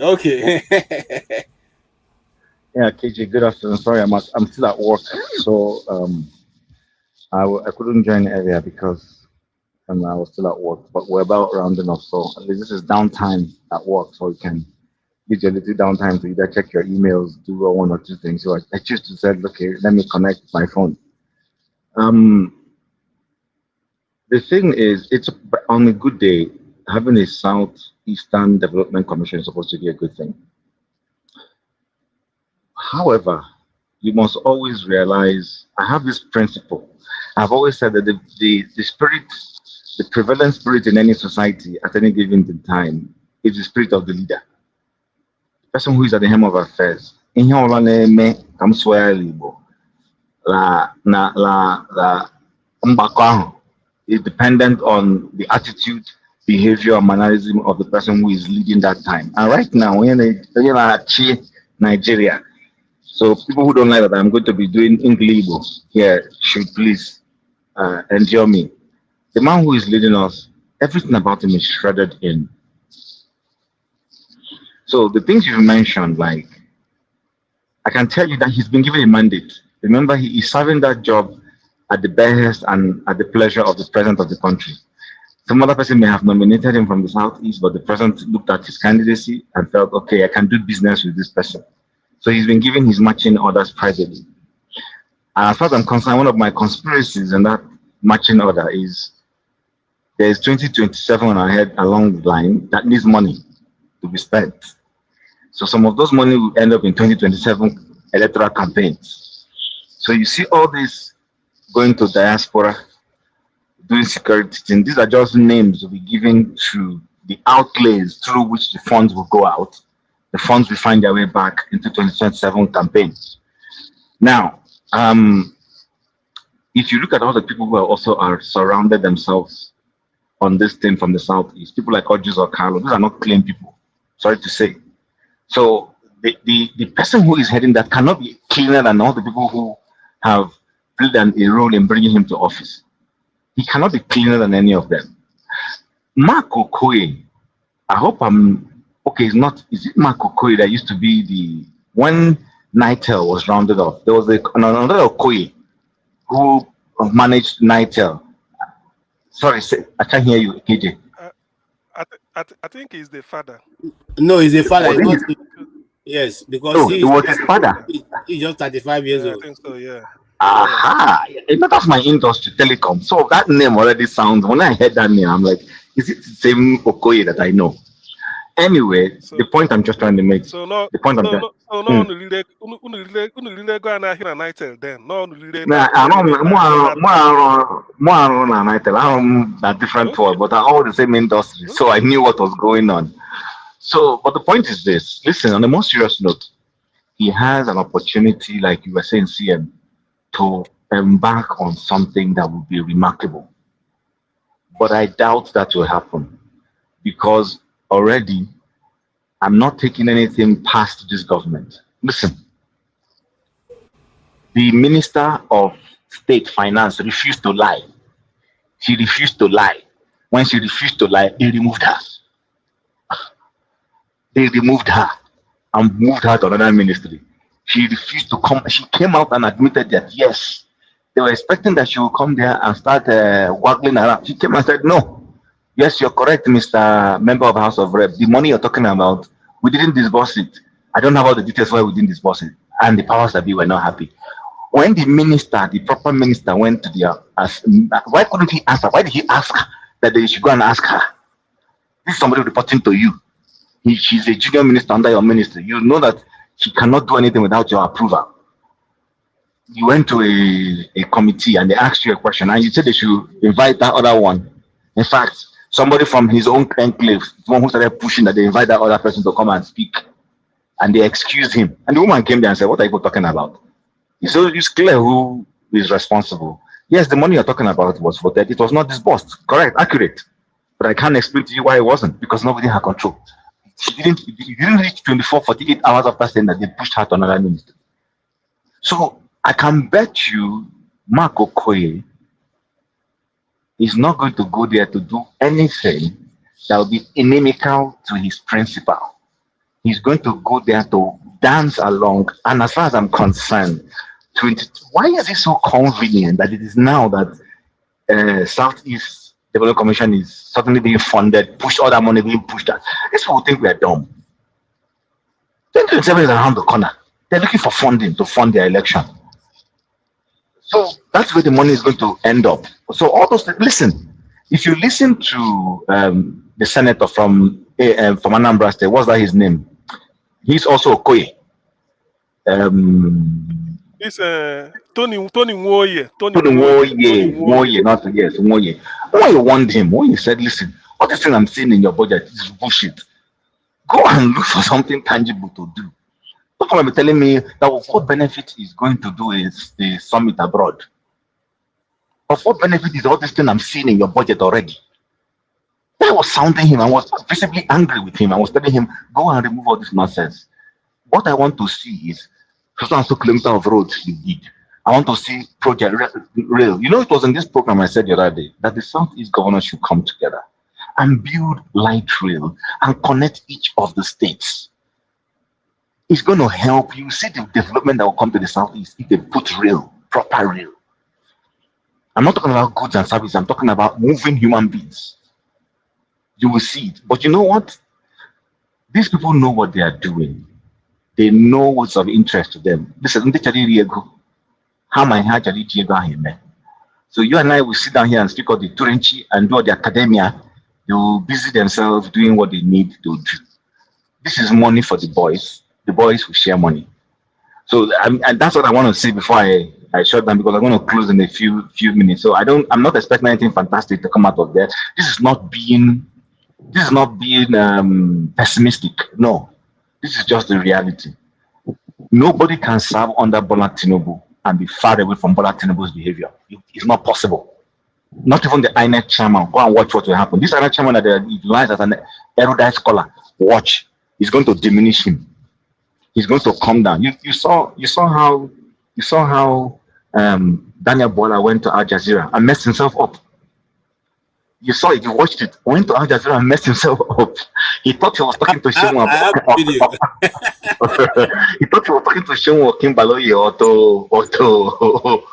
Okay. Yeah, KJ. Good afternoon. Sorry, I'm still at work, so I couldn't join earlier because I was still at work. But we're about rounding off, so at least this is downtime at work, so you can give you a little downtime to either check your emails, do one or two things. So I choose to say, okay, let me connect my phone. The thing is, it's on a good day, having a Southeastern Development Commission is supposed to be a good thing. However, you must always realize, I have this principle. I've always said that the spirit, the prevalent spirit in any society at any given time is the spirit of the leader. The person who is at the helm of affairs. Is dependent on the attitude, behavior, and mannerism of the person who is leading that time. And right now, we're in Nigeria. So people who don't like that I'm going to be doing English here should please endure me. The man who is leading us, everything about him is shredded in. So the things you've mentioned, like, I can tell you that he's been given a mandate. Remember, he is serving that job at the behest and at the pleasure of the president of the country. Some other person may have nominated him from the Southeast, but the president looked at his candidacy and felt, okay, I can do business with this person. So he's been given his marching orders privately. And as far as I'm concerned, one of my conspiracies in that marching order is there's 2027 on our head along the line that needs money to be spent. So some of those money will end up in 2027 electoral campaigns. So you see all this going to diaspora, doing security things. These are just names to be given to the outlays through which the funds will go out. The funds will find their way back into 2027 campaigns. Now, if you look at all the people who are surrounded themselves on this thing from the Southeast, people like Ojus or Carlo, these are not clean people, sorry to say. So the person who is heading that cannot be cleaner than all the people who have played a role in bringing him to office. He cannot be cleaner than any of them. Mark Okoye, I hope I'm okay. Is it Mark Okoye that used to be when Nitel was rounded off? There was another Okoye who managed Nitel. Sorry, I can't hear you, KJ. I think he's the father. No, he's the father. Yes, because he was his father. He's just 35 years old. I think so, yeah. Aha! That's my industry, telecom. So that name already sounds. When I heard that name, I'm like, is it the same Okoye that I know? Anyway, so, the point I'm just trying to make. So no, the point I'm just. So no, a different word, but are all the same industry. So I knew what was going on. So, but the point is this: listen, on a more serious note, he has an opportunity, like you were saying, CM, to embark on something that would be remarkable. But I doubt that will happen because already I'm not taking anything past this government. Listen, the Minister of State Finance refused to lie. She refused to lie. When she refused to lie, they removed her. They removed her and moved her to another ministry. She refused to come. She came out and admitted that, yes, They were expecting that she would come there and start waggling around. She came and said, no. Yes, you're correct, Mr. Member of House of Rep. The money you're talking about, we didn't disburse it. I don't have all the details why we didn't disburse it. And the powers that be were not happy. When the minister, the proper minister, went to the why couldn't he answer? Why did he ask that they should go and ask her? This is somebody reporting to you. She's a junior minister under your ministry. You know that she cannot do anything without your approval. You went to a committee and they asked you a question and you said they should invite that other one. In fact, somebody from his own enclave, one who started pushing that they invite that other person to come and speak. And they excused him. And the woman came there and said, what are you talking about? So it's clear who is responsible. Yes, the money you're talking about was voted. It was not disbursed. Correct, accurate. But I can't explain to you why it wasn't, because nobody had control. It didn't reach 24, 48 hours after saying that they pushed her to another ministry. So I can bet you Mark Okoye is not going to go there to do anything that will be inimical to his principal. He's going to go there to dance along. And as far as I'm concerned, why is it so convenient that it is now that Southeast Development Commission is suddenly being funded, push all that money being pushed out? These people think we are dumb. 2027 is around the corner. They're looking for funding to fund their election. So that's where the money is going to end up. So all those things, listen, if you listen to the senator from Anambra State, what's that his name? He's also Okoye. It's Tony Nwoye. Tony Nwoye, not yes, Nwoye. Nwoye warned him. Nwoye said, listen, all this thing I'm seeing in your budget is bullshit. Go and look for something tangible to do. Don't come and be telling me that what benefit is going to do is the summit abroad. Of what benefit is all this thing I'm seeing in your budget already? I was sounding him. I was visibly angry with him. I was telling him, go and remove all this nonsense. What I want to see is so and so kilometer of road you did. I want to see project rail. You know, it was in this program I said the other day that the Southeast governors should come together and build light rail and connect each of the states. It's going to help you see the development that will come to the Southeast if they put rail, proper rail. I'm not talking about goods and services. I'm talking about moving human beings. You will see it. But you know what? These people know what they are doing. They know what's of interest to them. Listen, how my heart. So you and I will sit down here and speak of the Turenchi and do the academia. They will busy themselves doing what they need to do. This is money for the boys. The boys will share money. So and that's what I want to say before I shut down, because I'm going to close in a few minutes. So I'm not expecting anything fantastic to come out of there. This is not being pessimistic. No, this is just the reality. Nobody can serve under Bola Tinubu and be far away from Bola Tinubu's behavior. It's not possible. Not even the INEC chairman. Go and watch what will happen. This INEC chairman that they utilize as an erudite scholar, watch. It's going to diminish him. He's going to come down. You saw how Daniel Bola went to Al Jazeera and messed himself up. You saw it, you watched it. Went to Al Jazeera and messed himself up. He thought he was talking to Shimon. He thought he was talking to Shimon Kimbaloye or to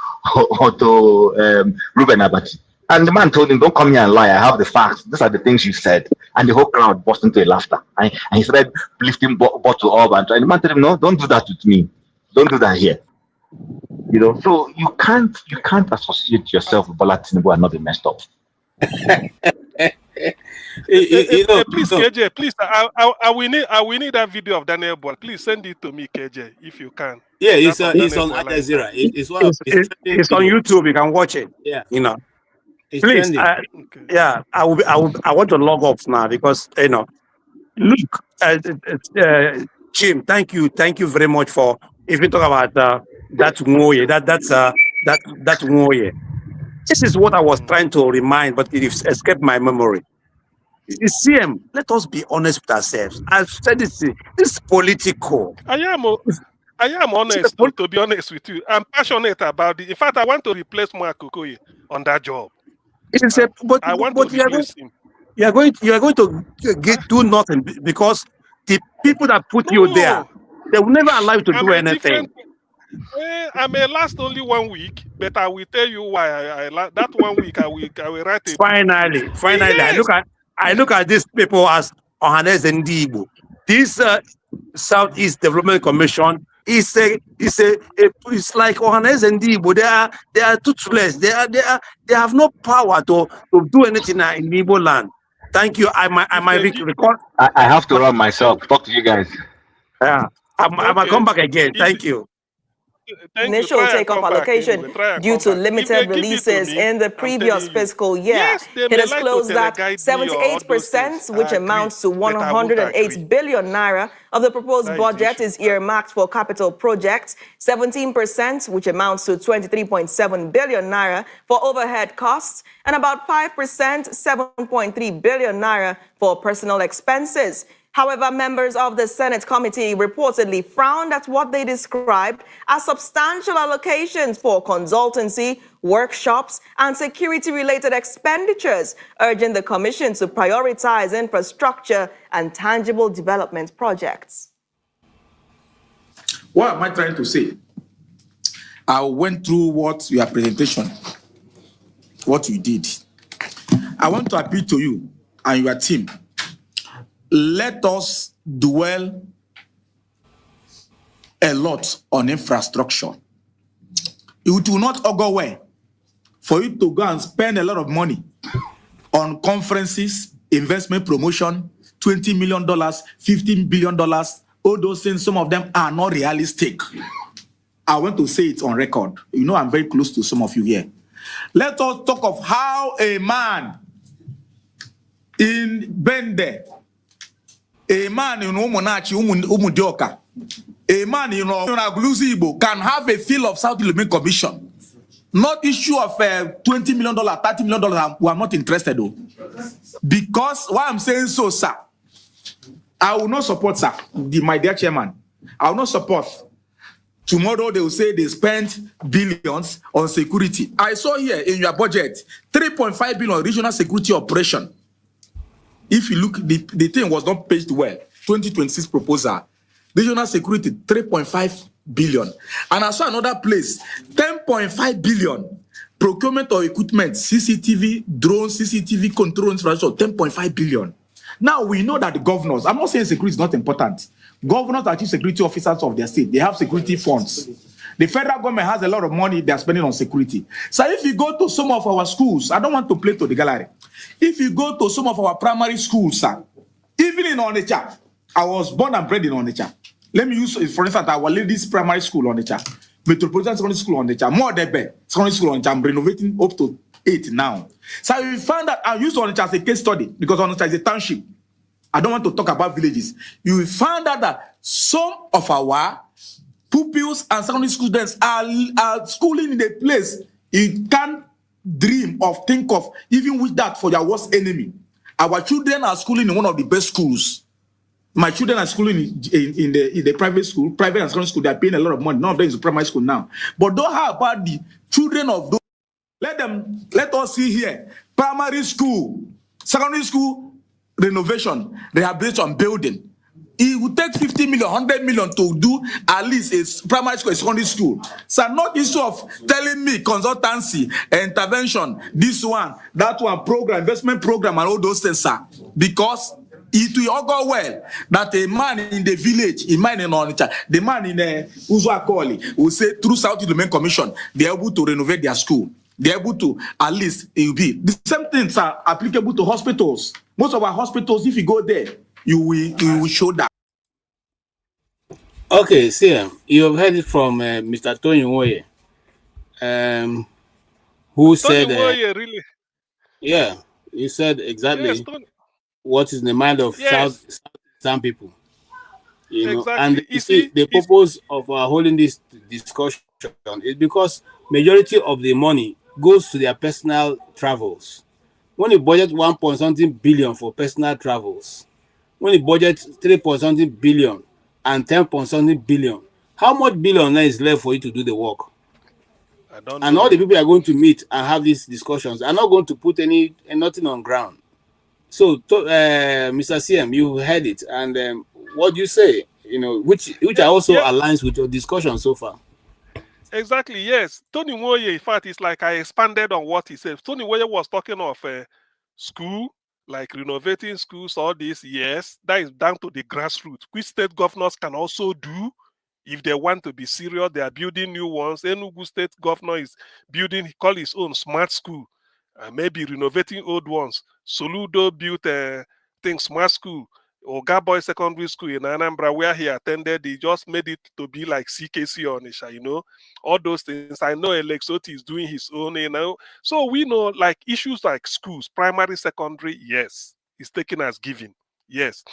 Ruben Abati. And the man told him, don't come here and lie. I have the facts. These are the things you said. And the whole crowd burst into a laughter. And he started lifting bottle up and trying. The man told him, no, don't do that with me. Don't do that here. You know, so you can't associate yourself with Bola Tinubu and not be messed up. Please, KJ, please, I will need that video of Daniel Bola. Please send it to me, KJ, if you can. Yeah, it's on Al Jazeera. It's on YouTube. You can watch it. Yeah, you know. It's please, yeah, I want to log off now because look, Jim, thank you very much for. If we talk about that Nwoye, that Nwoye. This is what I was trying to remind, but it escaped my memory. It's CM. Let us be honest with ourselves. I've said this is political. I am honest, to be honest with you. I'm passionate about it. In fact, I want to replace Mark Okoye on that job. I want to replace him. You are going to do nothing because the people that put you there, they will never allow you to do anything. I may last only 1 week, but I will tell you why. That 1 week I will write a book. Finally, Yes. I look at these people as Ohanes and Dibo. This Southeast Development Commission it's like Ohanes and Dibo. They are toothless. They have no power to do anything in Igbo land. Thank you. I might record. I have to run myself. Talk to you guys. Yeah, I might come back again. Thank you. Initial take-off allocation due to limited releases in the previous fiscal year. Yes, it has closed that 78%, which amounts to 108 billion naira of the proposed budget is earmarked for capital projects, 17%, which amounts to 23.7 billion naira for overhead costs, and about 5%, 7.3 billion naira for personal expenses. However, members of the Senate committee reportedly frowned at what they described as substantial allocations for consultancy, workshops, and security-related expenditures, urging the commission to prioritize infrastructure and tangible development projects. What am I trying to say? I went through what your presentation, what you did. I want to appeal to you and your team. Let us dwell a lot on infrastructure. It will not augur well for you to go and spend a lot of money on conferences, investment promotion, $20 million, $15 billion, all those things, some of them are not realistic. I want to say it on record. You know, I'm very close to some of you here. Let us talk of how a man in Bende, a man in Umunachi, Umudioka, a man in Agluzibo can have a feel of South Development Commission. Not issue of $20 million, $30 million. We are not interested though. Because why I'm saying so, sir, I will not support, sir, my dear chairman. I will not support. Tomorrow they will say they spent billions on security. I saw here in your budget, 3.5 billion regional security operation. If you look, the thing was not paged well. 2026 proposal. Regional security, 3.5 billion. And I saw another place, 10.5 billion. Procurement of equipment, CCTV, drones, CCTV control infrastructure, 10.5 billion. Now we know that the governors, I'm not saying security is not important. Governors are chief security officers of their state. They have security funds. The federal government has a lot of money they are spending on security. So if you go to some of our schools, I don't want to play to the gallery. If you go to some of our primary schools, sir, even in Onitsha, I was born and bred in Onitsha. Let me use, for instance, our ladies' primary school Onitsha, Metropolitan Secondary School Onitsha, more than Secondary School Onitsha. I'm renovating up to 8 now. So we found that I use Onitsha as a case study because Onitsha is a township. I don't want to talk about villages. You found out that some of our pupils and secondary students are schooling in a place you can't dream of, think of, even with that for your worst enemy. Our children are schooling in one of the best schools. My children are schooling in the private school, private and secondary school. They are paying a lot of money. None of them is primary school now. But don't how about the children of those? Let us see here. Primary school, secondary school, renovation, rehabilitation, building. It would take 50 million, 100 million to do at least a primary school, a secondary school. So not issue of telling me consultancy, intervention, this one, that one, program, investment program, and all those things, sir. Because it will all go well that a man in the village, a man in Onitsha, the man in Uzuakoli will say through South Development Commission, they're able to renovate their school. They're able to, at least, it will be. The same things are applicable to hospitals. Most of our hospitals, if you go there, you will show that. Okay, see, you have heard it from Mr. Tony Woye, who said, Woye, really? Yeah, he said exactly what is in the mind of some people. You know, exactly. And you see, the purpose of holding this discussion is because majority of the money goes to their personal travels. When you budget 1.something billion for personal travels, when you budget 3.something billion and 10.something billion, how much billion is left for you to do the work? I don't and know. all the people are going to meet and have these discussions are not going to put nothing on ground. So, Mr. CM, you heard it, and what do you say? You know, which also aligns with your discussion so far. Exactly, yes. Tony Nwoye, in fact, it's like I expanded on what he said. Tony Nwoye was talking of school, like renovating schools, all this. Yes, that is down to the grassroots, which state governors can also do if they want to be serious. They are building new ones. Enugu state governor is building, he call his own smart school, maybe renovating old ones. Soludo built a smart school. Oga Boy Secondary School in Anambra, where he attended, he just made it to be like CKC Onisha, you know, all those things. I know Alexoti is doing his own, you know. So we know like issues like schools, primary, secondary, yes, it's taken as given, yes.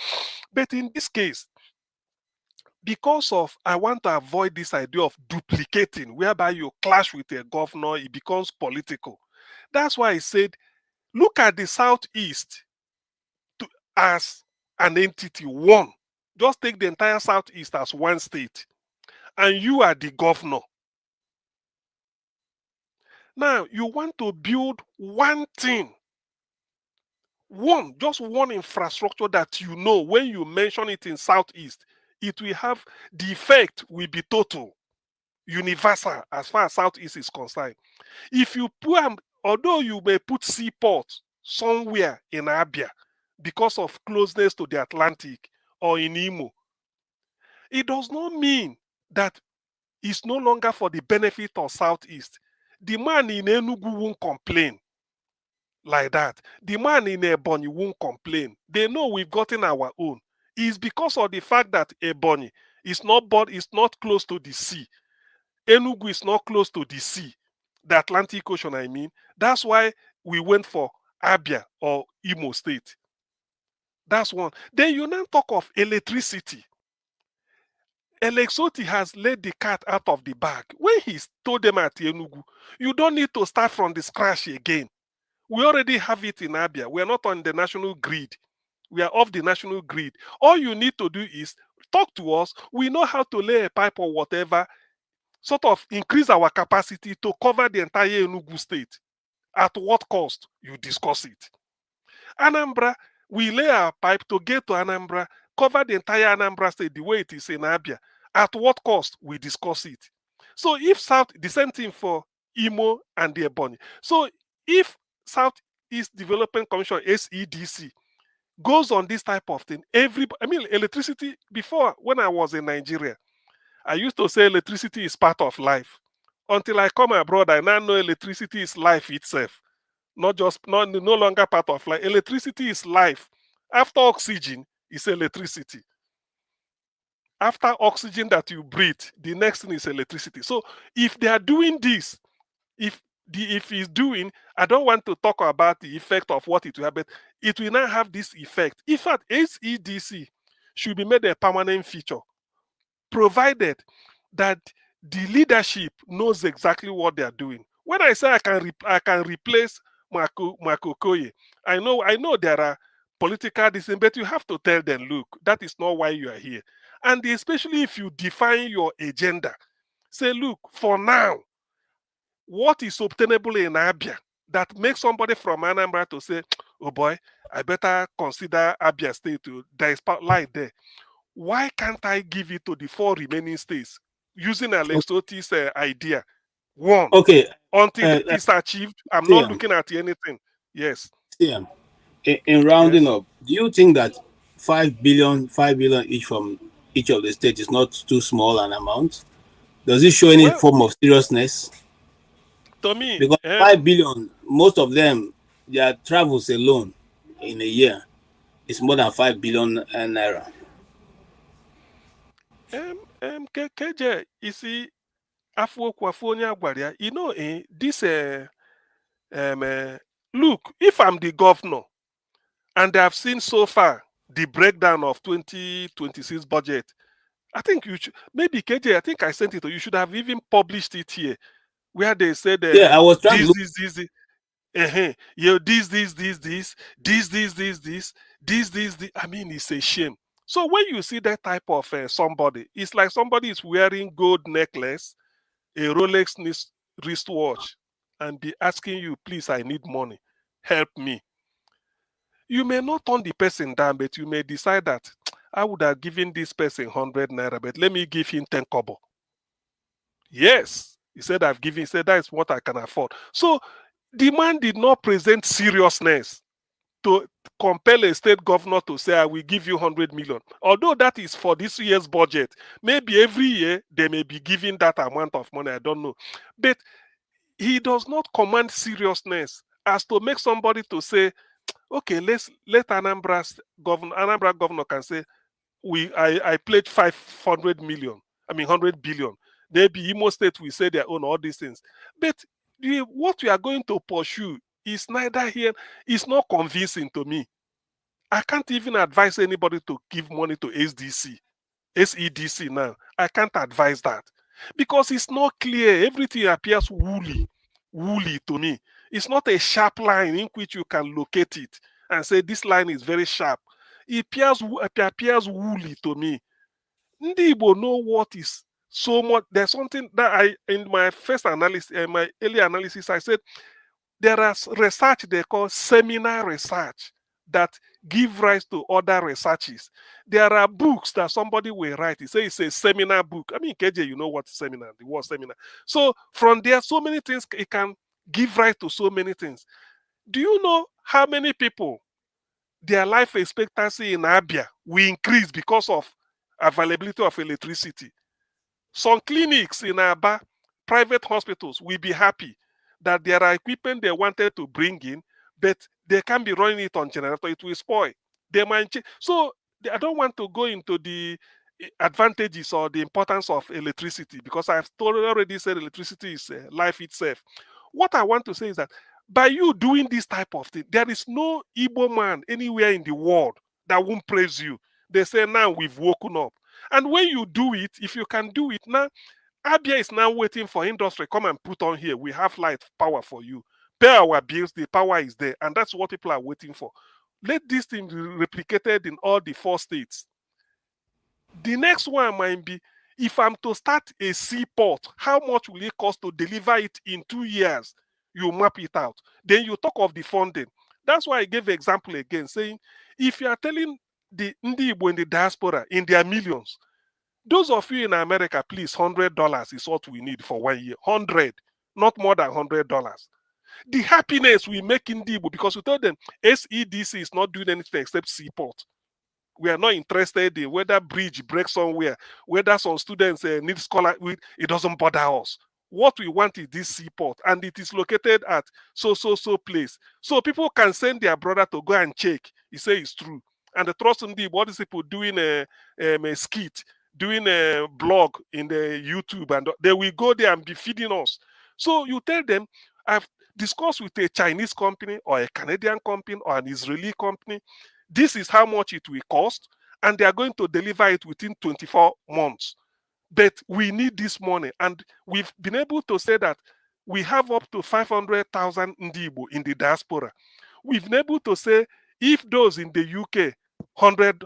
But in this case, because of I want to avoid this idea of duplicating, whereby you clash with a governor, it becomes political. That's why I said, look at the Southeast as an entity, one. Just take the entire Southeast as one state, and you are the governor. Now, you want to build one thing, just one infrastructure that you know when you mention it in Southeast, it will have, the effect will be total, universal as far as Southeast is concerned. If you put, although you may put seaport somewhere in Abia because of closeness to the Atlantic or in Imo, it does not mean that it's no longer for the benefit of Southeast. The man in Enugu won't complain like that. The man in Ebonyi won't complain. They know we've gotten our own. It's because of the fact that Ebonyi is not close to the sea. Enugu is not close to the sea, the Atlantic Ocean, I mean. That's why we went for Abia or Imo State. That's one. Then you now talk of electricity. Alexoti has laid the cat out of the bag. When he told them at Enugu, you don't need to start from the scratch again. We already have it in Abia. We are not on the national grid. We are off the national grid. All you need to do is talk to us. We know how to lay a pipe or whatever, sort of increase our capacity to cover the entire Enugu state. At what cost? You discuss it. Anambra, we lay our pipe to get to Anambra, cover the entire Anambra state the way it is in Abia. At what cost? We discuss it. So if South, the same thing for Imo and the Ebonyi. So if Southeast Development Commission, SEDC, goes on this type of thing, electricity, before when I was in Nigeria, I used to say electricity is part of life. Until I come abroad, I now know electricity is life itself. No longer part of life. Electricity is life. After oxygen is electricity. After oxygen that you breathe, the next thing is electricity. So if they are doing this, if he's doing, I don't want to talk about the effect of what it will have, but it will not have this effect. In fact, SEDC should be made a permanent feature, provided that the leadership knows exactly what they are doing. When I say I can replace Marco Koye, I know there are political decisions, but you have to tell them, look, that is not why you are here. And especially if you define your agenda, say, look, for now, what is obtainable in Abia that makes somebody from Anambra to say, oh boy, I better consider Abia State. There is light there. Why can't I give it to the 4 remaining states using Alexoti's idea? One. Okay. Until it is achieved, I'm not looking at anything. Yes. Yeah. In rounding up, do you think that 5 billion each from each of the states is not too small an amount? Does it show any form of seriousness? To me, because 5 billion, most of them, their travels alone in a year is more than 5 billion naira. KJ, you see, you know, this look, if I'm the governor and I've seen so far the breakdown of 2026 budget, I think you should, maybe KJ, I think I sent it to you, should have even published it here, where they said yeah, I was trying this. I mean, it's a shame. So when you see that type of somebody, it's like somebody is wearing gold necklace, a Rolex wristwatch, and be asking you, please, I need money, help me. You may not turn the person down, but you may decide that I would have given this person 100 naira, but let me give him 10 kobo. Yes, He said, I've given, he said, that is what I can afford. So the man did not present seriousness to compel a state governor to say, I will give you 100 million. Although that is for this year's budget. Maybe every year they may be giving that amount of money, I don't know. But he does not command seriousness as to make somebody to say, okay, let Anambra governor can say, I pledge 500 million, 100 billion. Maybe Imo State will say their own, all these things. But what we are going to pursue is neither here, it's not convincing to me. I can't even advise anybody to give money to SEDC now. I can't advise that because it's not clear. Everything appears woolly to me. It's not a sharp line in which you can locate it and say this line is very sharp. It appears woolly to me. Ndi Igbo know what is so much. There's something that in my first analysis, my early analysis, I said there is research they call seminar research that give rise to other researches. There are books that somebody will write. He says it's a seminar book. KJ, you know what seminar, the word seminar. So from there, so many things, it can give rise to so many things. Do you know how many people, their life expectancy in Abia will increase because of availability of electricity? Some clinics in Aba, private hospitals, will be happy that there are equipment they wanted to bring in, but they can't be running it on generator. It will spoil. They might change. So I don't want to go into the advantages or the importance of electricity because I've already said electricity is life itself. What I want to say is that by you doing this type of thing, there is no Igbo man anywhere in the world that won't praise you. They say, now we've woken up. And when you do it, if you can do it now, Abia is now waiting for industry. Come and put on here. We have light power for you. Pay our bills. The power is there. And that's what people are waiting for. Let this thing be replicated in all the 4 states. The next one might be, if I'm to start a seaport, how much will it cost to deliver it in 2 years? You map it out. Then you talk of the funding. That's why I gave an example again, saying, if you are telling the Ndi Igbo in the diaspora, in their millions, those of you in America, please, $100 is what we need for 1 year. 100, not more than $100. The happiness we make in Igbo, because we told them SEDC is not doing anything except seaport. We are not interested in whether bridge breaks somewhere, whether some students need scholar. It doesn't bother us. What we want is this seaport, and it is located at so place. So people can send their brother to go and check. He say it's true. And the trust in Igbo, what is people doing a skit, doing a blog in the YouTube, and they will go there and be feeding us. So you tell them, I've discussed with a Chinese company or a Canadian company or an Israeli company. This is how much it will cost, and they are going to deliver it within 24 months. But we need this money, and we've been able to say that we have up to 500,000 Ndi Igbo in the diaspora. We've been able to say if those in the UK, 100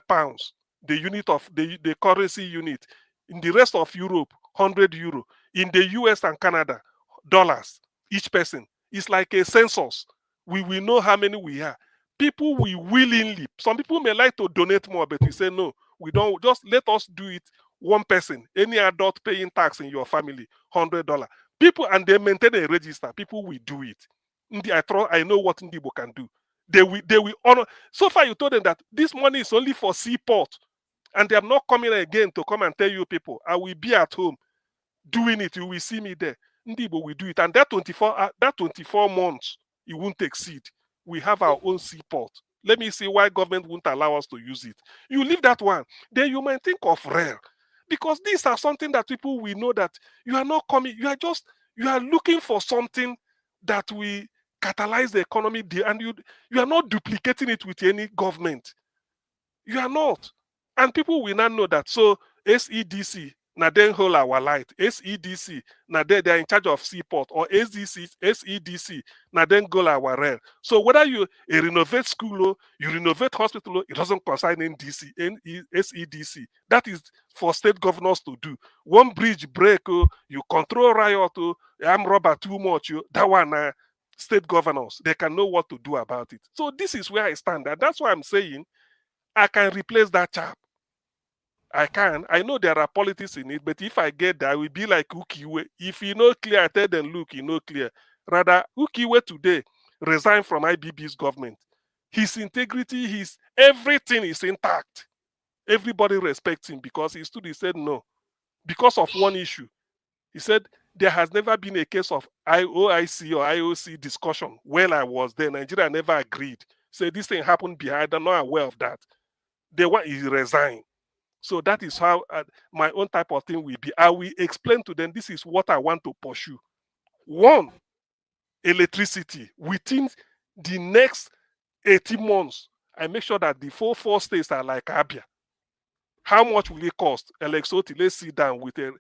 pounds, the unit of the currency unit, in the rest of Europe, 100 euro, in the US and Canada, dollars each person. It's like a census. We will know how many we are. People will willingly, some people may like to donate more, but we say no, we don't. Just let us do it. One person, any adult paying tax in your family, $100. People, and they maintain a register. People will do it. I know what Ndi Igbo can do. They will honor. So far, you told them that this money is only for seaport, and they are not coming again to come and tell you people, I will be at home doing it. You will see me there. Ndi Igbo will do it, and that 24 months, it won't exceed. We have our own seaport. Let me see why government won't allow us to use it. You leave that one, then you might think of rail, because these are something that people will know that you are not coming. You are looking for something that will catalyze the economy, and you are not duplicating it with any government. You are not, and people will not know that. So SEDC now then hold our light. SEDC now they are in charge of seaport, or SEDC now then go our rail. So whether you renovate school, you renovate hospital, it doesn't concern SEDC. That is for state governors to do. One bridge break, you control riot, arm robber too much, that one state governors, they can know what to do about it. So this is where I stand, and that's why I'm saying I can replace that chap. I know there are politics in it, but if I get there, I will be like Ukiwe. If you know clear, I tell them, look, you know clear. Rather, Ukiwe today resigned from IBB's government. His integrity, his everything is intact. Everybody respects him because he stood, he said no. Because of one issue. He said, there has never been a case of IOIC or IOC discussion when I was there. Nigeria never agreed. Say this thing happened behind, I'm not aware of that. He resigned. So that is how my own type of thing will be. I will explain to them, this is what I want to pursue. One, electricity. Within the next 18 months, I make sure that the four states are like Abia. How much will it cost? Alexoti, let's sit down with a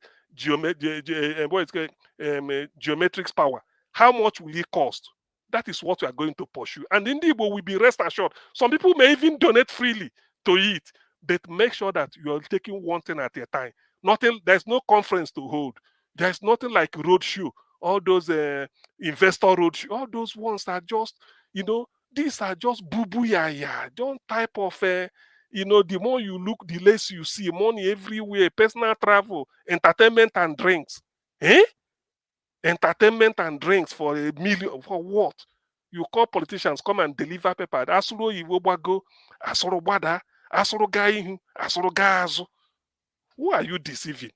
geometric power. How much will it cost? That is what we are going to pursue. And in Igbo will be rest assured. Some people may even donate freely to it, but make sure that you are taking one thing at a time. There's no conference to hold. There's nothing like roadshow. All those investor roadshow, all those ones are just, these are just boo-boo yaya. Don't type of, the more you look, the less you see. Money everywhere, personal travel, entertainment and drinks. Entertainment and drinks for $1 million. For what? You call politicians, come and deliver paper. Asuro Iwobago, Asuro Bada, Asuro Gaihu, Asuro Gazo. Who are you deceiving?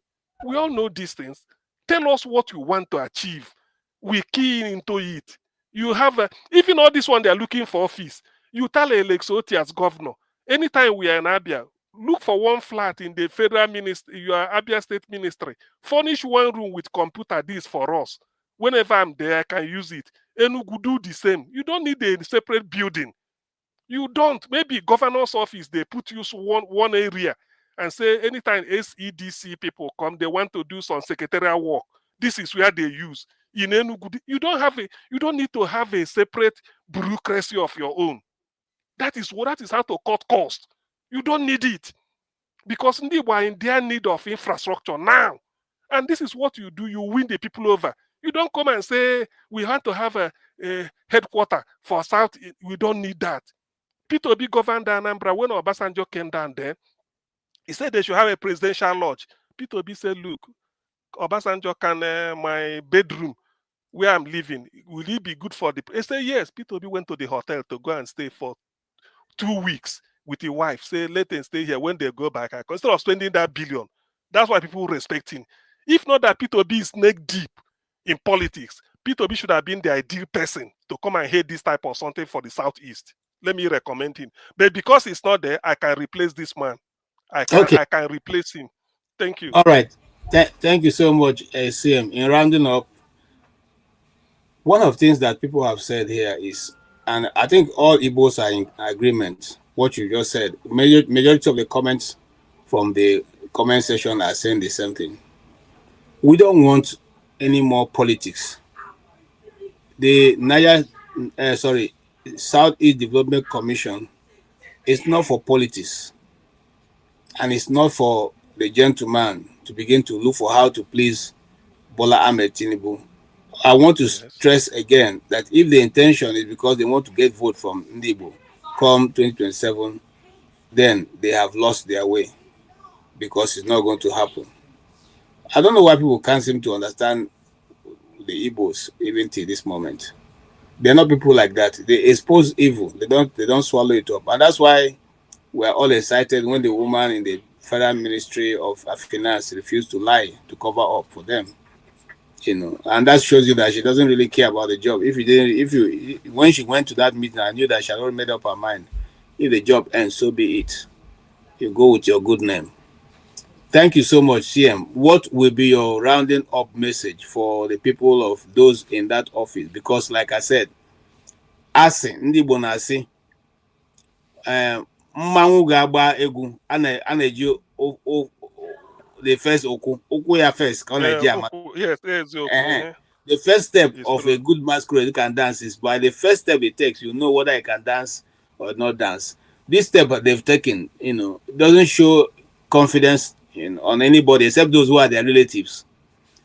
We all know these things. Tell us what you want to achieve. We key into it. You have, even all this one they are looking for office. You tell Alexoti as governor, anytime we are in Abia, look for one flat in the federal ministry, your Abia State Ministry. Furnish one room with computer, this for us. Whenever I'm there, I can use it. Enugu do the same. You don't need a separate building. You don't. Maybe governor's office, they put you one area and say anytime SEDC people come, they want to do some secretarial work. This is where they use. In Enugu, you don't need to have a separate bureaucracy of your own. That is how to cut cost. You don't need it. Because they were in their need of infrastructure now. And this is what you do. You win the people over. You don't come and say, we want to have a headquarter for South. We don't need that. Peter Obi governed Anambra. When Obasanjo came down there, he said they should have a presidential lodge. Peter Obi said, look, Obasanjo can, my bedroom where I'm living, will it be good for the... He said, yes. Peter Obi went to the hotel to go and stay for 2 weeks with his wife. Say, let them stay here. When they go back, instead of spending that billion, that's why people respect him. If not that Peter Obi is neck deep in politics, Peter Obi should have been the ideal person to come and head this type of something for the Southeast. Let me recommend him. But because he's not there, I can replace this man. I can replace him. Thank you. All right. Thank you so much, CM. In rounding up, one of the things that people have said here is, and I think all Igbos are in agreement, what you just said. Majority of the comments from the comment section are saying the same thing. We don't want any more politics. The Southeast Development Commission is not for politics, and it's not for the gentleman to begin to look for how to please Bola Ahmed Tinubu. I want to stress again that if the intention is because they want to get vote from Ndibo come 2027, then they have lost their way, because it's not going to happen. I don't know why people can't seem to understand the Igbos even till this moment. They're not people like that. They expose evil. They don't swallow it up. And that's why we're all excited when the woman in the Federal Ministry of Finance refused to lie to cover up for them. And that shows you that she doesn't really care about the job. When she went to that meeting, I knew that she had already made up her mind. If the job ends, so be it. You go with your good name. Thank you so much, CM. What will be your rounding up message for the people of those in that office? Because, like I said, ndị Igbo na-asị mmanwụ ga-agba egwu a na-eji the first okwu ya first ka ọ na-eji ama. Yes, the first step of a good masquerade who can dance is by the first step it takes, you know whether I can dance or not dance. This step that they've taken, doesn't show confidence on anybody except those who are their relatives.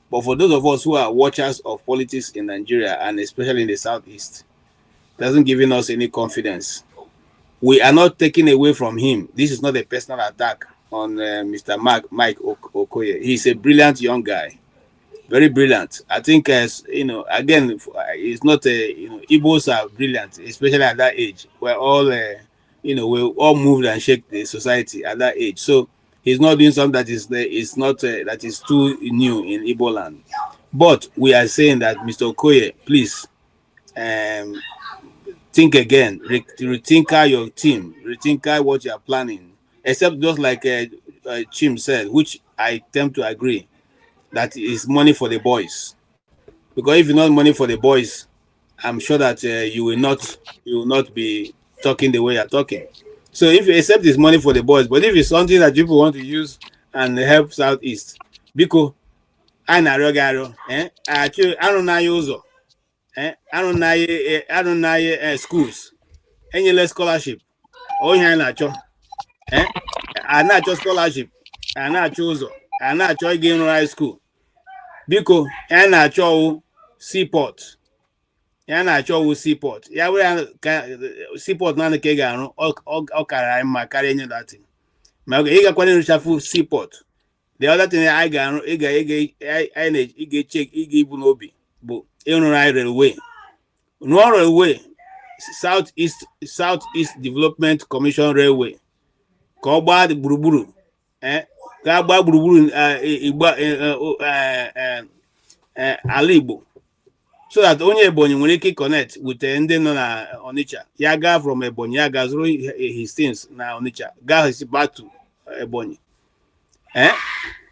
But for those of us who are watchers of politics in Nigeria, and especially in the Southeast, doesn't giving us any confidence. We are not taking away from him. This is not a personal attack Mr. Mike Okoye. He's a brilliant young guy, very brilliant. I think, again, it's not Igbos are brilliant, especially at that age. We're all, we all moved and shake the society at that age. So he's not doing something that is that is too new in Igbo land. But we are saying that, Mr. Okoye, please, think again, rethink your team, rethink what you are planning. Except just like Chim said, which I tend to agree, that is money for the boys. Because if it's not money for the boys, I'm sure that you will not be talking the way you're talking. So if except it's money for the boys, but if it's something that people want to use and help Southeast, because I don't know schools, any less scholarship, oh yeah, I not just scholarship, I not choose, I not try getting right school, because I not show seaport. Ya na-achọ seaport. Ya were seaport na nke ga-arụ ọ kara mma karịa enye datin. Ma ị gakwana nrụchafu seaport. The other thing I ga-arụ ị ga-check ị ga-ibu n'obi bụ ịrụrụ anyị railway. Rụọ railway, Southeast Development Commission Railway. Ka ọ gbaa gburugburu. Ka gbaa gburugburu ala Igbo. So that only Ebonyi nwere ike connect with ndị nọ na Onitsha. Ya gaa from Ebonyi, ya gaa zụrụ his things na Onitsha, gaa back to Ebonyi.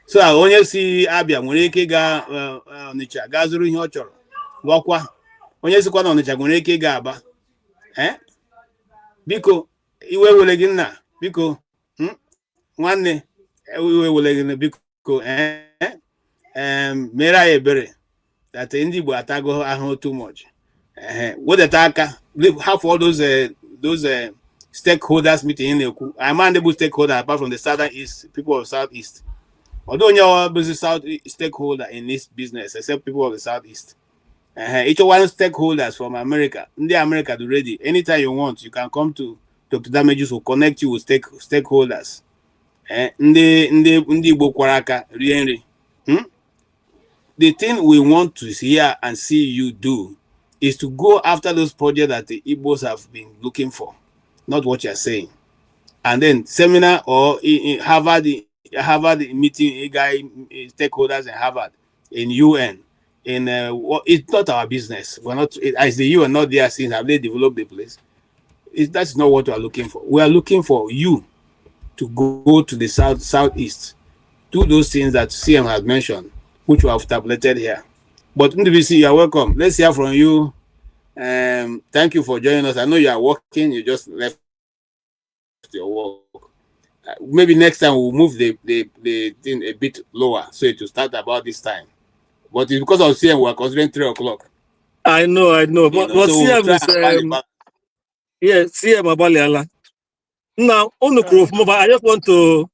So that onye si Abia nwere ike gaa Onitsha, gaa zụrụ ihe ọ chọrọ. Gwakwa onye sikwa na Onitsha nwere ike gaa Aba. Biko iwe wele gị nna, biko nwanne iwe wele gị biko mere anyị ebere. That Indigo atago ahụ too much. What the taka have all those stakeholders meeting in the I'm unable stakeholder apart from the southern east people of southeast. Although you're busy south stakeholder in this business, except people of the southeast. Each one stakeholders from America. In the America already. Anytime you want, you can come to Dr. Damages who connect you with stakeholders. Ndi Bokwaraka Rienri. The thing we want to hear and see you do is to go after those projects that the Igbos have been looking for, not what you're saying. And then seminar or in Harvard meeting, stakeholders in Harvard, in UN, it's not our business. We're not, as the UN not there since have they developed the place. That's not what we are looking for. We are looking for you to go to the southeast, do those things that CM has mentioned, which we have tabulated here. But NDVC, you are welcome. Let's hear from you. Thank you for joining us. I know you are working. You just left your work. Maybe next time we'll move the thing a bit lower so it will start about this time. But it's because of CM we are considering 3 o'clock. I know. But so CM we'll is CM Abaliala. Now, I just want to.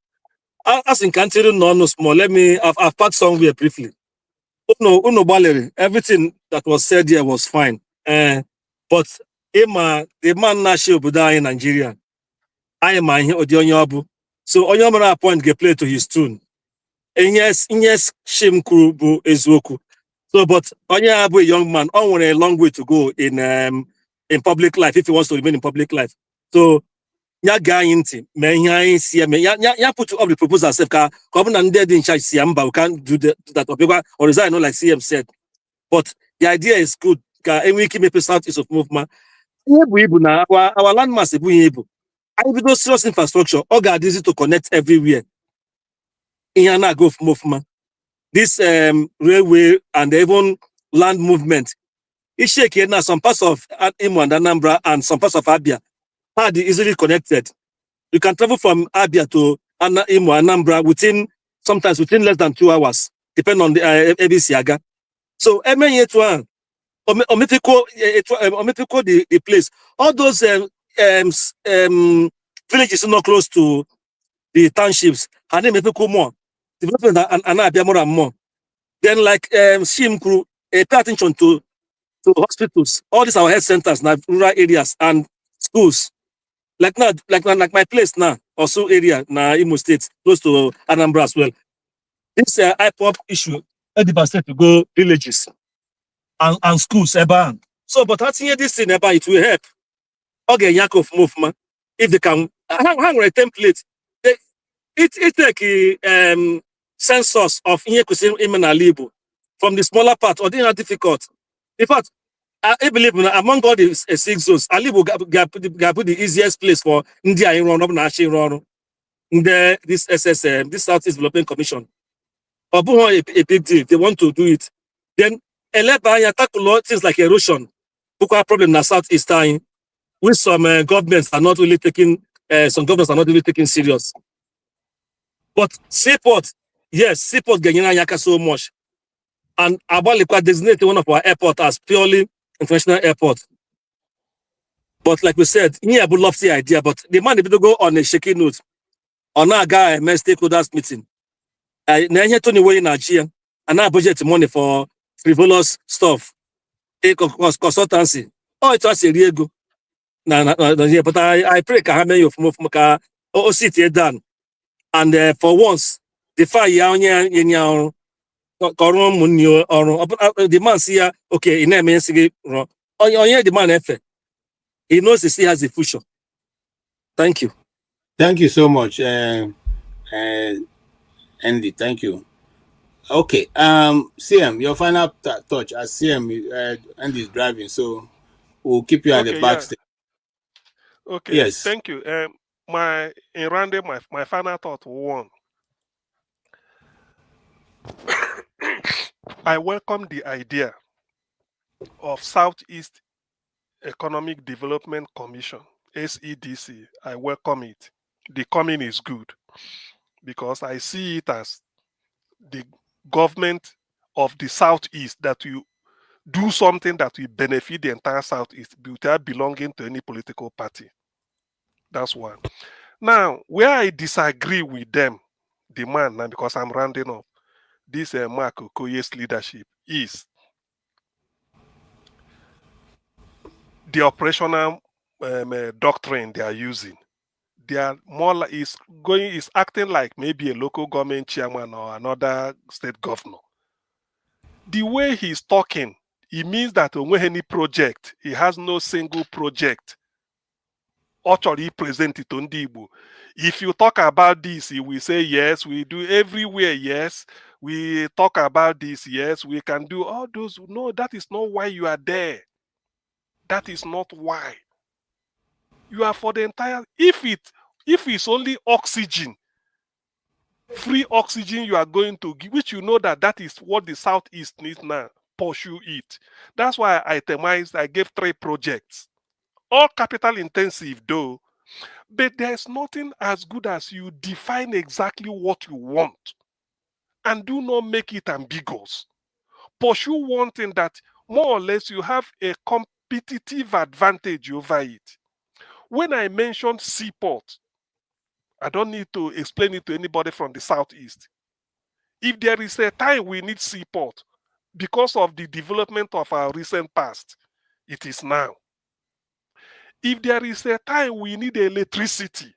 As in country, no small. I've packed somewhere briefly. Everything that was said here was fine. But the man Nashi Obuda in Nigeria, I am here Odionyabu. So Onyamara appoint get play to his tune. And yes, Shim Kurubu Ezoku. So, but Onyabu, a young man, on a long way to go in public life if he wants to remain in public life. So. Ya guy inti me ya put up the proposal self ka governor dead in charge CM we can't do that or resign like CM said, but the idea is good ka we keep a south east of movement na our landmass ebu I will do serious infrastructure all got easy to connect everywhere in yana go movement this railway and even land movement is shaking now some parts of Imo and Anambra and some parts of Abia are easily connected. You can travel from Abia to Imo, Anambra sometimes within less than 2 hours, depending on the ABCAGA. So, the place. All those villages are not close to the townships. And then more development and Abia more and more. Then, like Shimkru, pay attention to hospitals. All these are health centers, rural areas, and schools. Like now, like my place now, also area now, Imo State, close to Anambra as well. This IPOP issue, devastated to go villages and schools, Eba. So, but I think this thing about it will help. Okay, Yakov movement. If they can hang a template, it take census of Inyekusim Imenalibu from the smaller part, or they are difficult. In fact, I believe among all the 6 zones, Alibu got the easiest place for India in run up national this SSM, this Southeast Development Commission. A big deal. They want to do it. Then Eleba tackle things like erosion. Book problem in the Southeast time, which some governments are not really taking, some governments are not really taking serious. But seaport, yes, seaport getting Yaka so much. And Abalikwa designated one of our airports as purely international airport. But like we said, I would love the idea, but the man if to go on a shaky note. On our guy, stakeholders meeting. Now Tony way in Nigeria, and now budget money for frivolous stuff. Consultancy. Oh, it was a real go. But I pray can have you from Maka or sit here done. And for once, the fire the man see okay, in MNC on the man effort. He knows he still has a future. Thank you. Thank you so much, Andy. Thank you. Okay, CM, your final touch. As CM, Andy is driving, so we'll keep you at the backstage. Yeah. Okay. Yes. Thank you. In rounding my final thought. One, I welcome the idea of Southeast Economic Development Commission, SEDC. I welcome it. The coming is good because I see it as the government of the Southeast that will do something that will benefit the entire Southeast without belonging to any political party. That's one. Now, where I disagree with them, the man, now because I'm rounding up, this Mark Okoye's leadership is the operational doctrine they are using. They are more like is acting like maybe a local government chairman or another state governor. The way he's talking, it means that when any project, he has no single project. Actually present it on Igbo. If you talk about this, he will say, yes, we do everywhere, yes. We talk about this, yes, we can do all those. No, that is not why you are there. That is not why. You are for the entire, if it's only oxygen, free oxygen you are going to give, which you know that is what the Southeast needs now, pursue it. That's why I gave 3 projects. All capital intensive though, but there's nothing as good as you define exactly what you want and do not make it ambiguous. Pursue one thing that more or less you have a competitive advantage over it. When I mentioned seaport, I don't need to explain it to anybody from the Southeast. If there is a time we need seaport because of the development of our recent past, it is now. If there is a time we need electricity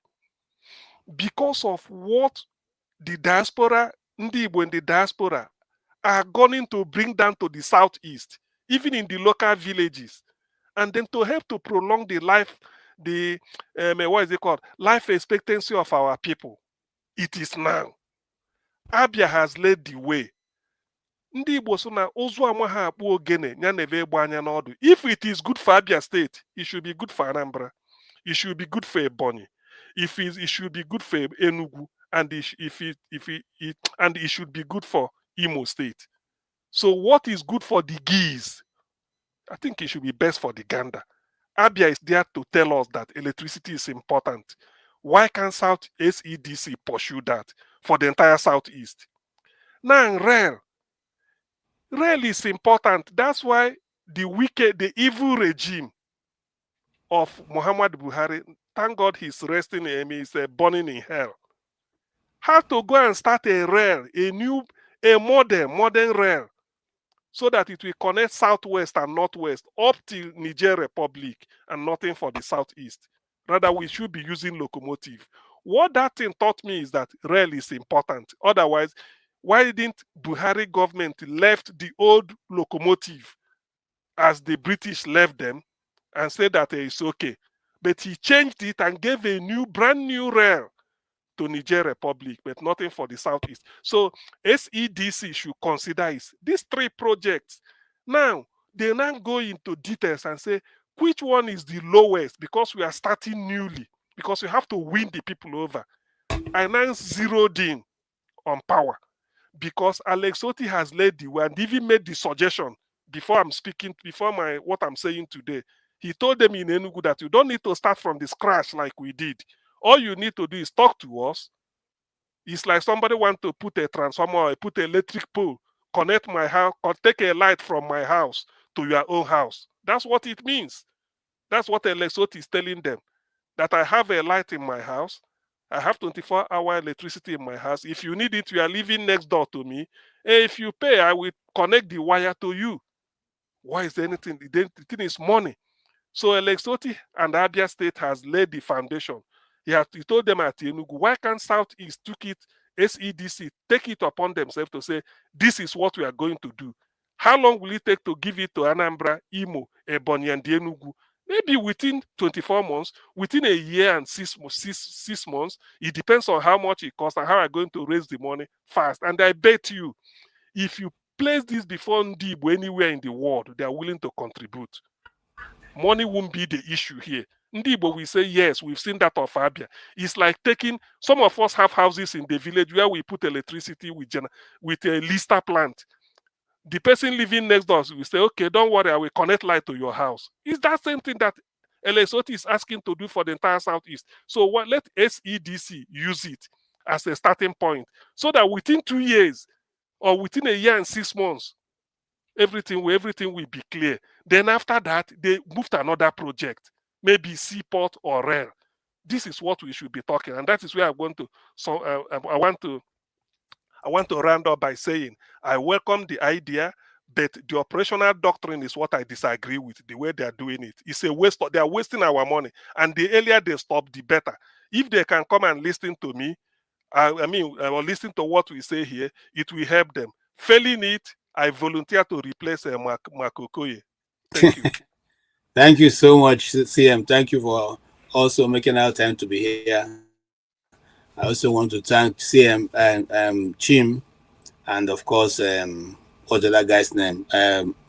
because of what the diaspora, Ndi Igbo in the diaspora, are going to bring down to the Southeast, even in the local villages, and then to help to prolong the life, what is it called? Life expectancy of our people. It is now. Abia has led the way. Ndị Igbo so na ozu ama ha akpụ ogene nya na ebe egbe anya n'ọdụ. If it is good for Abia State, it should be good for Anambra. It should be good for Ebonyi. It should be good for Enugu, and it should be good for Imo State. So what is good for the geese? I think it should be best for the gander. Abia is there to tell us that electricity is important. Why can't South SEDC pursue that for the entire Southeast? Now, rail is important. That's why the evil regime of Muhammad Buhari, thank God he's resting in, he's burning in hell, had to go and start a rail, a modern rail, so that it will connect Southwest and Northwest up to Niger Republic and nothing for the Southeast. Rather, we should be using locomotive. What that thing taught me is that rail is important. Otherwise, why didn't Buhari government left the old locomotive as the British left them and said that it's okay? But he changed it and gave a brand new rail to Niger Republic, but nothing for the Southeast. So SEDC should consider these 3 projects. Now, they now go into details and say, which one is the lowest, because we are starting newly, because we have to win the people over. I now zeroed in on power, because Alex Otti has led the way and even made the suggestion before what I'm saying today. He told them in Enugu that you don't need to start from the scratch like we did. All you need to do is talk to us. It's like somebody want to put a transformer or put an electric pole, connect my house, or take a light from my house to your own house. That's what it means. That's what Alex Otti is telling them. That I have a light in my house. I have 24-hour electricity in my house. If you need it, you are living next door to me. And if you pay, I will connect the wire to you. Why is there anything? The thing is money. So Alex Otti and Abia State has laid the foundation. He told them at Enugu, why can't Southeast took it, SEDC, take it upon themselves to say, this is what we are going to do. How long will it take to give it to Anambra, Imo, Ebonyi, and Enugu? Maybe within 24 months, within a year and 6 months. It depends on how much it costs and how I'm going to raise the money fast. And I bet you, if you place this before Ndibo anywhere in the world, they are willing to contribute. Money won't be the issue here. Ndibo will say, yes, we've seen that of Abia. It's like some of us have houses in the village where we put electricity with a Lister plant. The person living next door will say, okay, don't worry, I will connect light to your house. It's that same thing that LSOT is asking to do for the entire Southeast. So let SEDC use it as a starting point so that within 2 years or within a year and 6 months, everything will be clear. Then after that, they move to another project, maybe seaport or rail. This is what we should be talking, and that is where I want to round up by saying I welcome the idea, but the operational doctrine is what I disagree with. The way they are doing it, it's a waste. They are wasting our money, and the earlier they stop, the better. If they can come and listen to me, or listen to what we say here, it will help them. Failing it, I volunteer to replace Makokoye. Thank you. Thank you so much, CM. Thank you for also making our time to be here. I also want to thank CM and Chim, and of course, what's the other guy's name?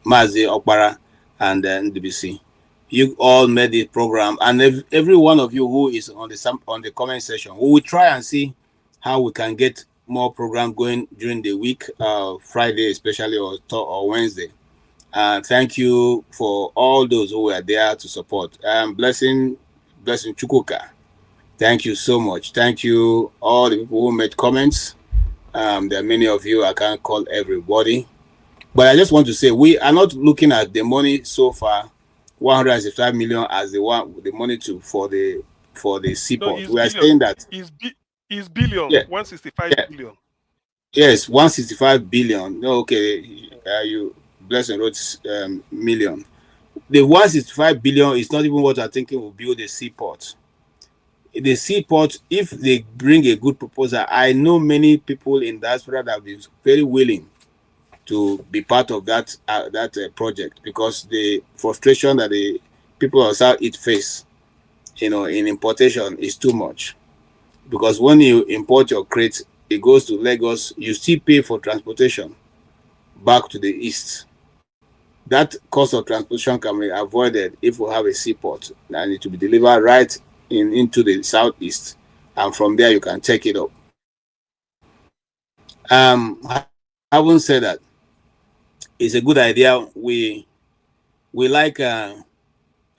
Mazi Okpara and NDBC. You all made the program, and every one of you who is on the comment section, we will try and see how we can get more program going during the week, Friday especially, or Wednesday. Thank you for all those who were there to support. Blessing Chukwuka. Thank you so much. Thank you all the people who made comments. There are many of you. I can't call everybody, but I just want to say we are not looking at the money so far, 165 million as the money for the seaport. We are saying that is billion, yeah, 165 billion. Yes, 165 billion. No, okay, you Blessing wrote million. The 165 billion is not even what I think will build a seaport. The seaport, if they bring a good proposal, I know many people in diaspora that will be very willing to be part of that project, because the frustration that the people of South-East face, in importation is too much. Because when you import your crate, it goes to Lagos, you still pay for transportation back to the east. That cost of transportation can be avoided if we have a seaport, and it will be delivered right into the Southeast, and from there you can take it up. Having said that, it's a good idea. We like Mr.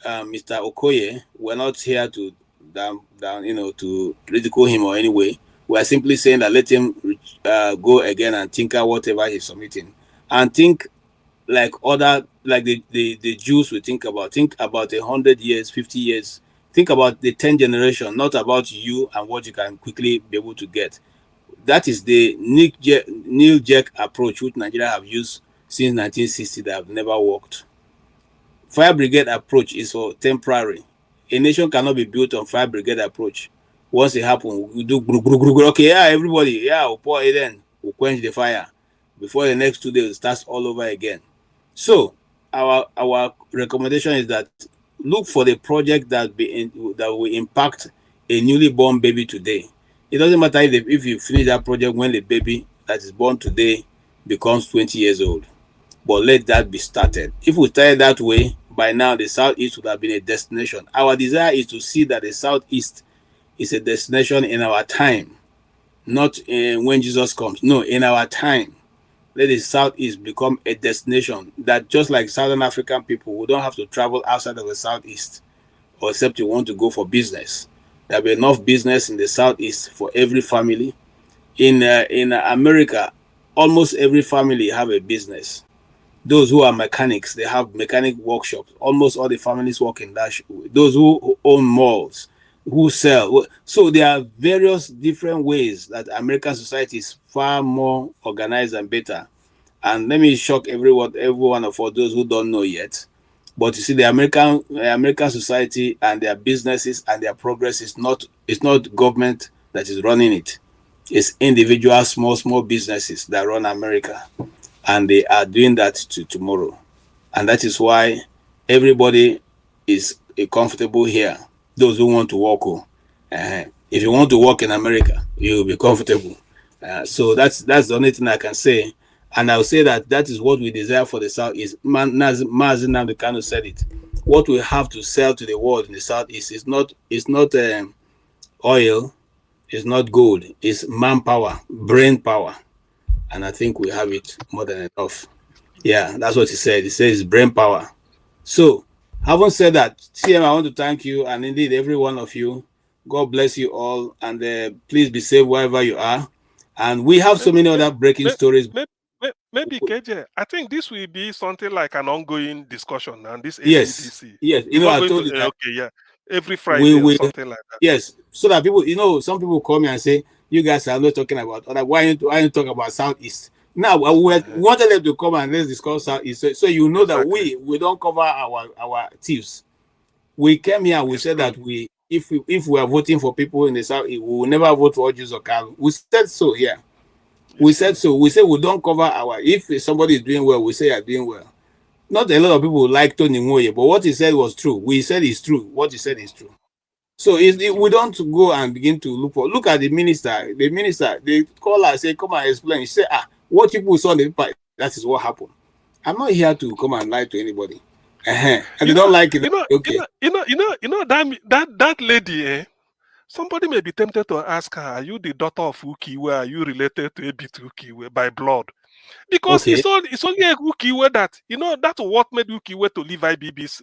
Okoye. We're not here to to ridicule him or any way. We are simply saying that let him go again and tinker whatever he's submitting, and think like the Jews we think about 100 years, 50 years. Think about the 10th generation, not about you and what you can quickly be able to get. That is the knee-jerk approach which Nigeria have used since 1960 that have never worked. Fire brigade approach is for temporary. A nation cannot be built on fire brigade approach. Once it happens, we do okay, yeah, everybody, yeah, we'll pour it in, we'll quench the fire. Before the next 2 days, it starts all over again. So our recommendation is that look for the project that will impact a newly born baby today. It doesn't matter if you finish that project when the baby that is born today becomes 20 years old, but let that be started. If we started that way, by now the Southeast would have been a destination. Our desire is to see that the Southeast is a destination in our time, not when Jesus comes. No, in our time. Let the Southeast become a destination that, just like Southern African people, we don't have to travel outside of the Southeast, or except you want to go for business. There'll be enough business in the Southeast for every family. In America, almost every family have a business. Those who are mechanics, they have mechanic workshops. Almost all the families work in that. Those who own malls, who sell. So there are various different ways that American society is far more organized and better. And let me shock every one of those who don't know yet. But you see, the American society and their businesses and their progress is not government that is running it. It's individual small businesses that run America, and they are doing that to tomorrow. And that is why everybody is comfortable here. Those who want to work, if you want to work in America, you will be comfortable. So that's the only thing I can say. And I'll say that is what we desire for the Southeast. Mazi Nnamdi Kanu said it. What we have to sell to the world in the Southeast is not oil, it's not gold, it's manpower, brain power. And I think we have it more than enough. Yeah, that's what he said. He says brain power. So, having said that, CM, I want to thank you, and indeed every one of you. God bless you all, and please be safe wherever you are. And we have so many other breaking stories. Maybe KJ, I think this will be something like an ongoing discussion on this SEDC. Yes. You know, I told you that. Okay, yeah. Every Friday or something like that. Yes. So that people, some people call me and say, you guys are not talking about, why you talk about Southeast? Now, we wanted them to come and let's discuss Southeast. So you know that we don't cover our thieves. We came here, we said that if we are voting for people in the South, we will never vote for Jews or Calvin. We said so here. We said so. We say we don't cover if somebody is doing well, we say are doing well. Not a lot of people like Tony Nwoye, but what he said was true. We said it's true. What he said is true. So we don't go and begin to look at the minister. The minister, they call her, say, come and explain. He say, what people saw in the paper, that is what happened. I'm not here to come and lie to anybody. And they don't like it. Okay. That lady, somebody may be tempted to ask her, are you the daughter of Ukiwe? Are you related to Ebit Ukiwe by blood? Because it's only a Ukiwe that, that's what made Ukiwe to leave IBB's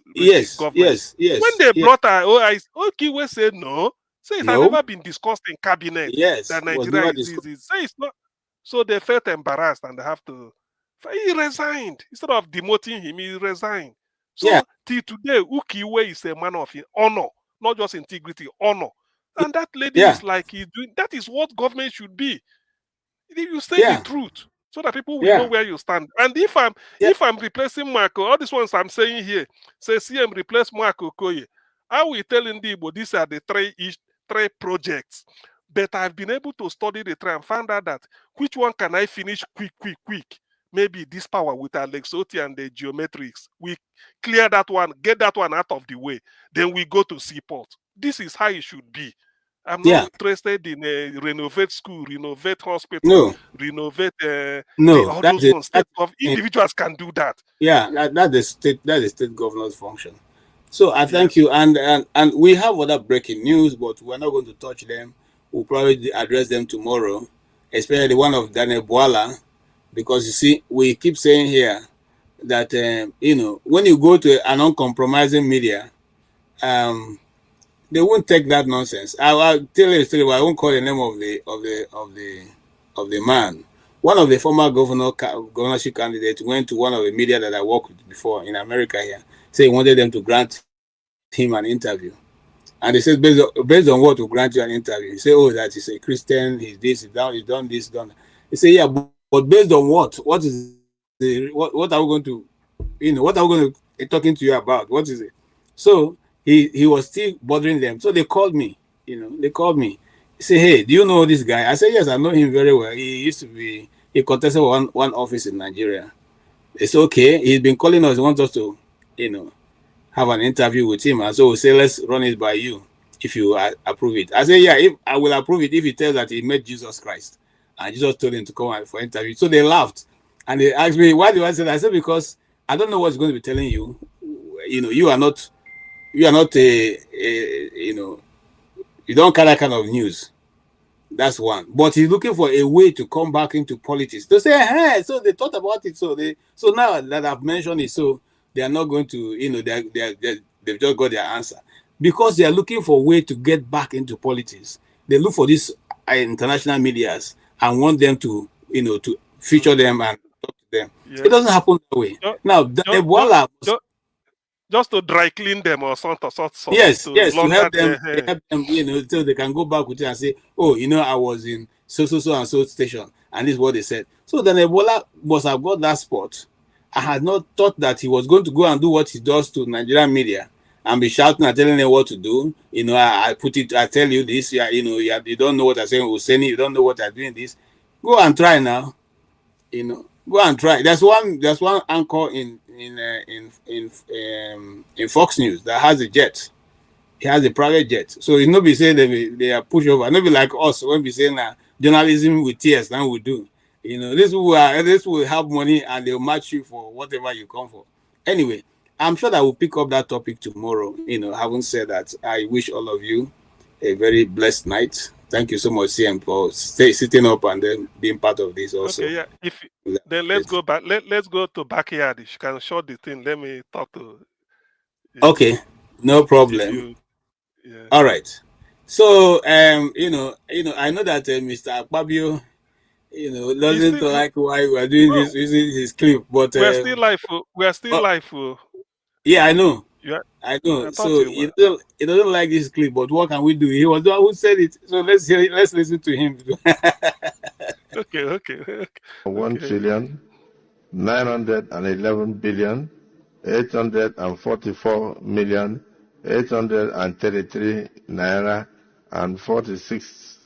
government. Yes. When they brought her, Ukiwe said no. Say it has never been discussed in cabinet that Nigeria is. Say it's not. So they felt embarrassed and they have to. He resigned. Instead of demoting him, he resigned. So till today, Ukiwe is a man of honor, not just integrity, honor. And that lady is like he's doing. That is what government should be. You say the truth so that people will know where you stand. And if I'm replacing Marco, all these ones I'm saying here, say CM replace Marco Koye, I will tell Ndibo these are the three projects. But I've been able to study the three and found out that which one can I finish quick. Maybe this power with Alexoti and the geometrics. We clear that one, get that one out of the way. Then we go to Seaport. This is how it should be. I'm not interested in renovate school, renovate hospital, renovate all those ones. Individuals can do that. Yeah, that's the state governor's function. So I thank you, and we have other breaking news, but we're not going to touch them. We'll probably address them tomorrow, especially the one of Daniel Bwala, because you see, we keep saying here that when you go to an uncompromising media, they won't take that nonsense. I'll tell you a story, but I won't call the name of the man. One of the former governorship candidates went to one of the media that I worked with before in America here. Say he wanted them to grant him an interview. And they said, based on what to grant you an interview? He said, that he's a Christian, he's this, he's done this, done that. He said, yeah, but based on what? What is what are we going to, what are we going to be talking to you about? What is it? So he was still bothering them. So they called me. They called me. Say, hey, do you know this guy? I said, yes, I know him very well. He contested one office in Nigeria. It's okay. He's been calling us. He wants us to, have an interview with him. And so we say, let's run it by you if you approve it. I say, yeah, if I will approve it if he tells that he met Jesus Christ. And Jesus told him to come out for interview. So they laughed. And they asked me, why do I say that? I said, because I don't know what's going to be telling you. You are not you don't carry that kind of news. That's one. But he's looking for a way to come back into politics. To say, hey, so they thought about it. So now that I've mentioned it, so they are not going to, they've just got their answer. Because they are looking for a way to get back into politics. They look for these international medias and want them to, to feature them and talk to them. Yeah. It doesn't happen that way. Just to dry clean them or something. Yes, to help them, so they can go back with it and say, oh, I was in so and so station, and this is what they said. So then Ebola must have got that spot. I had not thought that he was going to go and do what he does to Nigerian media and be shouting and telling them what to do. I tell you this, you don't know what I'm saying, Hussein, you don't know what I'm doing this. Go and try now. Go and try. There's one anchor in Fox News that has a jet. He has a private jet. So it's not be saying they are pushover. Not be like us when we saying journalism with tears. Now we do. This will have money and they'll match you for whatever you come for. Anyway, I'm sure that we'll pick up that topic tomorrow. Having said that, I wish all of you a very blessed night. Thank you so much, CM, for sitting up and then being part of this also. Okay, yeah. Then let's go back. Let's go to backyard. If you can show the thing, let me talk to. Okay, no problem. Yeah. All right. So I know that Mr. Akpabio, doesn't like why we are doing this using his clip, but we are still live. We are still live. Yeah, I know. Yeah. I know. So he doesn't like this clip, but what can we do? He was the one who said it. So let's hear it. Let's listen to him. Okay. 1,911,844,833 naira and 46